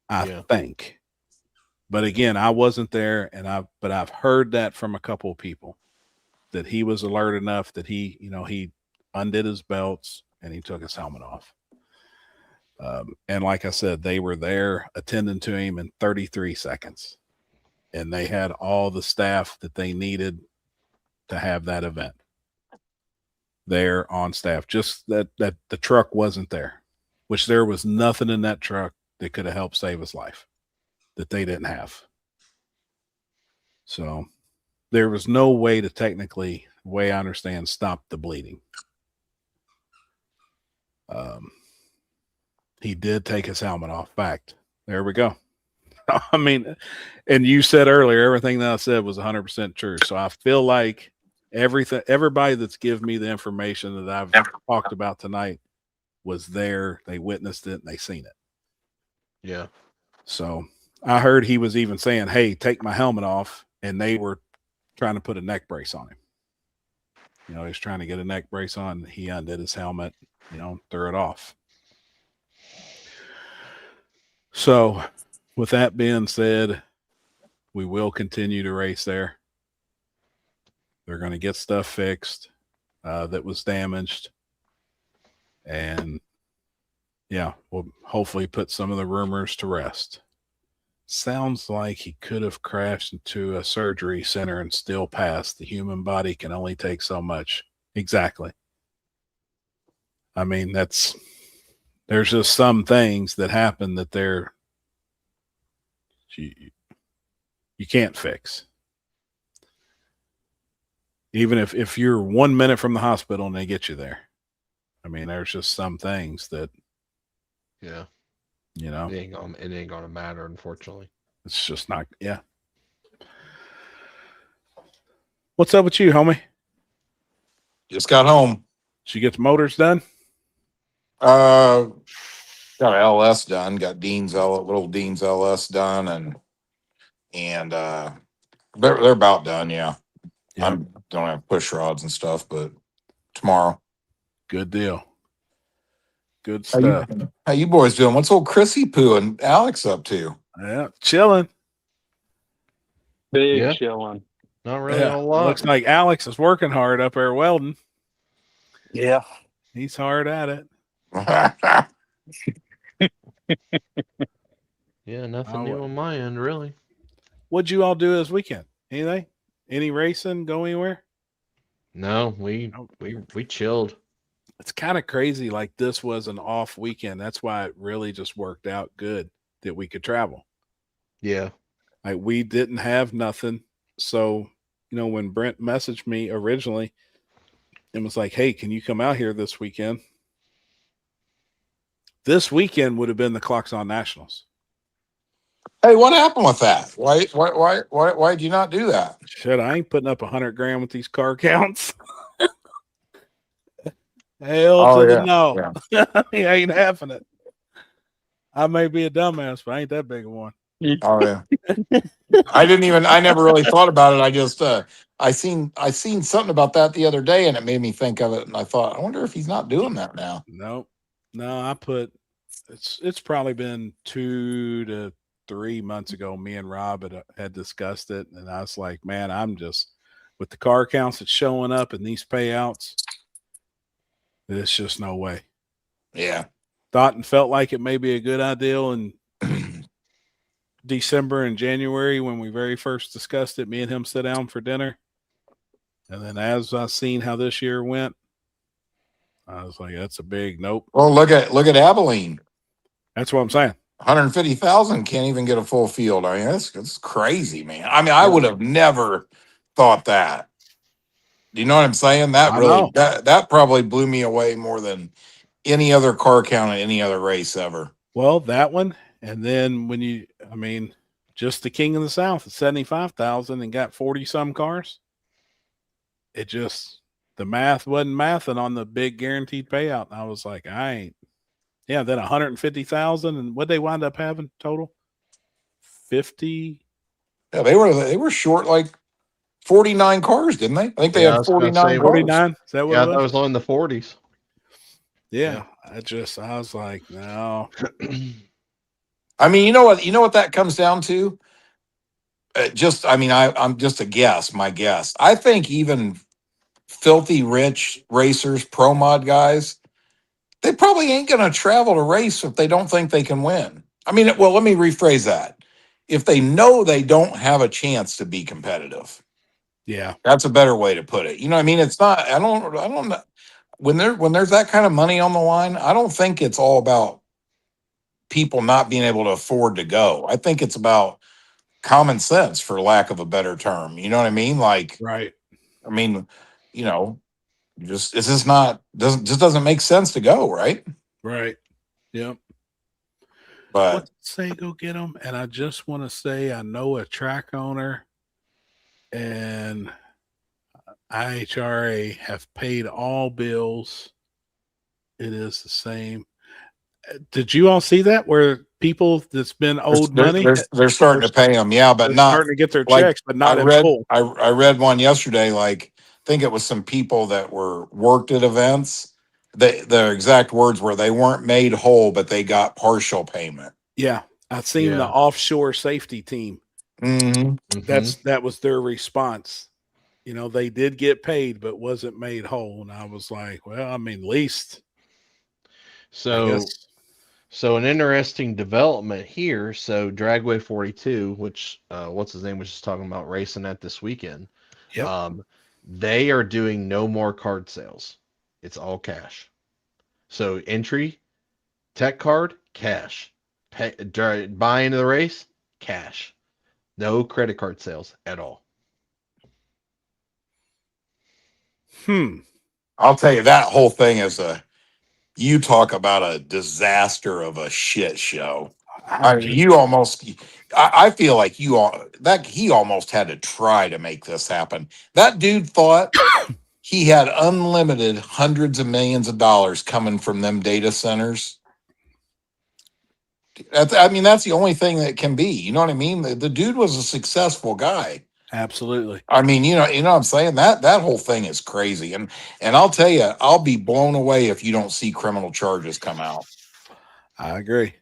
I think. But again, I wasn't there, but I've heard that from a couple of people that he was alert enough that he undid his belts and he took his helmet off. And like I said, they were there attending to him in 33 seconds. And they had all the staff that they needed to have that event there on staff. Just that the truck wasn't there, which there was nothing in that truck that could have helped save his life that they didn't have. So there was no way to technically, the way I understand, stop the bleeding. He did take his helmet off. Fact. There we go. I mean, and you said earlier, everything that I said was 100% true. So I feel like everybody that's given me the information that I've talked about tonight was there. They witnessed it and they seen it. Yeah. So I heard he was even saying, "Hey, take my helmet off." And they were trying to put a neck brace on him. He was trying to get a neck brace on. He undid his helmet, threw it off. So with that being said, we will continue to race there. They're going to get stuff fixed that was damaged. And yeah, we'll hopefully put some of the rumors to rest. Sounds like he could have crashed into a surgery center and still passed. The human body can only take so much. Exactly. I mean, there's just some things that happen that you can't fix. Even if you're 1 minute from the hospital and they get you there. I mean, there's just some things that, Yeah. it ain't gonna matter, unfortunately. It's just not. Yeah. What's up with you, homie? Just got home. Did you get the motors done? Got an LS done. Got little Dean's LS done, and they're about done. Yeah. Yep. I don't have push rods and stuff, but tomorrow. Good deal. Good How stuff. how you boys doing? What's old Chrissy Poo and Alex up to? Yeah, chilling. Big Yeah. chilling. Not really Yeah. a lot. Looks like Alex is working hard up there welding. Yeah. He's hard at it. Yeah, nothing Oh, new on my end, really. What'd you all do this weekend? Anything? Any racing? Go anywhere? No, we chilled. It's kind of crazy. Like this was an off weekend. That's why it really just worked out good that we could travel. Yeah. Like we didn't have nothing. So, when Brent messaged me originally and was like, "Hey, can you come out here this weekend?" This weekend would have been the Clocks On Nationals. Hey, what happened with that? Why'd you not do that? Shit, I ain't putting up 100 grand with these car counts. Hell to the no. Yeah. He ain't having it. I may be a dumbass, but I ain't that big of one. Oh yeah. I never really thought about it. I just I seen something about that the other day and it made me think of it, and I thought, I wonder if he's not doing that now. Nope. No, I put it's probably been 2 to 3 months ago. Me and Rob had discussed it, and I was like, man, I'm just with the car counts that's showing up and these payouts, there's just no way. Yeah. Thought and felt like it may be a good idea in December and January when we very first discussed it. Me and him sit down for dinner, and then as I seen how this year went, I was like, that's a big nope. Well, look at Abilene. That's what I'm saying. 150,000 can't even get a full field. I mean, that's crazy, man. I mean, I would have never thought that. Do you know what I'm saying? That I really know. that probably blew me away more than any other car count at any other race ever. Well, that one, and then just the King of the South at 75,000 and got 40 some cars. It just the math wasn't mathing on the big guaranteed payout. And I was like, I ain't. Yeah, then 150,000, and what they wind up having total? 50. Yeah, they were short like 49 cars, didn't they? I think they Yeah, I had was gonna 49 say, cars. 49. Is that what Yeah, it I thought was? it was only in the 40s. Yeah. I was like, no. I mean, you know what that comes down to? I'm just a guess, my guess. I think even filthy rich racers, pro mod guys, they probably ain't going to travel to race if they don't think they can win. I mean, well, let me rephrase that. If they know they don't have a chance to be competitive, Yeah. that's a better way to put it. You know what I mean? It's not, I don't know. When there's that kind of money on the line, I don't think it's all about people not being able to afford to go. I think it's about common sense, for lack of a better term. You know what I mean? Like, Right. I mean, you know, just it's just not doesn't make sense to go, right? Right. Yep. But What say go get them? And I just want to say I know a track owner and IHRA have paid all bills. It is the same. Did you all see that where people that's been owed money they're starting to pay them, yeah, but they're not starting to get their like checks, but not in full? I read one yesterday. Like, I think it was some people that were worked at events. Their exact words were they weren't made whole, but they got partial payment. Yeah. I seen the Yeah. offshore safety team. Mm-hmm. Mhm. That was their response. You know, they did get paid, but wasn't made whole. And I was like, well, I mean, least I So guess. So an interesting development here. So Dragway 42, which what's his name was just talking about racing at this weekend. Yep. They are doing no more card sales. It's all cash. So entry, tech card, cash. Buy into the race, cash. No credit card sales at all. I'll tell you, that whole thing is you talk about a disaster of a shit show. I mean, you almost, I feel like he almost had to try to make this happen. That dude thought he had unlimited hundreds of millions of dollars coming from them data centers. I mean, that's the only thing that can be. You know what I mean? The dude was a successful guy. Absolutely. I mean, you know what I'm saying? That whole thing is crazy. And I'll tell you, I'll be blown away if you don't see criminal charges come out. I agree.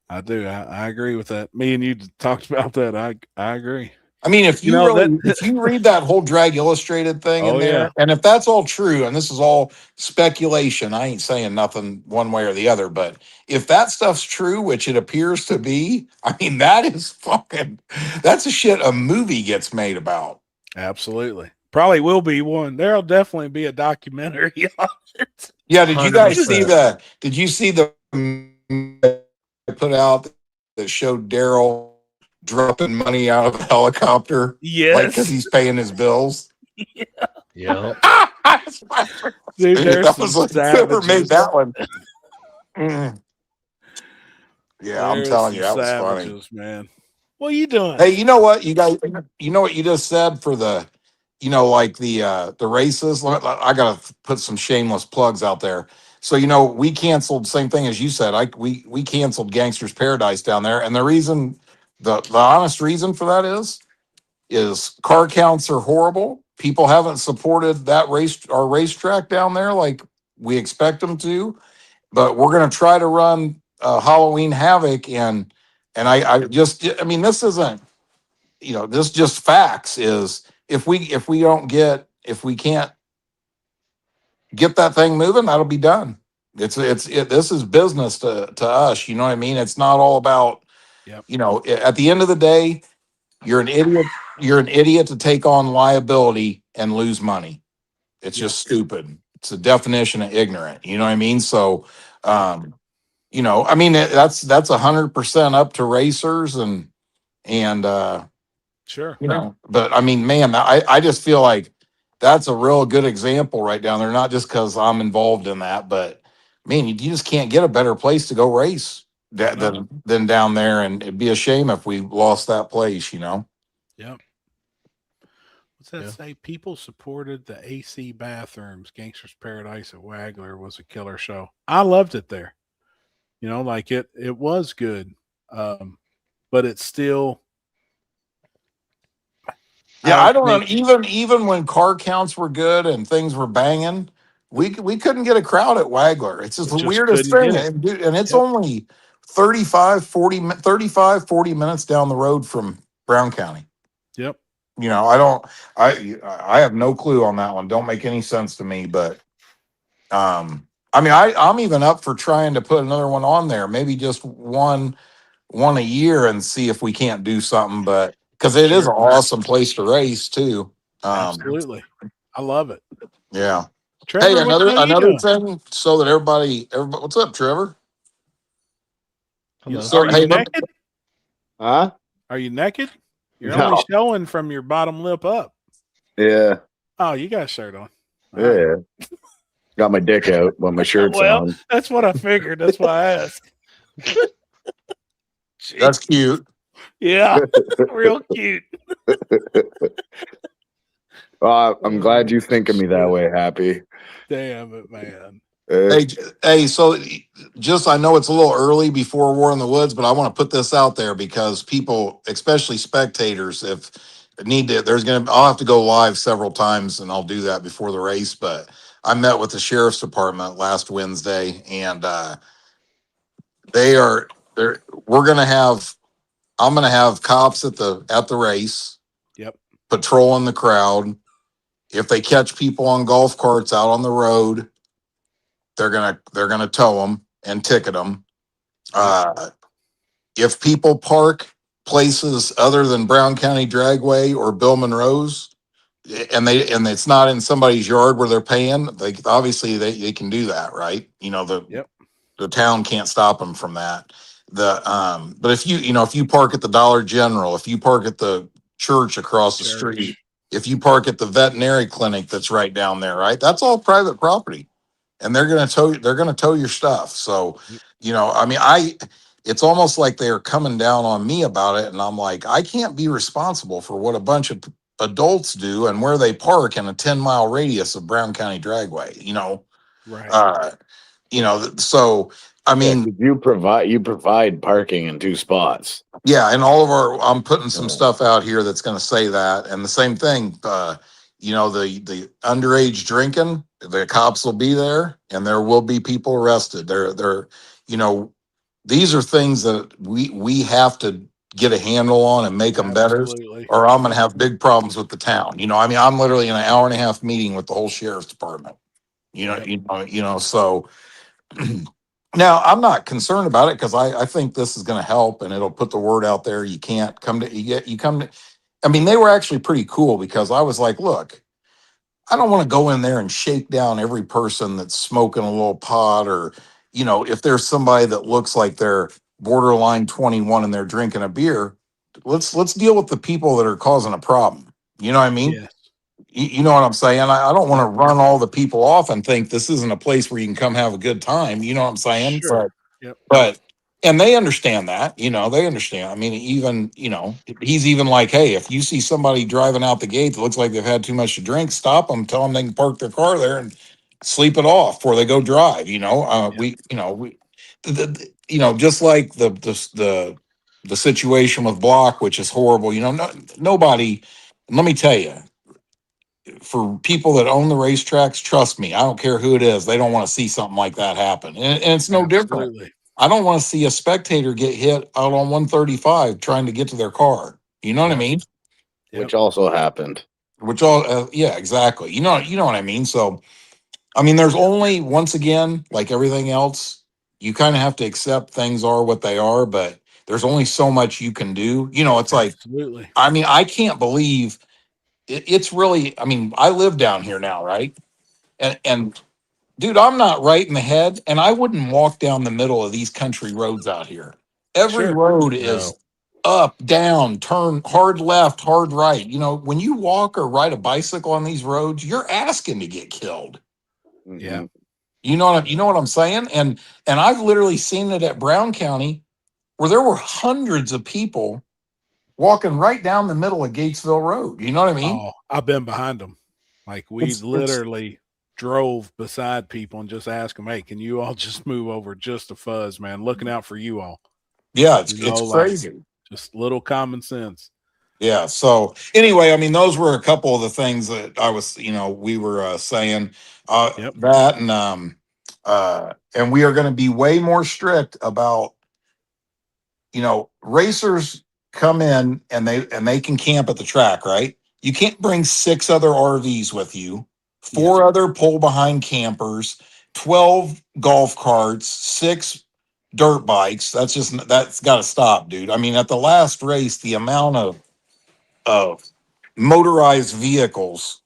I do. I agree with that. Me and you talked about that. I agree. I mean, if You you know, really, that- if you read that whole Drag Illustrated thing in Oh, there, yeah. and if that's all true, and this is all speculation, I ain't saying nothing one way or the other, but if that stuff's true, which it appears to be, I mean, that's a shit a movie gets made about. Absolutely. Probably will be one. There'll definitely be a documentary on it. Yeah, did you guys see 100%. did you see the put out that showed Daryl dropping money out of a helicopter? Like, because Yes. he's paying his bills. Yep. Dude, there's That some was like, whoever made savages. that one. Mm. Yeah, I'm There's telling some you, that was funny. savages, man. What are you doing? Hey, you know what, you guys? You know what you just said for the, like the races. I gotta put some shameless plugs out there. So we canceled, same thing as you said. We canceled Gangsters Paradise down there, and the reason, the honest reason for that is car counts are horrible. People haven't supported our racetrack down there like we expect them to. But we're gonna try to run Halloween Havoc, and I mean, this isn't, this just facts. Is if we can't get that thing moving, that'll be done. This is business to us. You know what I mean? It's not all about, Yep. At the end of the day, you're an idiot. You're an idiot to take on liability and lose money. It's just stupid. It's a definition of ignorant. You know what I mean? So, I mean, that's 100% up to racers and Sure. but I mean, man, I just feel like that's a real good example right down there. Not just because I'm involved in that, but man, you just can't get a better place to go race than down there, and it'd be a shame if we lost that place. Yep. What's that say? People supported the AC bathrooms. Gangsters Paradise at Wagler was a killer show. I loved it there. Like it was good. but it's still. Yeah, I don't know. think- Even when car counts were good and things were banging, we couldn't get a crowd at Wagler. It's just the Just weirdest couldn't thing. get it. And, dude, and it's Yep. only 35, 40 minutes down the road from Brown County. Yep. You know, I have no clue on that one. Don't make any sense to me, but I mean, I'm even up for trying to put another one on there, maybe just one a year and see if we can't do something, but because it is an Sure. awesome place to race too. Absolutely. I love it. Yeah. Trevor, Hey, what the hell you another doing? thing, so that everybody, what's up, Trevor? You, Hello. So, are you hey, naked? Huh? Are you naked? You're No. only showing from your bottom lip up. Yeah. Oh, you got a shirt on. All right. Yeah. Got my dick out, but my shirt's Well, on. that's what I figured. That's why I asked. that's cute. Yeah, real cute. I'm glad you think of me that way, Happy. Damn it, man. Hey, so just I know it's a little early before War in the Woods, but I want to put this out there because people, especially spectators, if need to, I'll have to go live several times, and I'll do that before the race. But I met with the sheriff's department last Wednesday, and I'm gonna have cops at the race. Yep. Patrolling the crowd. If they catch people on golf carts out on the road, they're gonna tow them and ticket them. If people park places other than Brown County Dragway or Bill Monroe's, and it's not in somebody's yard where they're paying, they can do that, right? You know, the town can't stop them from that. But if you park at the Dollar General, if you park at the church across the street, if you park at the veterinary clinic that's right down there, right? That's all private property. And they're gonna tow your stuff. So, I mean, it's almost like they're coming down on me about it. And I'm like, I can't be responsible for what a bunch of adults do and where they park in a 10-mile radius of Brown County Dragway, Right. So I mean, you provide parking in 2 spots. yeah, and I'm putting some stuff out here that's going to say that, and the same thing. The underage drinking, the cops will be there, and there will be people arrested. These are things that we have to get a handle on and make them better, Absolutely. or I'm going to have big problems with the town. I mean, I'm literally in an hour and a half meeting with the whole sheriff's department. So. Now, I'm not concerned about it because I think this is going to help and it'll put the word out there. You can't come to, I mean, they were actually pretty cool because I was like, look, I don't want to go in there and shake down every person that's smoking a little pot or, if there's somebody that looks like they're borderline 21 and they're drinking a beer, let's deal with the people that are causing a problem. You know what I mean? Yes. You know what I'm saying? I don't want to run all the people off and think this isn't a place where you can come have a good time. You know what I'm saying? Sure. Yep. But and they understand that, they understand. I mean, even, he's even like, hey, if you see somebody driving out the gate that looks like they've had too much to drink, stop them, tell them they can park their car there and sleep it off before they go drive. Just like the situation with Block, which is horrible. Nobody. Let me tell you, for people that own the racetracks, trust me, I don't care who it is. They don't want to see something like that happen. And it's no different. Absolutely. I don't want to see a spectator get hit out on 135 trying to get to their car. You know what I mean? Yep. Which also happened. Yeah, exactly. You know what I mean? So, I mean, there's only, once again, like everything else, you kind of have to accept things are what they are, but there's only so much you can do. It's like, Absolutely. I mean, I can't believe it's really, I mean, I live down here now, right? And dude, I'm not right in the head, and I wouldn't walk down the middle of these country roads out here. Every Sure. road is up, down, turn, hard left, hard right. When you walk or ride a bicycle on these roads, you're asking to get killed. Yeah. You know what I'm saying? And I've literally seen it at Brown County where there were hundreds of people walking right down the middle of Gatesville Road. You know what I mean? Oh, I've been behind them. Like we literally drove beside people and just asked them, hey, can you all just move over just a fuzz, man? Looking out for you all. Yeah, it's crazy. Just little common sense. Yeah. So anyway, I mean, those were a couple of the things that I was, we were saying Yep. that, and we are going to be way more strict about, racers come in and they can camp at the track, right? You can't bring 6 other RVs with you, 4 other pull behind campers, 12 golf carts, 6 dirt bikes. That's got to stop, dude. I mean, at the last race, the amount of motorized vehicles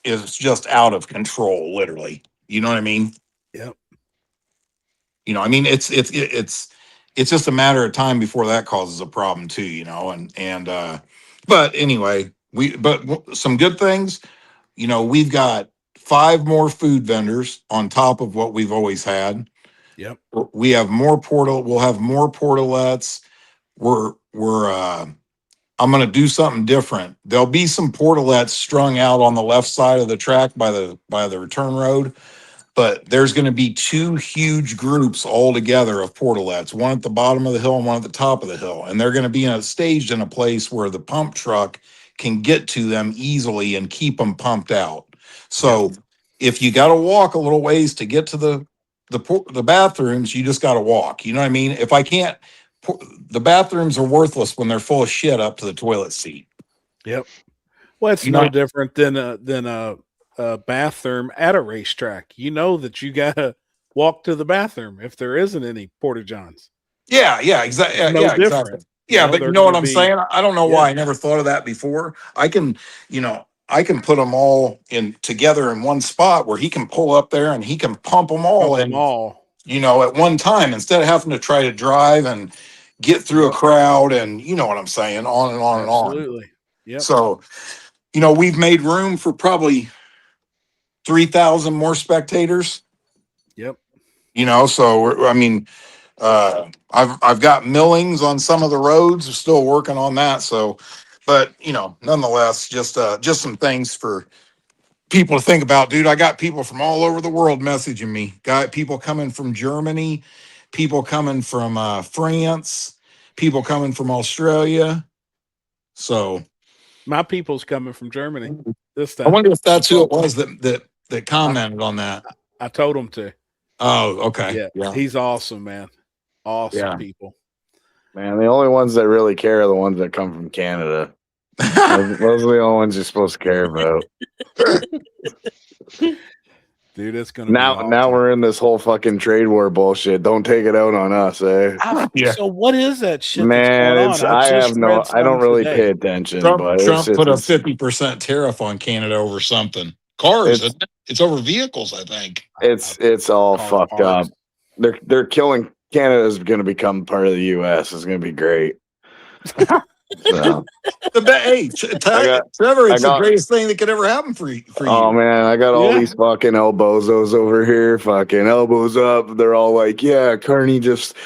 is just out of control, literally. You know what I mean? Yep. I mean, it's just a matter of time before that causes a problem too, but anyway, some good things, we've got 5 more food vendors on top of what we've always had. Yep. We have more we'll have more portalettes. I'm going to do something different. There'll be some portalettes strung out on the left side of the track by the return road, but there's going to be 2 huge groups all together of portalettes, one at the bottom of the hill and one at the top of the hill. And they're going to be staged in a place where the pump truck can get to them easily and keep them pumped out. So if you got to walk a little ways to get to the bathrooms, you just got to walk. You know what I mean? If I can't, the bathrooms are worthless when they're full of shit up to the toilet seat. Yep. Well, it's no different than a bathroom at a racetrack. You know that you gotta walk to the bathroom if there isn't any porta johns. Yeah, exactly. No different. Exactly. Yeah, but you know what I'm saying? I don't know why I never thought of that before. I can put them all in together in one spot where he can pull up there and he can pump them all in, at one time instead of having to try to drive and get through a crowd and you know what I'm saying, on and on and on. Absolutely. Yep. So, we've made room for probably 3,000 more spectators. Yep. So I've got millings on some of the roads. We're still working on that. So, but nonetheless, just some things for people to think about, dude. I got people from all over the world messaging me. Got people coming from Germany, people coming from France, people coming from Australia. So my people's coming from Germany this time. I wonder if that's who it was that commented on that. I told him to. Oh, okay. Yeah. He's awesome, man. Awesome people. Man, the only ones that really care are the ones that come from Canada. Those are the only ones you're supposed to care about. Dude, it's gonna now. be awesome. Now we're in this whole fucking trade war bullshit. Don't take it out on us, eh? So what is that shit? Man, that's going on? I don't really pay attention. Trump put a 50% tariff on Canada over something. Cars. It's over vehicles, I think. It's all fucked up. They're killing. Canada's going to become part of the U.S. It's going to be great. So. Trevor, it's the greatest thing that could ever happen for you. Oh man, I got all these fucking elbozos over here, fucking elbows up. They're all like, yeah, Carney just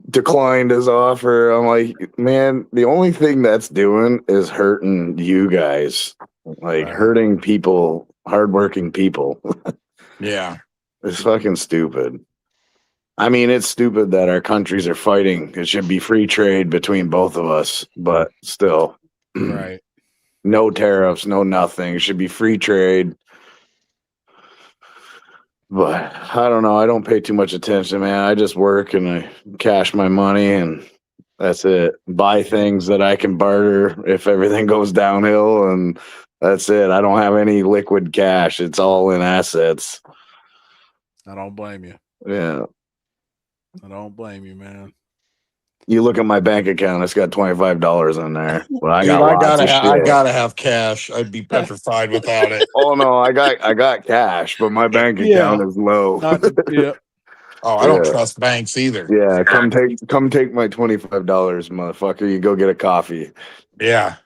declined his offer. I'm like, man, the only thing that's doing is hurting you guys, like hurting people, hardworking people. Yeah. It's fucking stupid. I mean, it's stupid that our countries are fighting. It should be free trade between both of us, but still. Right. No tariffs, no nothing. It should be free trade. But I don't know. I don't pay too much attention, man. I just work and I cash my money and that's it. Buy things that I can barter if everything goes downhill, and that's it. I don't have any liquid cash. It's all in assets. I don't blame you. Yeah. I don't blame you, man. You look at my bank account; it's got $25 in there. But I gotta have cash. I'd be petrified without it. Oh no, I got cash, but my bank account is low. I don't trust banks either. Yeah, come take my $25, motherfucker. You go get a coffee. Yeah.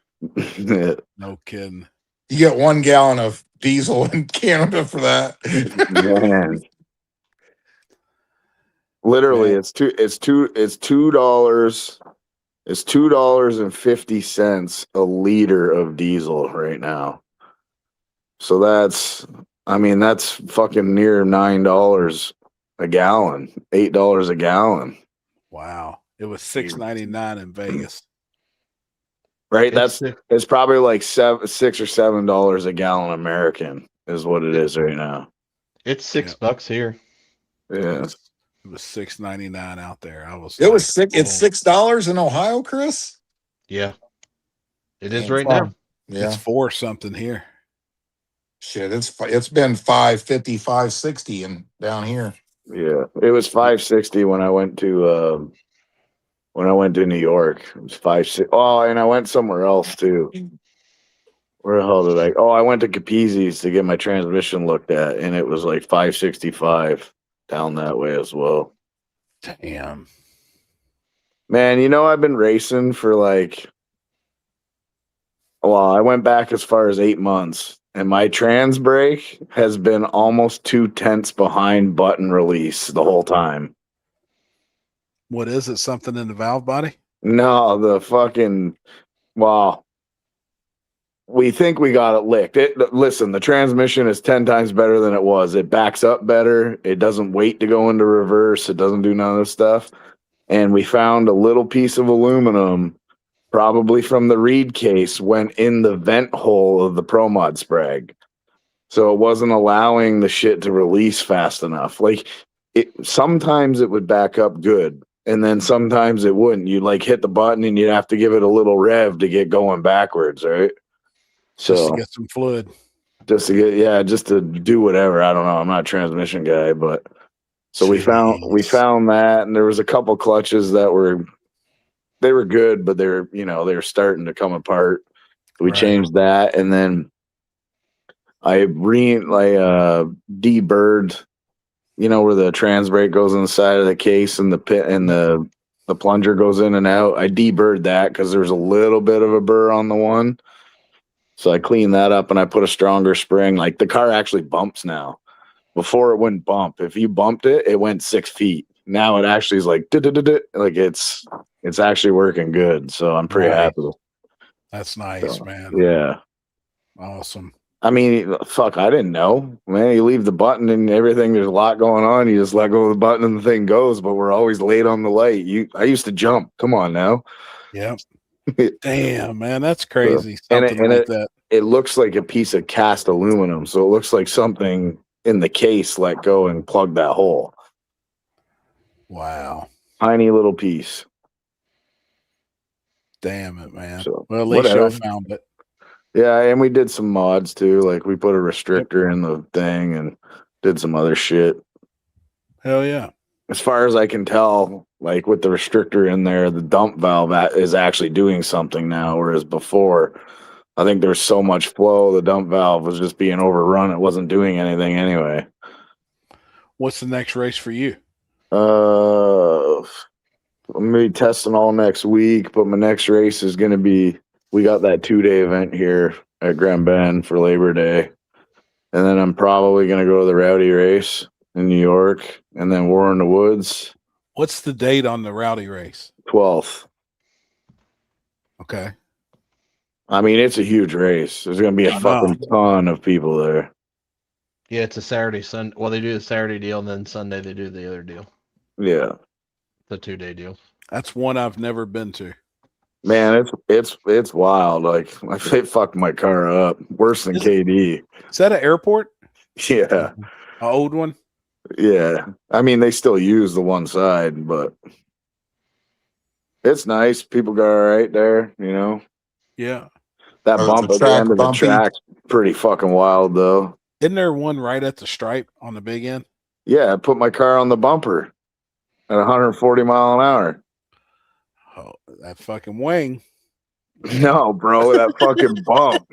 No kidding. You get 1 gallon of diesel in Canada for that. Man. Literally, it's $2.50 a liter of diesel right now. So that's fucking near $9 a gallon, $8 a gallon. Wow. It was $6.99 in Vegas. right? It's It's probably like $6 or $7 a gallon American is what it is right now. it's $6 here. Yeah. It was $6.99 out there. I was It like, was sick. It's "Whoa." $6 in Ohio, Chris. Yeah, it is Damn, right fuck. now. Yeah, It's 4 something here. shit. It's been 550, 560 and down here. Yeah. It was 560 when I went to New York. It was 560. Oh, and I went somewhere else too. Where the hell did I? Oh, I went to Capizi's to get my transmission looked at, and it was like 565 down that way as well. Damn. Man, you know, I've been racing for like, well, I went back as far as 8 months, and my trans brake has been almost 2/10 behind button release the whole time. What is it? Something in the valve body? No, the fucking, well, we think we got it licked. Listen, the transmission is 10 times better than it was. It backs up better. It doesn't wait to go into reverse. It doesn't do none of this stuff. And we found a little piece of aluminum, probably from the reed case, went in the vent hole of the ProMod sprag. So it wasn't allowing the shit to release fast enough. Like, sometimes it would back up good, and then sometimes it wouldn't. You'd like hit the button and you'd have to give it a little rev to get going backwards, right? Just So to get some fluid. just to do whatever. I don't know. I'm not a transmission guy, but so we Jeez. found that, and there was a couple clutches that were good, but they were starting to come apart. We Right. changed that, and then I deburred, where the trans brake goes in the side of the case and the pit and the plunger goes in and out. I deburred that because there's a little bit of a burr on the one. So I cleaned that up and I put a stronger spring. Like, the car actually bumps now. Before it wouldn't bump. If you bumped it, it went 6 feet. Now it actually is like it's actually working good. So I'm pretty Nice. happy. That's nice, So, man. yeah. Awesome. I mean, fuck, I didn't know. Man, you leave the button and everything, there's a lot going on. You just let go of the button and the thing goes, but we're always late on the light. I used to jump. Come on now. Yep. Damn, man, that's crazy. And Something like that. It looks like a piece of cast aluminum. So it looks like something in the case let go and plug that hole. Wow. Tiny little piece. Damn it, man. So, Well, at least y'all whatever. found it. Yeah, and we did some mods too. Like, we put a restrictor in the thing and did some other shit. Hell yeah. As far as I can tell, like, with the restrictor in there, the dump valve is actually doing something now, whereas before, I think there's so much flow, the dump valve was just being overrun. It wasn't doing anything anyway. What's the next race for you? I'm gonna be testing all next week, but my next race is gonna be, we got that 2-day event here at Grand Bend for Labor Day. And then I'm probably gonna go to the Rowdy race in New York, and then War in the Woods, What's the date on the Rowdy race? 12th. Okay. I mean, it's a huge race. There's gonna be a I fucking ton of people there. Yeah, it's a Saturday, Sunday. Well, they do the Saturday deal, and then Sunday they do the other deal, Yeah. the 2-day deal. That's one I've never been to. Man, it's wild. Like, it fucked my car up worse than Is- KD. Is that an airport? Yeah. An old one? Yeah. I mean, they still use the one side, but it's nice. People go all right there, Yeah. That Oh, it's bump a at the track end of the bumpy. track's pretty fucking wild, though. Isn't there one right at the stripe on the big end? Yeah, I put my car on the bumper at 140 mile an hour. Oh, that fucking wing. No, bro, that fucking bump.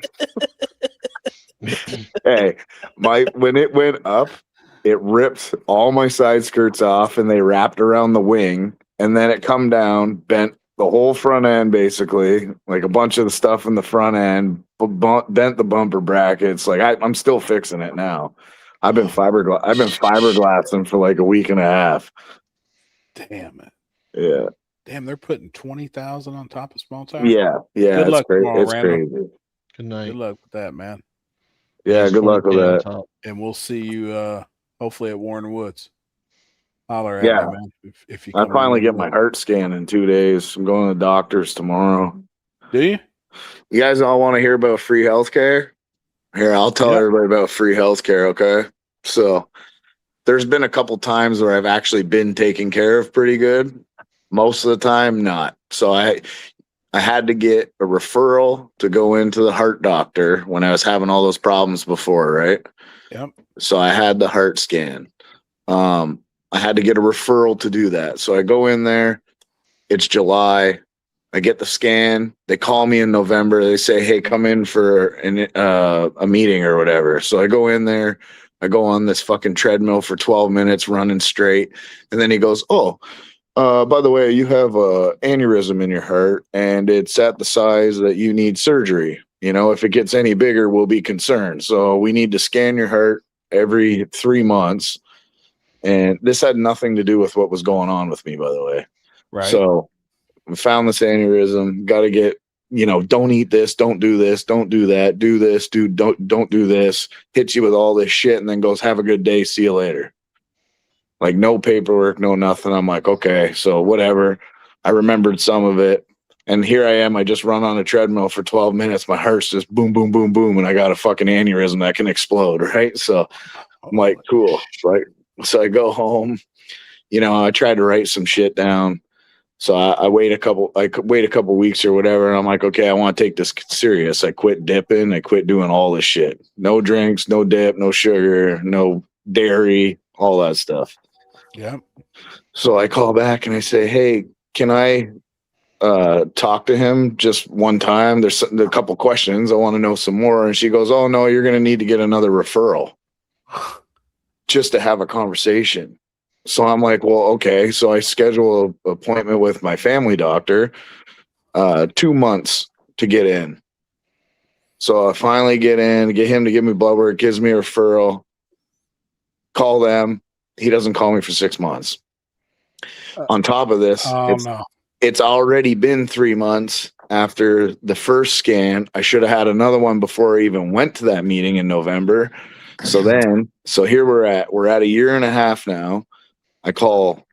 Hey, when it went up, it ripped all my side skirts off and they wrapped around the wing, and then it come down, bent the whole front end, basically, like a bunch of the stuff in the front end, bent the bumper brackets. Like, I'm still fixing it now. I've been fiberglassing for like a week and a half. Damn it. Yeah. Damn, they're putting 20,000 on top of small tower. Yeah. Good It's luck crazy. tomorrow, It's Randall. crazy. Good night. Good luck with that, man. Yeah, good luck with 20K on that. top. And we'll see you hopefully at Warren Woods. Holler at Yeah. me, man. If you I come finally to get my heart scan in 2 days. I'm going to the doctor's tomorrow. Do you? you guys all want to hear about free healthcare? Here, I'll tell Yeah. everybody about free healthcare, okay? So there's been a couple times where I've actually been taken care of pretty good. Most of the time, not. So I had to get a referral to go into the heart doctor when I was having all those problems before, right? Yep. So I had the heart scan. I had to get a referral to do that. So I go in there. It's July. I get the scan. They call me in November. They say, "Hey, come in for a meeting or whatever." So I go in there. I go on this fucking treadmill for 12 minutes running straight. And then he goes, "Oh, by the way, you have a aneurysm in your heart and it's at the size that you need surgery. You know, if it gets any bigger, we'll be concerned. So we need to scan your heart every 3 months." And this had nothing to do with what was going on with me, by the way. Right. So we found this aneurysm, got to get, don't eat this, don't do this, don't do that, do this, don't do this, hits you with all this shit and then goes, "Have a good day, see you later." Like no paperwork, no nothing. I'm like, okay, so whatever. I remembered some of it. And here I am. I just run on a treadmill for 12 minutes. My heart's just boom, boom, boom, boom. And I got a fucking aneurysm that can explode. Right. So I'm like, cool. Right. So I go home, I tried to write some shit down. So I wait a couple weeks or whatever. And I'm like, okay, I want to take this serious. I quit dipping. I quit doing all this shit. No drinks, no dip, no sugar, no dairy, all that stuff. Yeah. So I call back and I say, "Hey, can I talk to him just one time? There's a couple questions. I want to know some more." And she goes, "Oh, no, you're going to need to get another referral just to have a conversation." So I'm like, well, okay. So I schedule an appointment with my family doctor, 2 months to get in. So I finally get in, get him to give me blood work, gives me a referral, call them. He doesn't call me for 6 months. On top of this, it's already been 3 months after the first scan. I should have had another one before I even went to that meeting in November. So here we're at a year and a half now. I go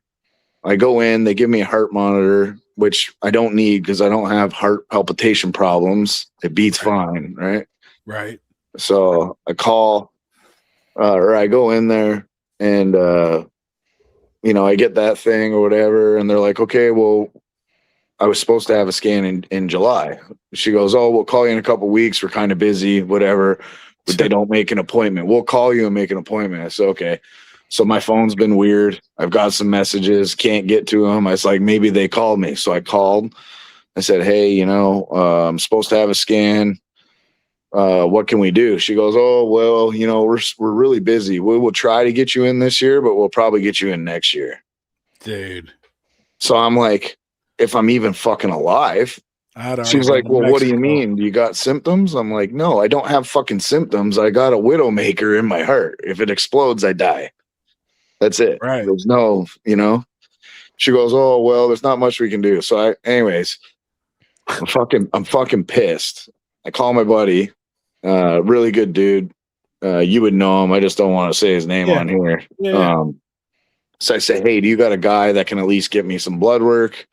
in, they give me a heart monitor, which I don't need because I don't have heart palpitation problems. It beats fine, right? Right. So I go in there and, I get that thing or whatever. And they're like, okay, well, I was supposed to have a scan in July. She goes, "Oh, we'll call you in a couple weeks. We're kind of busy, whatever. But they don't make an appointment. We'll call you and make an appointment." I said, okay. So my phone's been weird. I've got some messages, can't get to them. I was like, maybe they called me. So I called. I said, "Hey, I'm supposed to have a scan. What can we do?" She goes, "Oh, well, we're really busy. We will try to get you in this year, but we'll probably get you in next year." Dude. So I'm like, if I'm even fucking alive. She's like, "Well, what do you mean? You got symptoms?" I'm like, "No, I don't have fucking symptoms. I got a widowmaker in my heart. If it explodes, I die. That's it." Right. There's no, She goes, "Oh, well, there's not much we can do." So I'm fucking pissed. I call my buddy, really good dude. You would know him. I just don't want to say his name on here. Yeah. So I say, "Hey, do you got a guy that can at least get me some blood work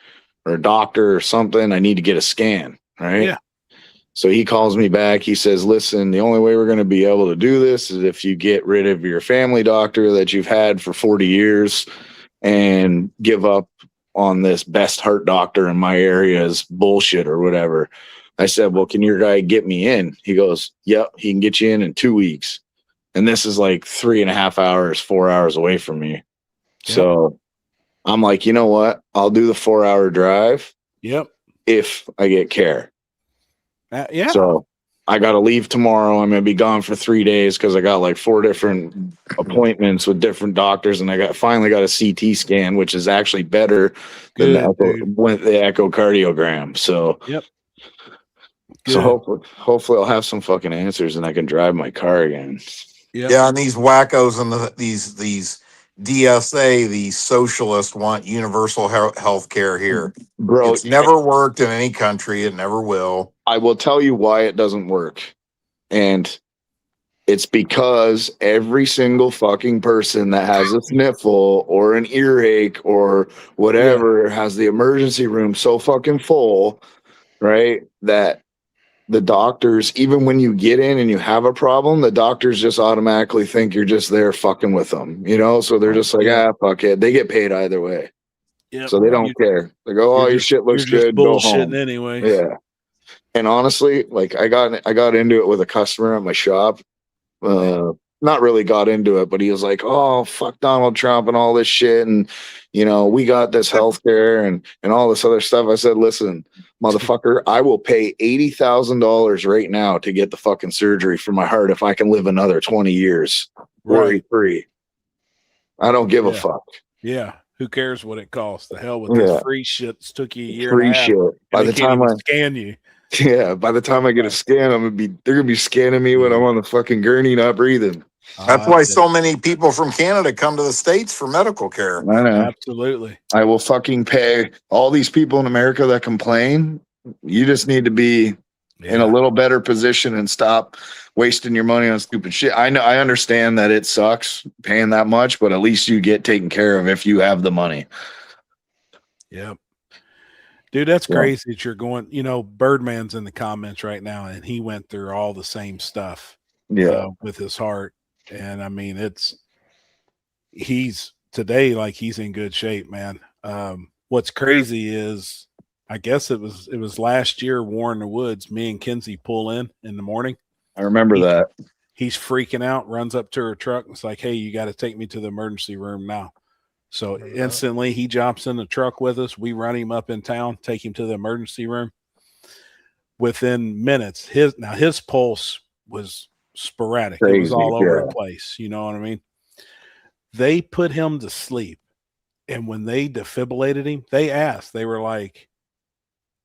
or a doctor or something? I need to get a scan." Right. Yeah. So he calls me back. He says, "Listen, the only way we're going to be able to do this is if you get rid of your family doctor that you've had for 40 years and give up on this best heart doctor in my area's bullshit or whatever." I said, "Well, can your guy get me in?" He goes, "Yep, he can get you in 2 weeks." And this is like 3.5 hours, 4 hours away from me. Yep. So I'm like, you know what? I'll do the 4-hour drive. Yep. If I get care. Yeah. So I got to leave tomorrow. I'm going to be gone for 3 days because I got like 4 different appointments with different doctors. And I finally got a CT scan, which is actually better than the echocardiogram. So, yep. So hopefully I'll have some fucking answers and I can drive my car again. Yep. Yeah, and these wackos and these DSA, these socialists want universal health care here. Bro, it's never worked in any country. It never will. I will tell you why it doesn't work. And it's because every single fucking person that has a sniffle or an earache or whatever has the emergency room so fucking full, right? That the doctors, even when you get in and you have a problem, the doctors just automatically think you're just there fucking with them, you know? So they're just like, Yeah. fuck it. They get paid either way. Yep. So they don't care. They go, oh, You're your just- shit looks you're just good. Go bullshitting home. anyway. Yeah. And honestly, like I got into it with a customer at my shop. Not really got into it, but he was like, oh, fuck Donald Trump and all this shit. And, you know, we got this healthcare and all this other stuff. I said, listen, motherfucker, I will pay $80,000 right now to get the fucking surgery for my heart if I can live another 20 years worry Right. free. I don't give a Yeah. fuck. Yeah. Who cares what it costs? The hell with Yeah. this free shit that's took you a year Free and a half. shit. By And the they can't time even I scan you. yeah, by the time I get a scan, they're gonna be scanning me when I'm on the fucking gurney not breathing. That's why so many people from Canada come to the States for medical care. I know. Absolutely. I will fucking pay all these people in America that complain. You just need to be in a little better position and stop wasting your money on stupid shit. I know, I understand that it sucks paying that much, but at least you get taken care of if you have the money. Yep. Dude, that's Yeah. crazy that you're going, you know, Birdman's in the comments right now and he went through all the same stuff with his heart. And I mean, he's today, like he's in good shape, man. What's crazy is I guess it was last year, War in the Woods, me and Kinsey pull in the morning. I remember that. He's freaking out, runs up to her truck. And it's like, hey, you got to take me to the emergency room now. So instantly he jumps in the truck with us. We run him up in town, take him to the emergency room. Within minutes, his pulse was sporadic. It was Crazy, all over yeah. the place. You know what I mean? They put him to sleep. And when they defibrillated him, they were like,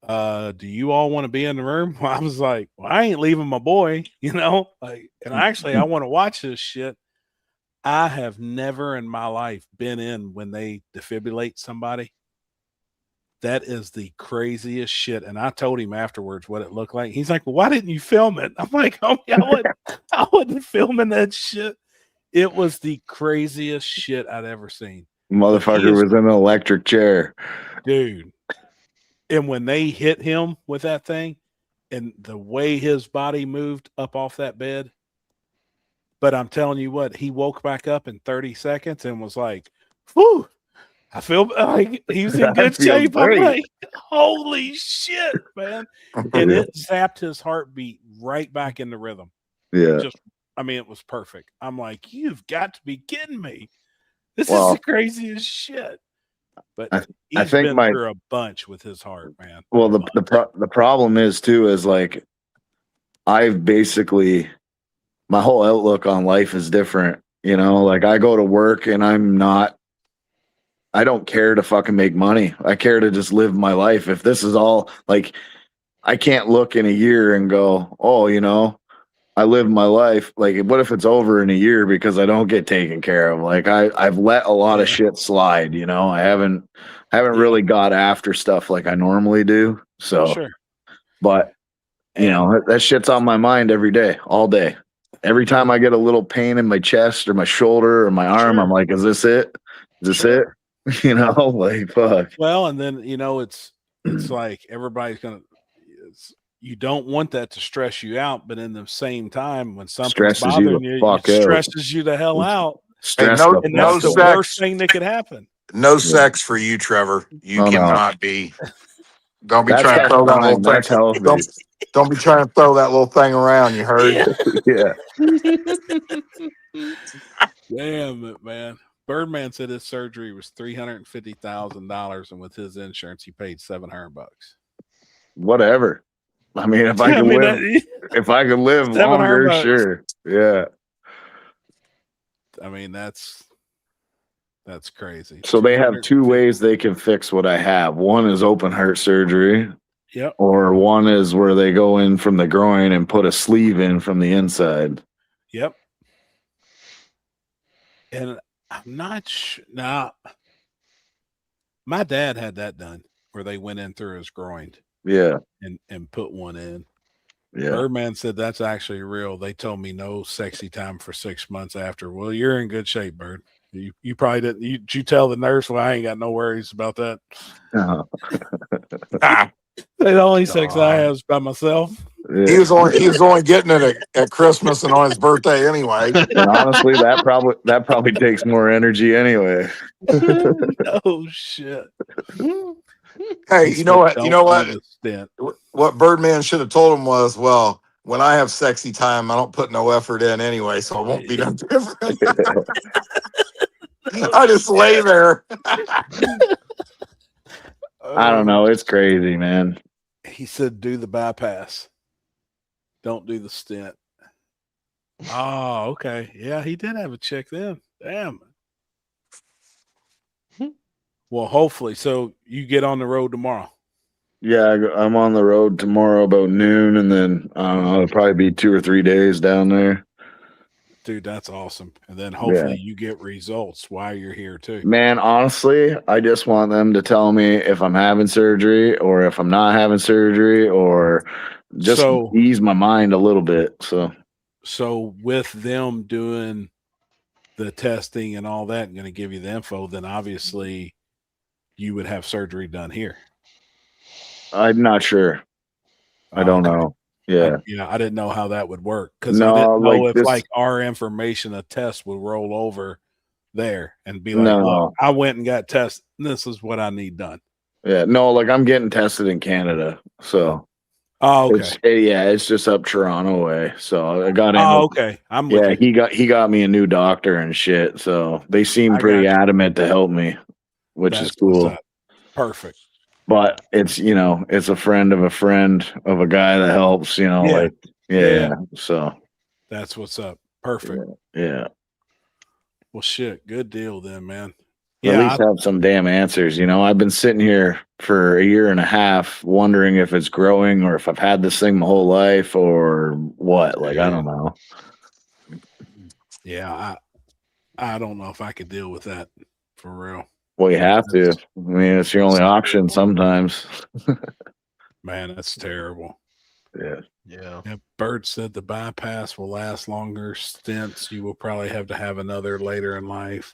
do you all want to be in the room? Well, I was like, well, I ain't leaving my boy, you know, like, and actually I want to watch this shit. I have never in my life been in when they defibrillate somebody. That is the craziest shit. And I told him afterwards what it looked like. He's like, well, why didn't you film it? I'm like, oh, I wasn't filming that shit. It was the craziest shit I'd ever seen. Motherfucker was in an electric chair. Dude. And when they hit him with that thing and the way his body moved up off that bed, but I'm telling you what, he woke back up in 30 seconds and was like, whew, I feel like he was in good shape. I'm like, holy shit, man. And it zapped his heartbeat right back into rhythm. Yeah. I mean, it was perfect. I'm like, you've got to be kidding me. This is the craziest shit. But I think been through a bunch with his heart, man. Well, the problem is too, is like, I've basically, my whole outlook on life is different. You know, like I go to work and I don't care to fucking make money. I care to just live my life. If this is all like, I can't look in a year and go, oh, you know, I live my life. Like, what if it's over in a year because I don't get taken care of? Like I've let a lot of shit slide, you know, I haven't really got after stuff like I normally do. So, but you know, that shit's on my mind every day, all day. Every time I get a little pain in my chest or my shoulder or my arm, I'm like, is this it? Is this it? You know, like, fuck. Well, and then, you know, it's like everybody's going to, you don't want that to stress you out, but in the same time, when something's bothering you, it stresses you the hell out. And And that's the worst thing that could happen. No sex for you, Trevor. You cannot be. Don't be trying to throw that little thing. Don't be trying to throw that little thing around. You heard? Yeah. Damn it, man. Birdman said his surgery was $350,000, and with his insurance, he paid $700. Whatever. I mean, if I can live longer, sure. Yeah. I mean, that's crazy. So they have two ways they can fix what I have. One is open heart surgery. Yep. Or one is where they go in from the groin and put a sleeve in from the inside. Yep. And I'm not sure. Now, my dad had that done where they went in through his groin. Yeah. And put one in. Yeah. Birdman said that's actually real. They told me no sexy time for 6 months after. Well, you're in good shape, Bird. You probably didn't. You tell the nurse, well, I ain't got no worries about that. The only sex I have is by myself. He was only getting it at Christmas and on his birthday anyway. And honestly, that probably takes more energy anyway. Oh shit. Hey, He you know said, what? You know "Don't what? do the stint." What Birdman should have told him was, well, when I have sexy time, I don't put no effort in anyway, so it won't be no different. I just lay there. I don't know. It's crazy, man. He said, "Do the bypass. Don't do the stint." Oh, okay. Yeah, he did have a check then. Damn. Well, hopefully. So you get on the road tomorrow. Yeah, I'm on the road tomorrow about noon, and then I don't know. It'll probably be 2 or 3 days down there. Dude, that's awesome. And then hopefully you get results while you're here too. Man, honestly, I just want them to tell me if I'm having surgery or if I'm not having surgery, or just So- ease my mind a little bit. So with them doing the testing and all that and going to give you the info, then obviously you would have surgery done here. I'm not sure. I don't Okay. know. Yeah. I didn't know how that would work because I No, didn't know like if this- like our information, a test would roll over there and be like, No. look, I went and got tested. This is what I need done. Yeah. No, like I'm getting tested in Canada. So Oh, okay. it's just up Toronto way. So I got in. Oh, okay. I'm with Yeah, you. he got me a new doctor and shit. So they seem I pretty got you. adamant to help me, which is That's what's cool. up. Perfect. But it's it's a friend of a guy that helps, Yeah. like Yeah. So That's what's up. Perfect. yeah. Well, shit. Good deal then, man. At Yeah. least have some damn answers. I've been sitting here for a year and a half wondering if it's growing or if I've had this thing my whole life or what. Like I don't know. Yeah. I don't know if I could deal with that for real. Well, you have to. I mean, it's your only option sometimes. Man, that's terrible. Yeah. Yeah. Yeah, Bert said the bypass will last longer stints. You will probably have to have another later in life.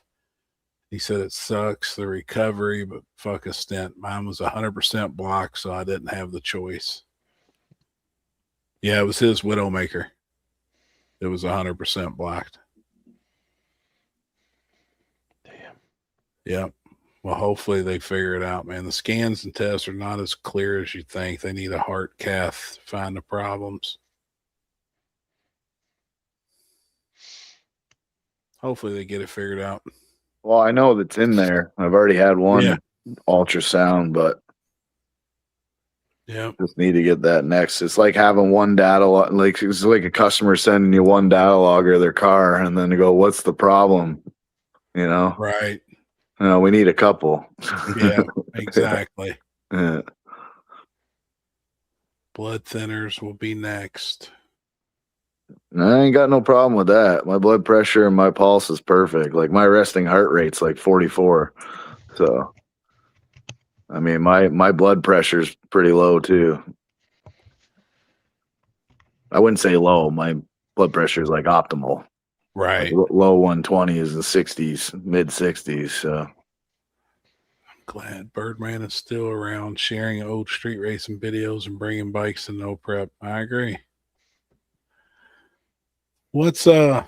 He said it sucks, the recovery, but fuck a stent. Mine was 100% blocked, so I didn't have the choice. Yeah, it was his Widowmaker. It was 100% blocked. Damn. Yep. Well, hopefully they figure it out, man. The scans and tests are not as clear as you think. They need a heart cath to find the problems. Hopefully they get it figured out. Well, I know that's in there. I've already had one Yeah. ultrasound, but Yeah. just need to get that next. It's like having one data log, like it's like a customer sending you one data log of their car, and then they go, "What's the problem?" Right. We need a couple. Yeah, exactly. Yeah. Blood thinners will be next. And I ain't got no problem with that. My blood pressure and my pulse is perfect. Like my resting heart rate's like 44. So, I mean, my blood pressure's pretty low too. I wouldn't say low. My blood pressure is like optimal. Right. Like, low 120s and 60s, mid 60s. So, Glad Birdman is still around, sharing old street racing videos and bringing bikes to no prep. I agree. What's is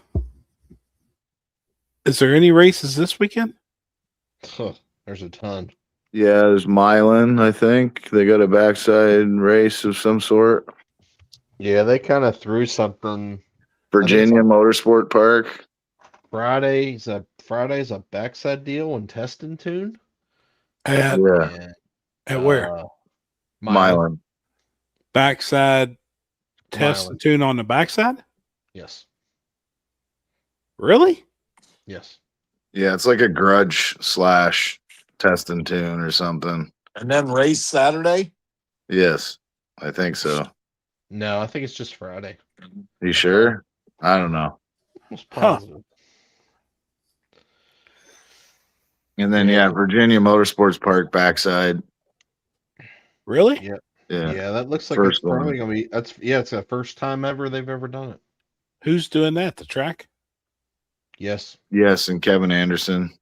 there any races this weekend? There's a ton. yeah, there's Milan, I think. They got a backside race of some sort. Yeah, they kind of threw something. Virginia Motorsport Park. Friday's a backside deal in Teston Tune. At, Yeah, at where? Milan. Backside test Milan. tune on the backside? Yes. Really? Yes. Yeah, it's like a grudge / test and tune or something. And then race Saturday. Yes, I think so. No, I think it's just Friday. You sure? I don't know. Almost Huh. positive. And then Yeah. Virginia Motorsports Park backside. Really? Yeah. Yeah. Yeah, that looks like First it's probably one. gonna be. It's the first time ever they've ever done it. Who's doing that? The track? Yes. Yes, and Kevin Anderson.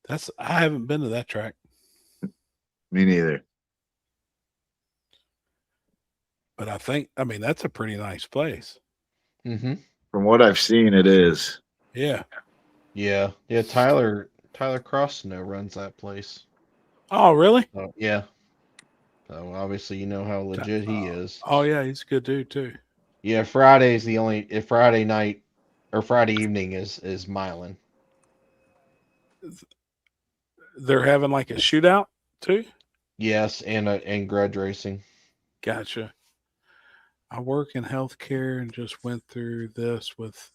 I haven't been to that track. Me neither. But I mean, that's a pretty nice place. Mm-hmm. From what I've seen, it is. Yeah. Yeah. Yeah. Tyler Crossnow runs that place. Oh, really? So, yeah. So obviously you know how legit he is. Oh, yeah. He's a good dude, too. Yeah. Friday's the only Friday night or Friday evening is Milan. They're having like a shootout, too? Yes, and grudge racing. Gotcha. I work in healthcare and just went through this with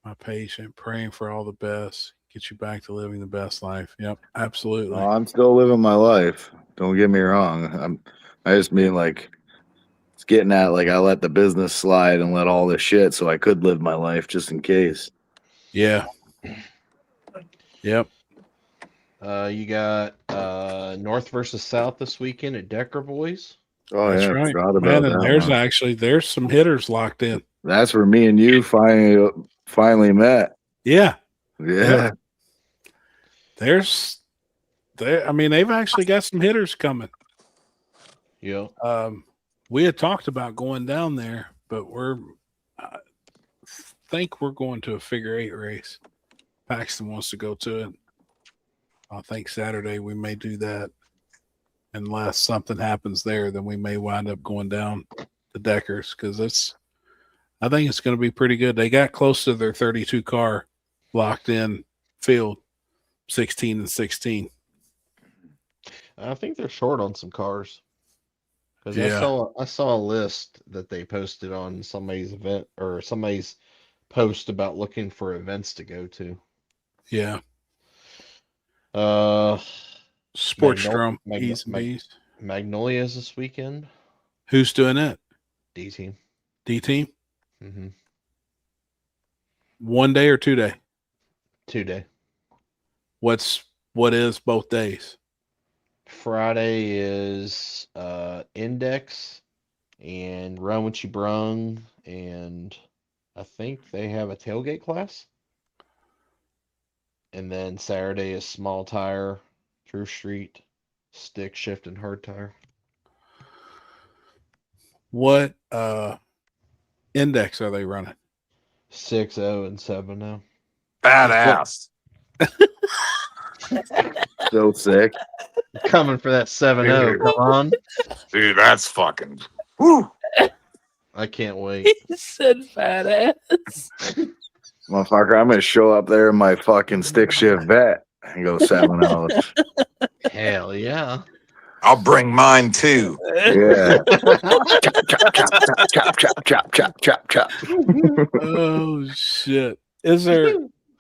my patient, praying for all the best, get you back to living the best life. Yep, absolutely. Well, I'm still living my life. Don't get me wrong. I just mean like it's getting at like I let the business slide and let all this shit so I could live my life just in case. Yeah. Yep. You got North versus South this weekend at Decker Boys. Oh That's yeah, I right. forgot about Man, and that. there's some hitters locked in. That's where me and you finally met. Yeah. Yeah. I mean, they've actually got some hitters coming. Yeah. We had talked about going down there, but I think we're going to a figure 8 race. Paxton wants to go to it. I think Saturday we may do that. Unless something happens there, then we may wind up going down to Deckers because I think it's going to be pretty good. They got close to their 32 car locked in field, 16 and 16. I think they're short on some cars. Because Yeah. I saw a list that they posted on somebody's event or somebody's post about looking for events to go to. Yeah. Sports Sportstrom, E's and B's. Magnolia's this weekend. Who's doing that? D team. D team? Mm-hmm. 1 day or 2 day? 2 day. What is both days? Friday is Index and Run What You Brung, and I think they have a tailgate class. And then Saturday is Small Tire, True Street, Stick Shift, and Hard Tire. What index are they running? 6-0 and 7-0. Badass. So sick. Coming for that 7-0. Come on. Dude, that's fucking. Whew. I can't wait. He said fat ass. Motherfucker, I'm gonna show up there in my fucking stick shift vet and go 7-0. Hell yeah. I'll bring mine too. Yeah. Chop, chop, chop, chop, chop, chop, chop, chop. Oh shit! Is there?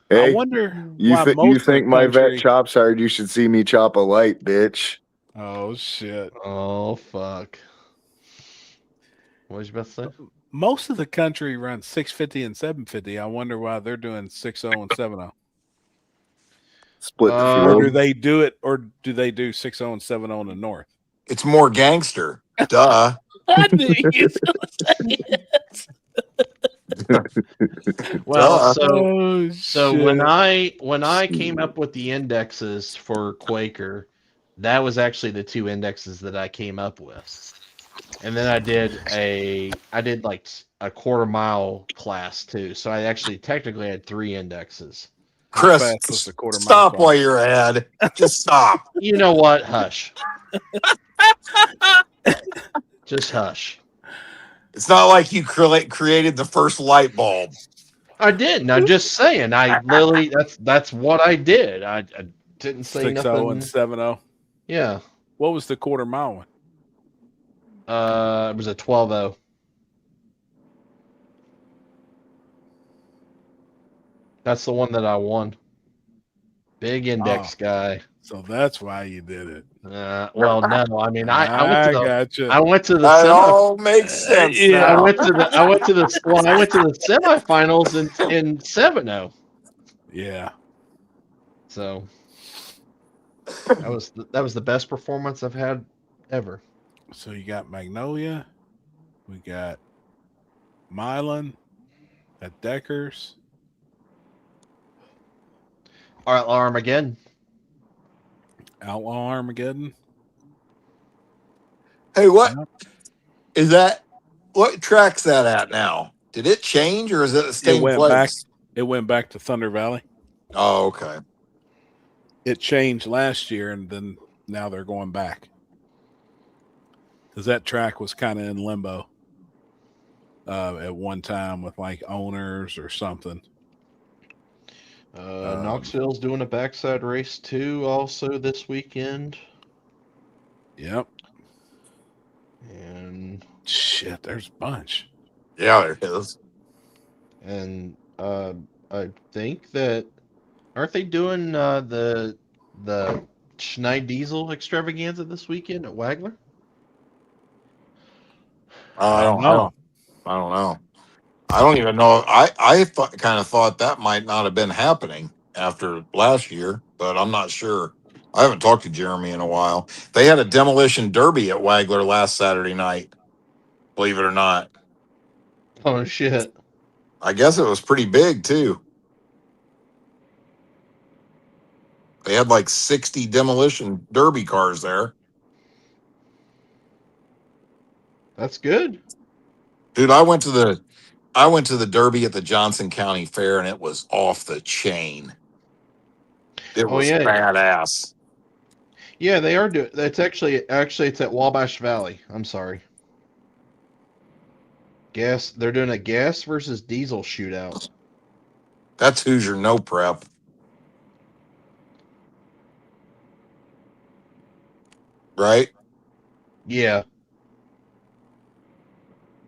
Hey, I wonder. you why most you of the think my country- vet chops hard? You should see me chop a light, bitch. Oh shit! Oh, fuck. What was you about to say? Most of the country runs 650 and 750. I wonder why they're doing 6-0 and 7-0. Split the Uh, Or field. do they do it? Or do they do 6-0 and 7-0 in the north? It's more gangster. Duh. I knew you was gonna say it. Well, Duh. Oh, so shit. when I came up with the indexes for Quaker, that was actually the 2 indexes that I came up with. And then I did like a quarter mile class too. So I actually technically had 3 indexes. How Chris, fast was the quarter mile stop class? while you're ahead. Just stop. You know what? Hush. Just hush. It's not like you created the first light bulb. I didn't. I'm just saying. I literally that's what I did. I didn't say 6-0 nothing. and 7-0. Yeah. What was the quarter mile one? It was a 12-0. That's the one that I won. Big index guy. So that's why you did it. Well, no, I mean I went to the gotcha. I went to the That semi. all makes sense. yeah, I now. went to the semifinals in 7-0. Yeah. So that was the best performance I've had ever. So you got Magnolia, we got Milan at Deckers. All right, Armageddon. Outlaw Armageddon. Hey, what? Is that what track's that at now? Did it change or is it the It same went back. place? It went back to Thunder Valley. Oh, okay. It changed last year, and then now they're going back because that track was kind of in limbo at one time with like owners or something. Knoxville's doing a backside race too, also this weekend. Yep. And Shit, there's a bunch. Yeah, there is. and I think that aren't they doing the Schneid Diesel extravaganza this weekend at Wagler? I don't know. know. I don't know. I don't even know. Kind of thought that might not have been happening after last year, but I'm not sure. I haven't talked to Jeremy in a while. They had a demolition derby at Wagler last Saturday night. Believe it or not. Oh shit! I guess it was pretty big too. They had like 60 demolition derby cars there. That's good. Dude, I went to the derby at the Johnson County Fair and it was off the chain. It Oh, was yeah. badass. Yeah, they are doing. That's actually it's at Wabash Valley. I'm sorry. Gas. They're doing a gas versus diesel shootout. That's Hoosier No Prep. Right? Yeah.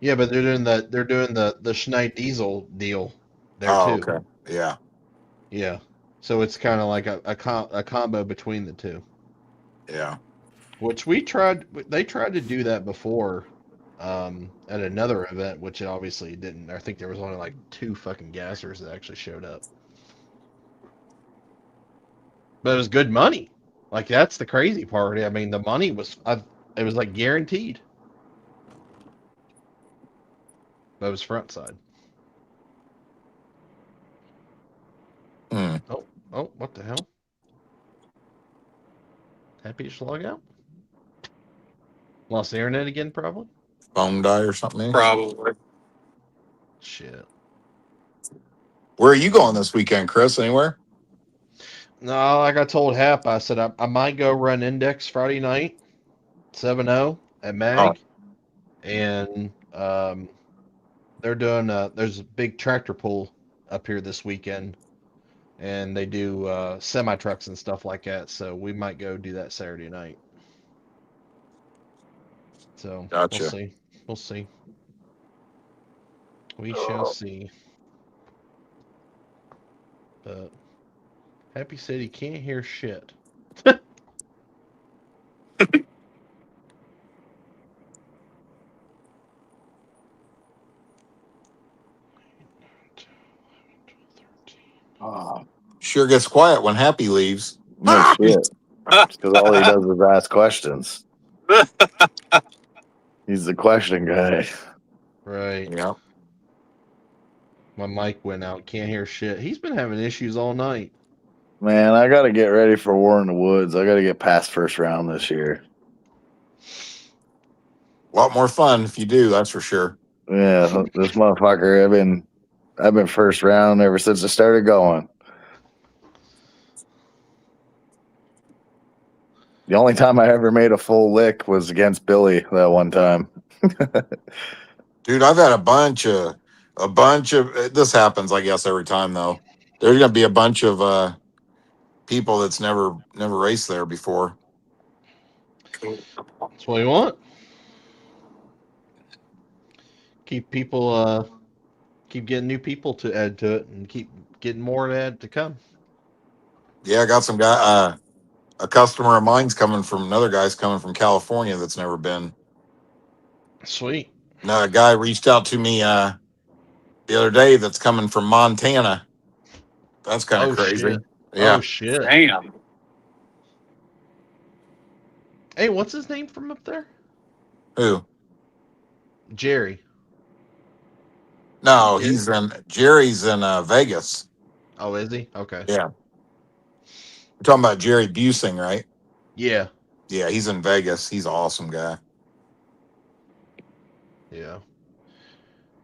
Yeah, but they're doing the Schneid Diesel deal there Oh, too. okay. Yeah. Yeah. So it's kind of like a combo between the two. Yeah. Which they tried to do that before at another event, which it obviously didn't. I think there was only like 2 fucking gassers that actually showed up. But it was good money. Like that's the crazy part. I mean, the money was it was like guaranteed. But it was front side. Hmm. Oh, what the hell? Happy to log out? Lost the internet again, probably? Phone die or something? Probably. Shit. Where are you going this weekend, Chris? Anywhere? No, like I told Hap, I said I might go run Index Friday night, 7-0 at Mag. And they're doing there's a big tractor pull up here this weekend. And they do semi trucks and stuff like that. So we might go do that Saturday night. So Gotcha. we'll see. We'll see. We shall see. But Happy said he can't hear shit. Sure gets quiet when Happy leaves. No shit. Because all he does is ask questions. He's the question guy. Right. Yeah. My mic went out. Can't hear shit. He's been having issues all night. Man, I got to get ready for War in the Woods. I got to get past first round this year. A lot more fun if you do, that's for sure. Yeah, this motherfucker. I've been first round ever since I started going. The only time I ever made a full lick was against Billy that one time. Dude, I've had a bunch of this happens, I guess, every time though. There's gonna be a bunch of people that's never raced there before. That's what we want. Keep people keep getting new people to add to it and keep getting more to add to come. Yeah, I got some guy a customer of mine's another guy's coming from California that's never been. Sweet. No, a guy reached out to me the other day that's coming from Montana. That's kind of crazy. Shit. Yeah. Oh shit. Damn. Hey, what's his name from up there? Who? Jerry. No, Jerry? Jerry's in Vegas. Oh, is he? Okay. Yeah. We're talking about Jerry Busing, right? Yeah. Yeah, he's in Vegas. He's an awesome guy. Yeah.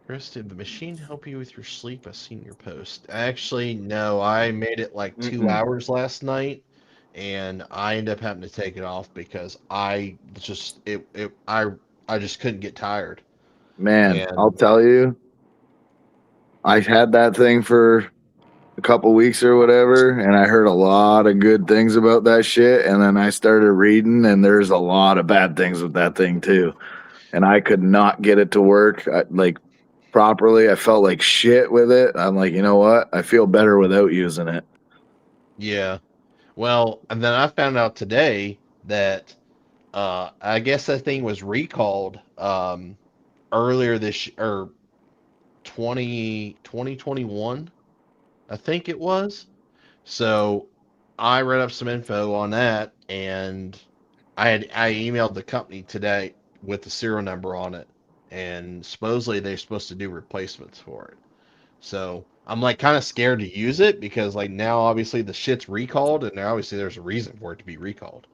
Chris, did the machine help you with your sleep? I seen your post. Actually, no. I made it like 2 hours last night, and I ended up having to take it off because I just I just couldn't get tired. Man, And I'll tell you, I had that thing for a couple weeks or whatever, and I heard a lot of good things about that shit. And then I started reading, and there's a lot of bad things with that thing too. And I could not get it to work like properly. I felt like shit with it. I'm like, you know what? I feel better without using it. yeah, well, and then I found out today that I guess that thing was recalled earlier this or 2021, I think it was. So I read up some info on that, and I emailed the company today with the serial number on it, and supposedly they're supposed to do replacements for it. So I'm like kind of scared to use it because like now obviously the shit's recalled, and obviously there's a reason for it to be recalled.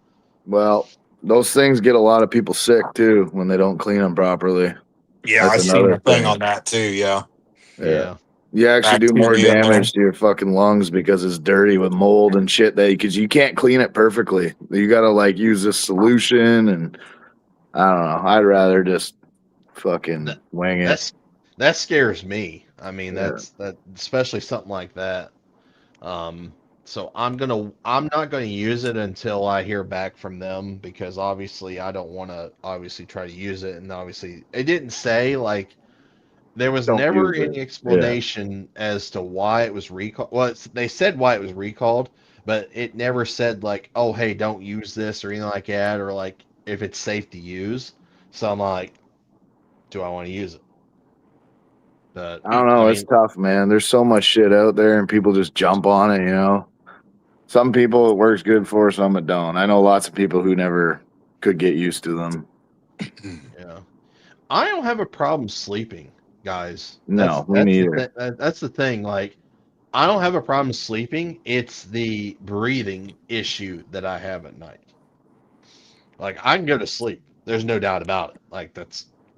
Well, those things get a lot of people sick too when they don't clean them properly. Yeah, That's I seen another a thing thing. on that too. Yeah. Yeah. You actually do more Bacteria, man. damage to your fucking lungs because it's dirty with mold and shit because you can't clean it perfectly. You gotta like use this solution, and I don't know. I'd rather just fucking wing it. That scares me. I mean, Yeah. that especially something like that. So I'm not gonna use it until I hear back from them because obviously I don't want to obviously try to use it, and obviously it didn't say like there was Don't never use it. any explanation as to why it was recalled. Well, they said why it was recalled, but it never said like, oh hey, don't use this or anything like that, or like if it's safe to use. So I'm like, do I want to use it? But I don't know. It's tough, man. There's so much shit out there, and people just jump on it. You know, some people it works good for, some it don't. I know lots of people who never could get used to them. yeah, I don't have a problem sleeping, guys. No, me neither. That's the thing. Like, I don't have a problem sleeping. It's the breathing issue that I have at night. Like, I can go to sleep. There's no doubt about it. Like,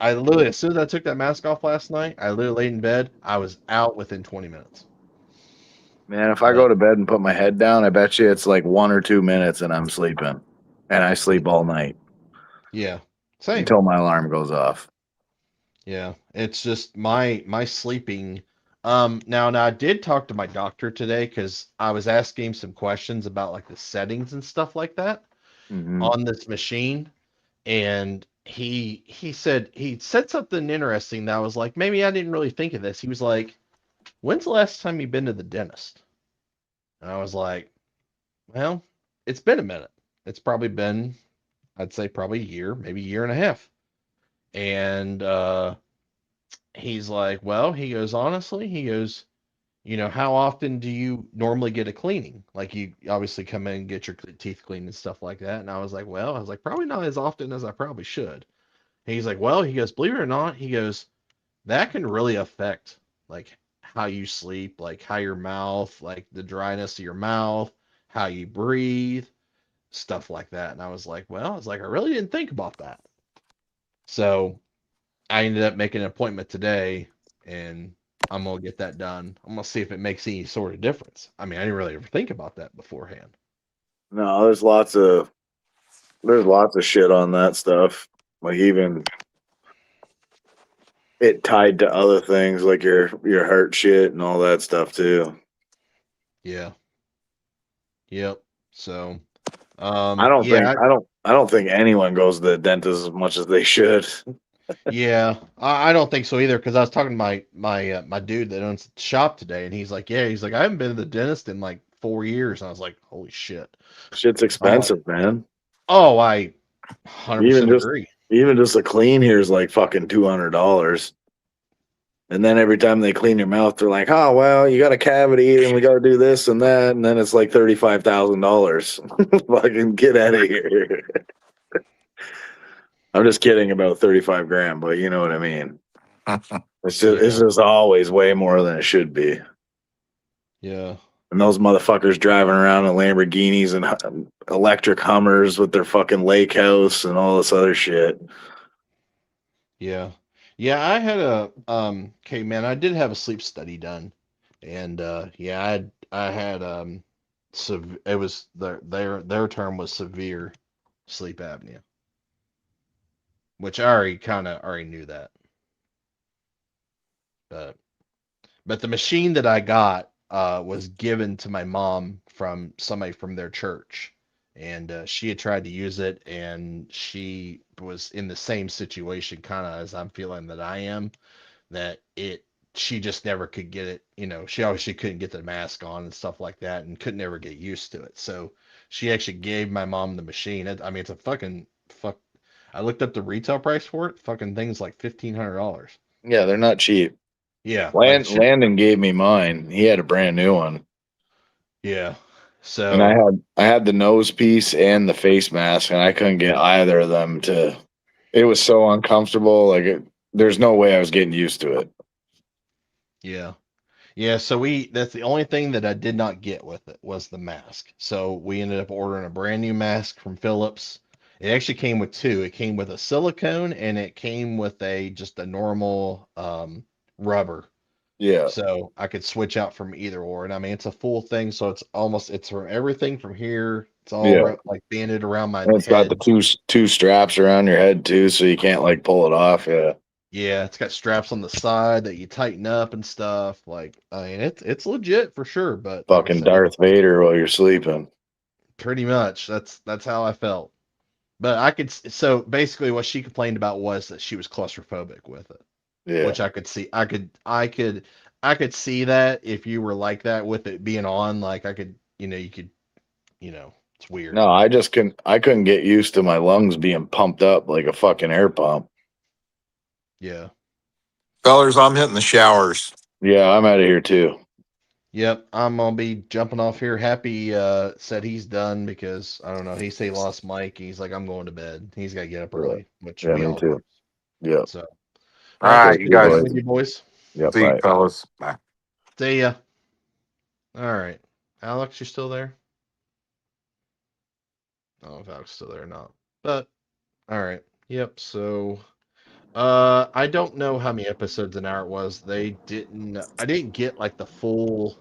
I literally, as soon as I took that mask off last night, I literally laid in bed. I was out within 20 minutes. Man, if I go to bed and put my head down, I bet you it's like 1 or 2 minutes and I'm sleeping. And I sleep all night Yeah, same. until my alarm goes off. Yeah, it's just my sleeping. Now I did talk to my doctor today because I was asking him some questions about like the settings and stuff like that on this machine, and he said something interesting that I was like, maybe I didn't really think of this. He was like, "When's the last time you've been to the dentist?" And I was like, "Well, it's been a minute. It's probably been, I'd say probably a year, maybe a year and a half." And he's like, well, he goes, honestly, he goes, how often do you normally get a cleaning? Like you obviously come in and get your teeth cleaned and stuff like that. And I was like, probably not as often as I probably should. And he's like, well, he goes, believe it or not, he goes, that can really affect like how you sleep, like how your mouth, like the dryness of your mouth, how you breathe, stuff like that. And I was like, I really didn't think about that. So I ended up making an appointment today, and I'm gonna get that done. I'm gonna see if it makes any sort of difference. I mean, I didn't really ever think about that beforehand. No, there's lots of shit on that stuff. Like even it tied to other things like your heart shit and all that stuff too. Yeah. Yep. So, I don't think anyone goes to the dentist as much as they should. Yeah, I don't think so either. Because I was talking to my dude that owns the shop today, and he's like, I haven't been to the dentist in like 4 years. And I was like, holy shit, Shit's expensive, man. Oh, I 100% agree. Even just a clean here is like fucking $200. And then every time they clean your mouth, they're like, oh, well, you got a cavity and we got to do this and that. And then it's like $35,000. Fucking get out of here. I'm just kidding about 35 grand, but you know what I mean. It's just always way more than it should be. Yeah. And those motherfuckers driving around in Lamborghinis and electric Hummers with their fucking lake house and all this other shit. Yeah. Yeah, I had a okay, man, I did have a sleep study done. And yeah, I had it was their term was severe sleep apnea, which I already kind of already knew that. But the machine that I got was given to my mom from somebody from their church, and she had tried to use it, and she was in the same situation kind of as I'm feeling that I am, that she just never could get it, she obviously couldn't get the mask on and stuff like that and could never get used to it. So she actually gave my mom the machine. I mean, it's a fucking fuck. I looked up the retail price for it. Fucking thing's like $1,500. Yeah, they're not cheap. Yeah, like shit. Landon gave me mine. He had a brand new one. Yeah. And So I had the nose piece and the face mask, and I couldn't get either of them to. It was so uncomfortable. There's no way I was getting used to it. yeah. Yeah, so that's the only thing that I did not get with it was the mask. So we ended up ordering a brand new mask from Philips. It actually came with two. It came with a silicone and it came with just a normal rubber. Yeah, So I could switch out from either or. And I mean, it's a full thing, so it's from everything from here. It's all yeah. like banded around my And it's got the head. two straps around your head too, so you can't like pull it off. Yeah, Yeah, it's got straps on the side that you tighten up and stuff. Like, I mean, it's legit for sure. But like I fucking said, Darth Vader while you're sleeping. pretty much that's how I felt. But so basically what she complained about was that she was claustrophobic with it, Yeah. which I could see. I could see that if you were like that with it being on, like you could, it's weird. No, I couldn't get used to my lungs being pumped up like a fucking air pump. Yeah. Fellers, I'm hitting the showers. Yeah, I'm out of here too. Yep, I'm gonna be jumping off here. Happy said he's done because I don't know. He said he lost Mike. He's like, I'm going to bed. He's got to get up Yeah, early, which yeah, we me all too. do. Yeah. So, All well, right, good you See you, guys. talking boys. with you boys. Yeah, See you, bye. fellas. Bye. See ya. All right, Alex, you still there? I don't know if Alex is still there or not. But all right. Yep. So I don't know how many episodes an hour it was. I didn't get like the full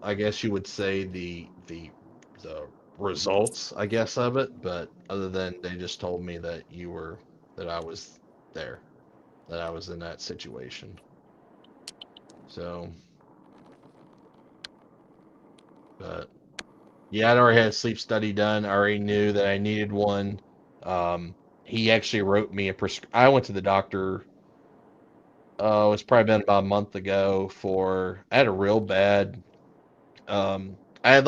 I guess you would say the results, I guess, of it, but other than they just told me that I was there, that I was in that situation. So, but yeah, I'd already had a sleep study done. I already knew that I needed one. Um, he actually wrote me I went to the doctor. It's probably been about a month ago. I had a real bad. I had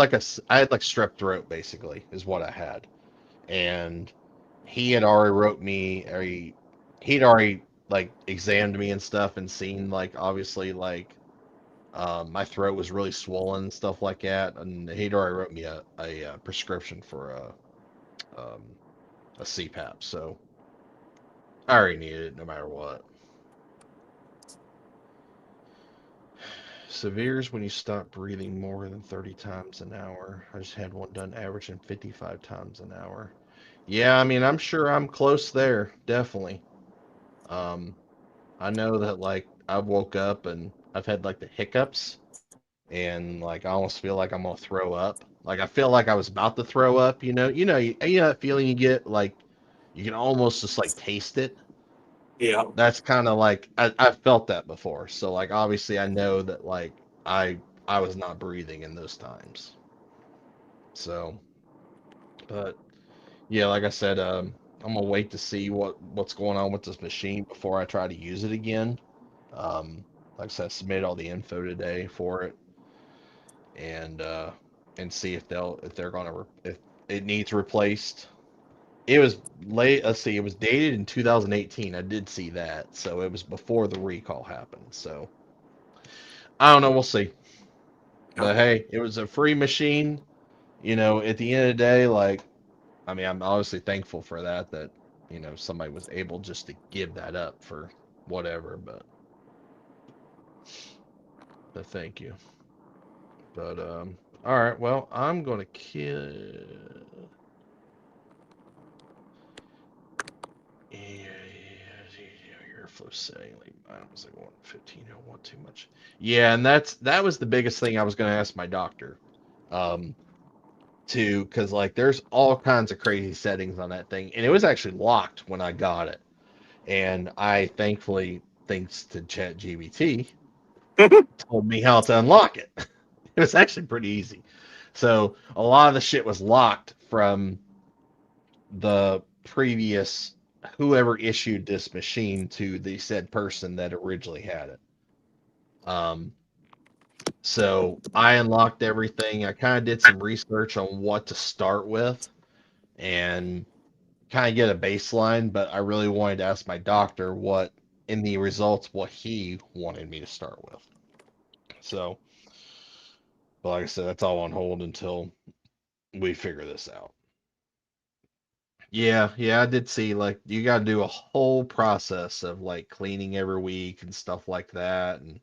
I had like strep throat, basically, is what I had, and he had already wrote me. He'd already like examined me and stuff, and seen like obviously like my throat was really swollen and stuff like that, and he'd already wrote me a prescription for a CPAP, so I already needed it no matter what. Severe is when you stop breathing more than 30 times an hour. I just had one done averaging 55 times an hour. Yeah, I mean, I'm sure I'm close there, definitely. Um, I know that like I woke up and I've had like the hiccups and like I almost feel like I'm gonna throw up. Like I feel like I was about to throw up, you know that feeling you get like you can almost just like taste it. Yeah. That's kind of like I've felt that before. So like obviously I know that like I was not breathing in those times. So, but yeah, like I said, I'm gonna wait to see what's going on with this machine before I try to use it again. Um, like I said, I submitted all the info today for it, and see if they're if it needs replaced. It was late. Let's see, it was dated in 2018. I did see that, so it was before the recall happened. So I don't know. We'll see. But hey, it was a free machine. At the end of the day, like, I mean, I'm obviously thankful for that. That somebody was able just to give that up for whatever. But thank you. But all right. Well, I'm gonna kill. Yeah, airflow setting. Like I was like 115. I don't want too much. Yeah, and that was the biggest thing I was going to ask my doctor. Too, because like there's all kinds of crazy settings on that thing, and it was actually locked when I got it. And I thankfully, thanks to ChatGPT, told me how to unlock it. It was actually pretty easy. So a lot of the shit was locked from the previous whoever issued this machine to the said person that originally had it. So I unlocked everything. I kind of did some research on what to start with and kind of get a baseline, but I really wanted to ask my doctor what in the results what he wanted me to start with. So, but like I said, that's all on hold until we figure this out. Yeah, I did see like you got to do a whole process of like cleaning every week and stuff like that, and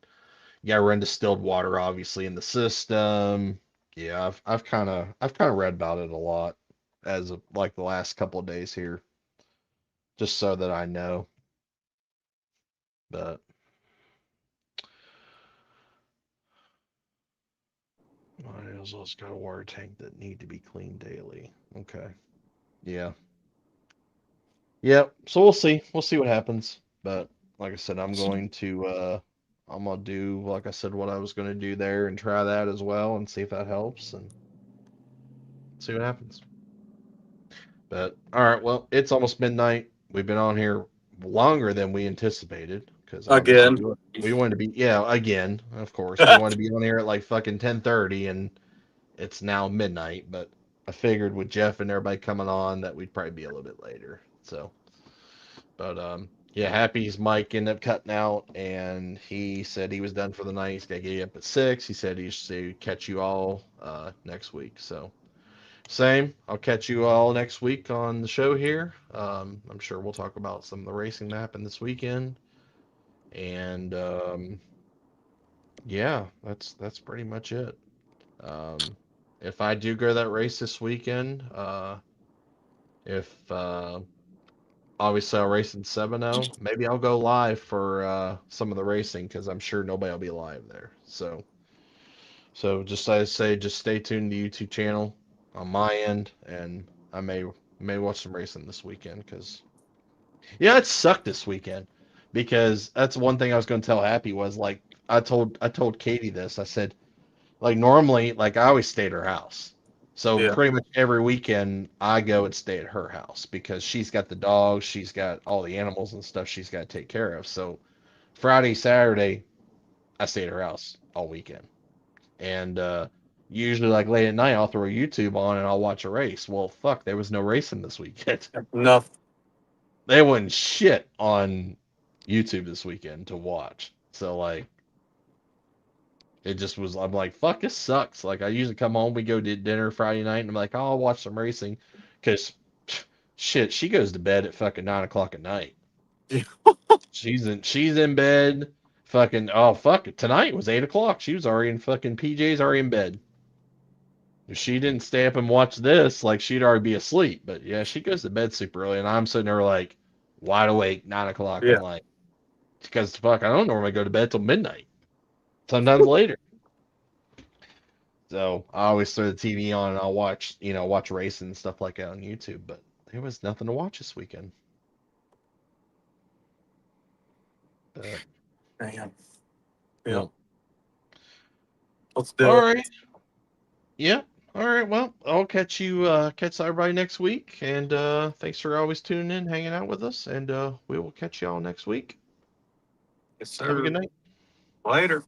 you got to run distilled water obviously in the system. Yeah, I've kind of read about it a lot as of like the last couple of days here, just so that I know. But my also got a water tank that need to be cleaned daily. Okay. Yeah. Yep. So we'll see. We'll see what happens. But like I said, I'm gonna do like I said what I was gonna do there and try that as well and see if that helps and see what happens. But all right, well, it's almost midnight. We've been on here longer than we anticipated because Again. we wanted to be again, of course. We wanted to be on here at like fucking 10:30 and it's now midnight, but I figured with Jeff and everybody coming on that we'd probably be a little bit later. So, but yeah, Happy's mic ended up cutting out, and he said he was done for the night. He's gonna get up at 6. He said he should catch you all next week. So, same. I'll catch you all next week on the show here. I'm sure we'll talk about some of the racing that happened this weekend, and yeah, that's pretty much it. If I do go to that race this weekend, if obviously I'll race in 7-0, maybe I'll go live for some of the racing because I'm sure nobody will be live there. So just I say, just stay tuned to the YouTube channel on my end, and I may watch some racing this weekend because yeah, it sucked this weekend because that's one thing I was going to tell Happy was like I told Katie this. I said like normally like I always stay at her house. So Yeah. pretty much every weekend I go and stay at her house because she's got the dogs, she's got all the animals and stuff she's got to take care of. So Friday, Saturday, I stay at her house all weekend. And usually like late at night I'll throw YouTube on and I'll watch a race. Well, fuck, there was no racing this weekend. No. There wasn't shit on YouTube this weekend to watch. So like it just was, I'm like, fuck, this sucks. Like, I usually come home, we go to dinner Friday night, and I'm like, oh, I'll watch some racing. Because, shit, she goes to bed at fucking 9 o'clock at night. She's in bed. Fucking, oh, fuck it. Tonight was 8 o'clock. She was already in fucking PJs, already in bed. If she didn't stay up and watch this, like, she'd already be asleep. But yeah, she goes to bed super early, and I'm sitting there, like, wide awake, 9 o'clock. Yeah. I'm like, because, fuck, I don't normally go to bed till midnight. Sometimes later. So I always throw the TV on and I'll watch racing and stuff like that on YouTube. But there was nothing to watch this weekend. But, Damn. well, Let's do all it. right. Yeah. All right. Well, I'll catch everybody next week. And thanks for always tuning in, hanging out with us. And we will catch y'all next week. Yes, Have a sir. good night. Later.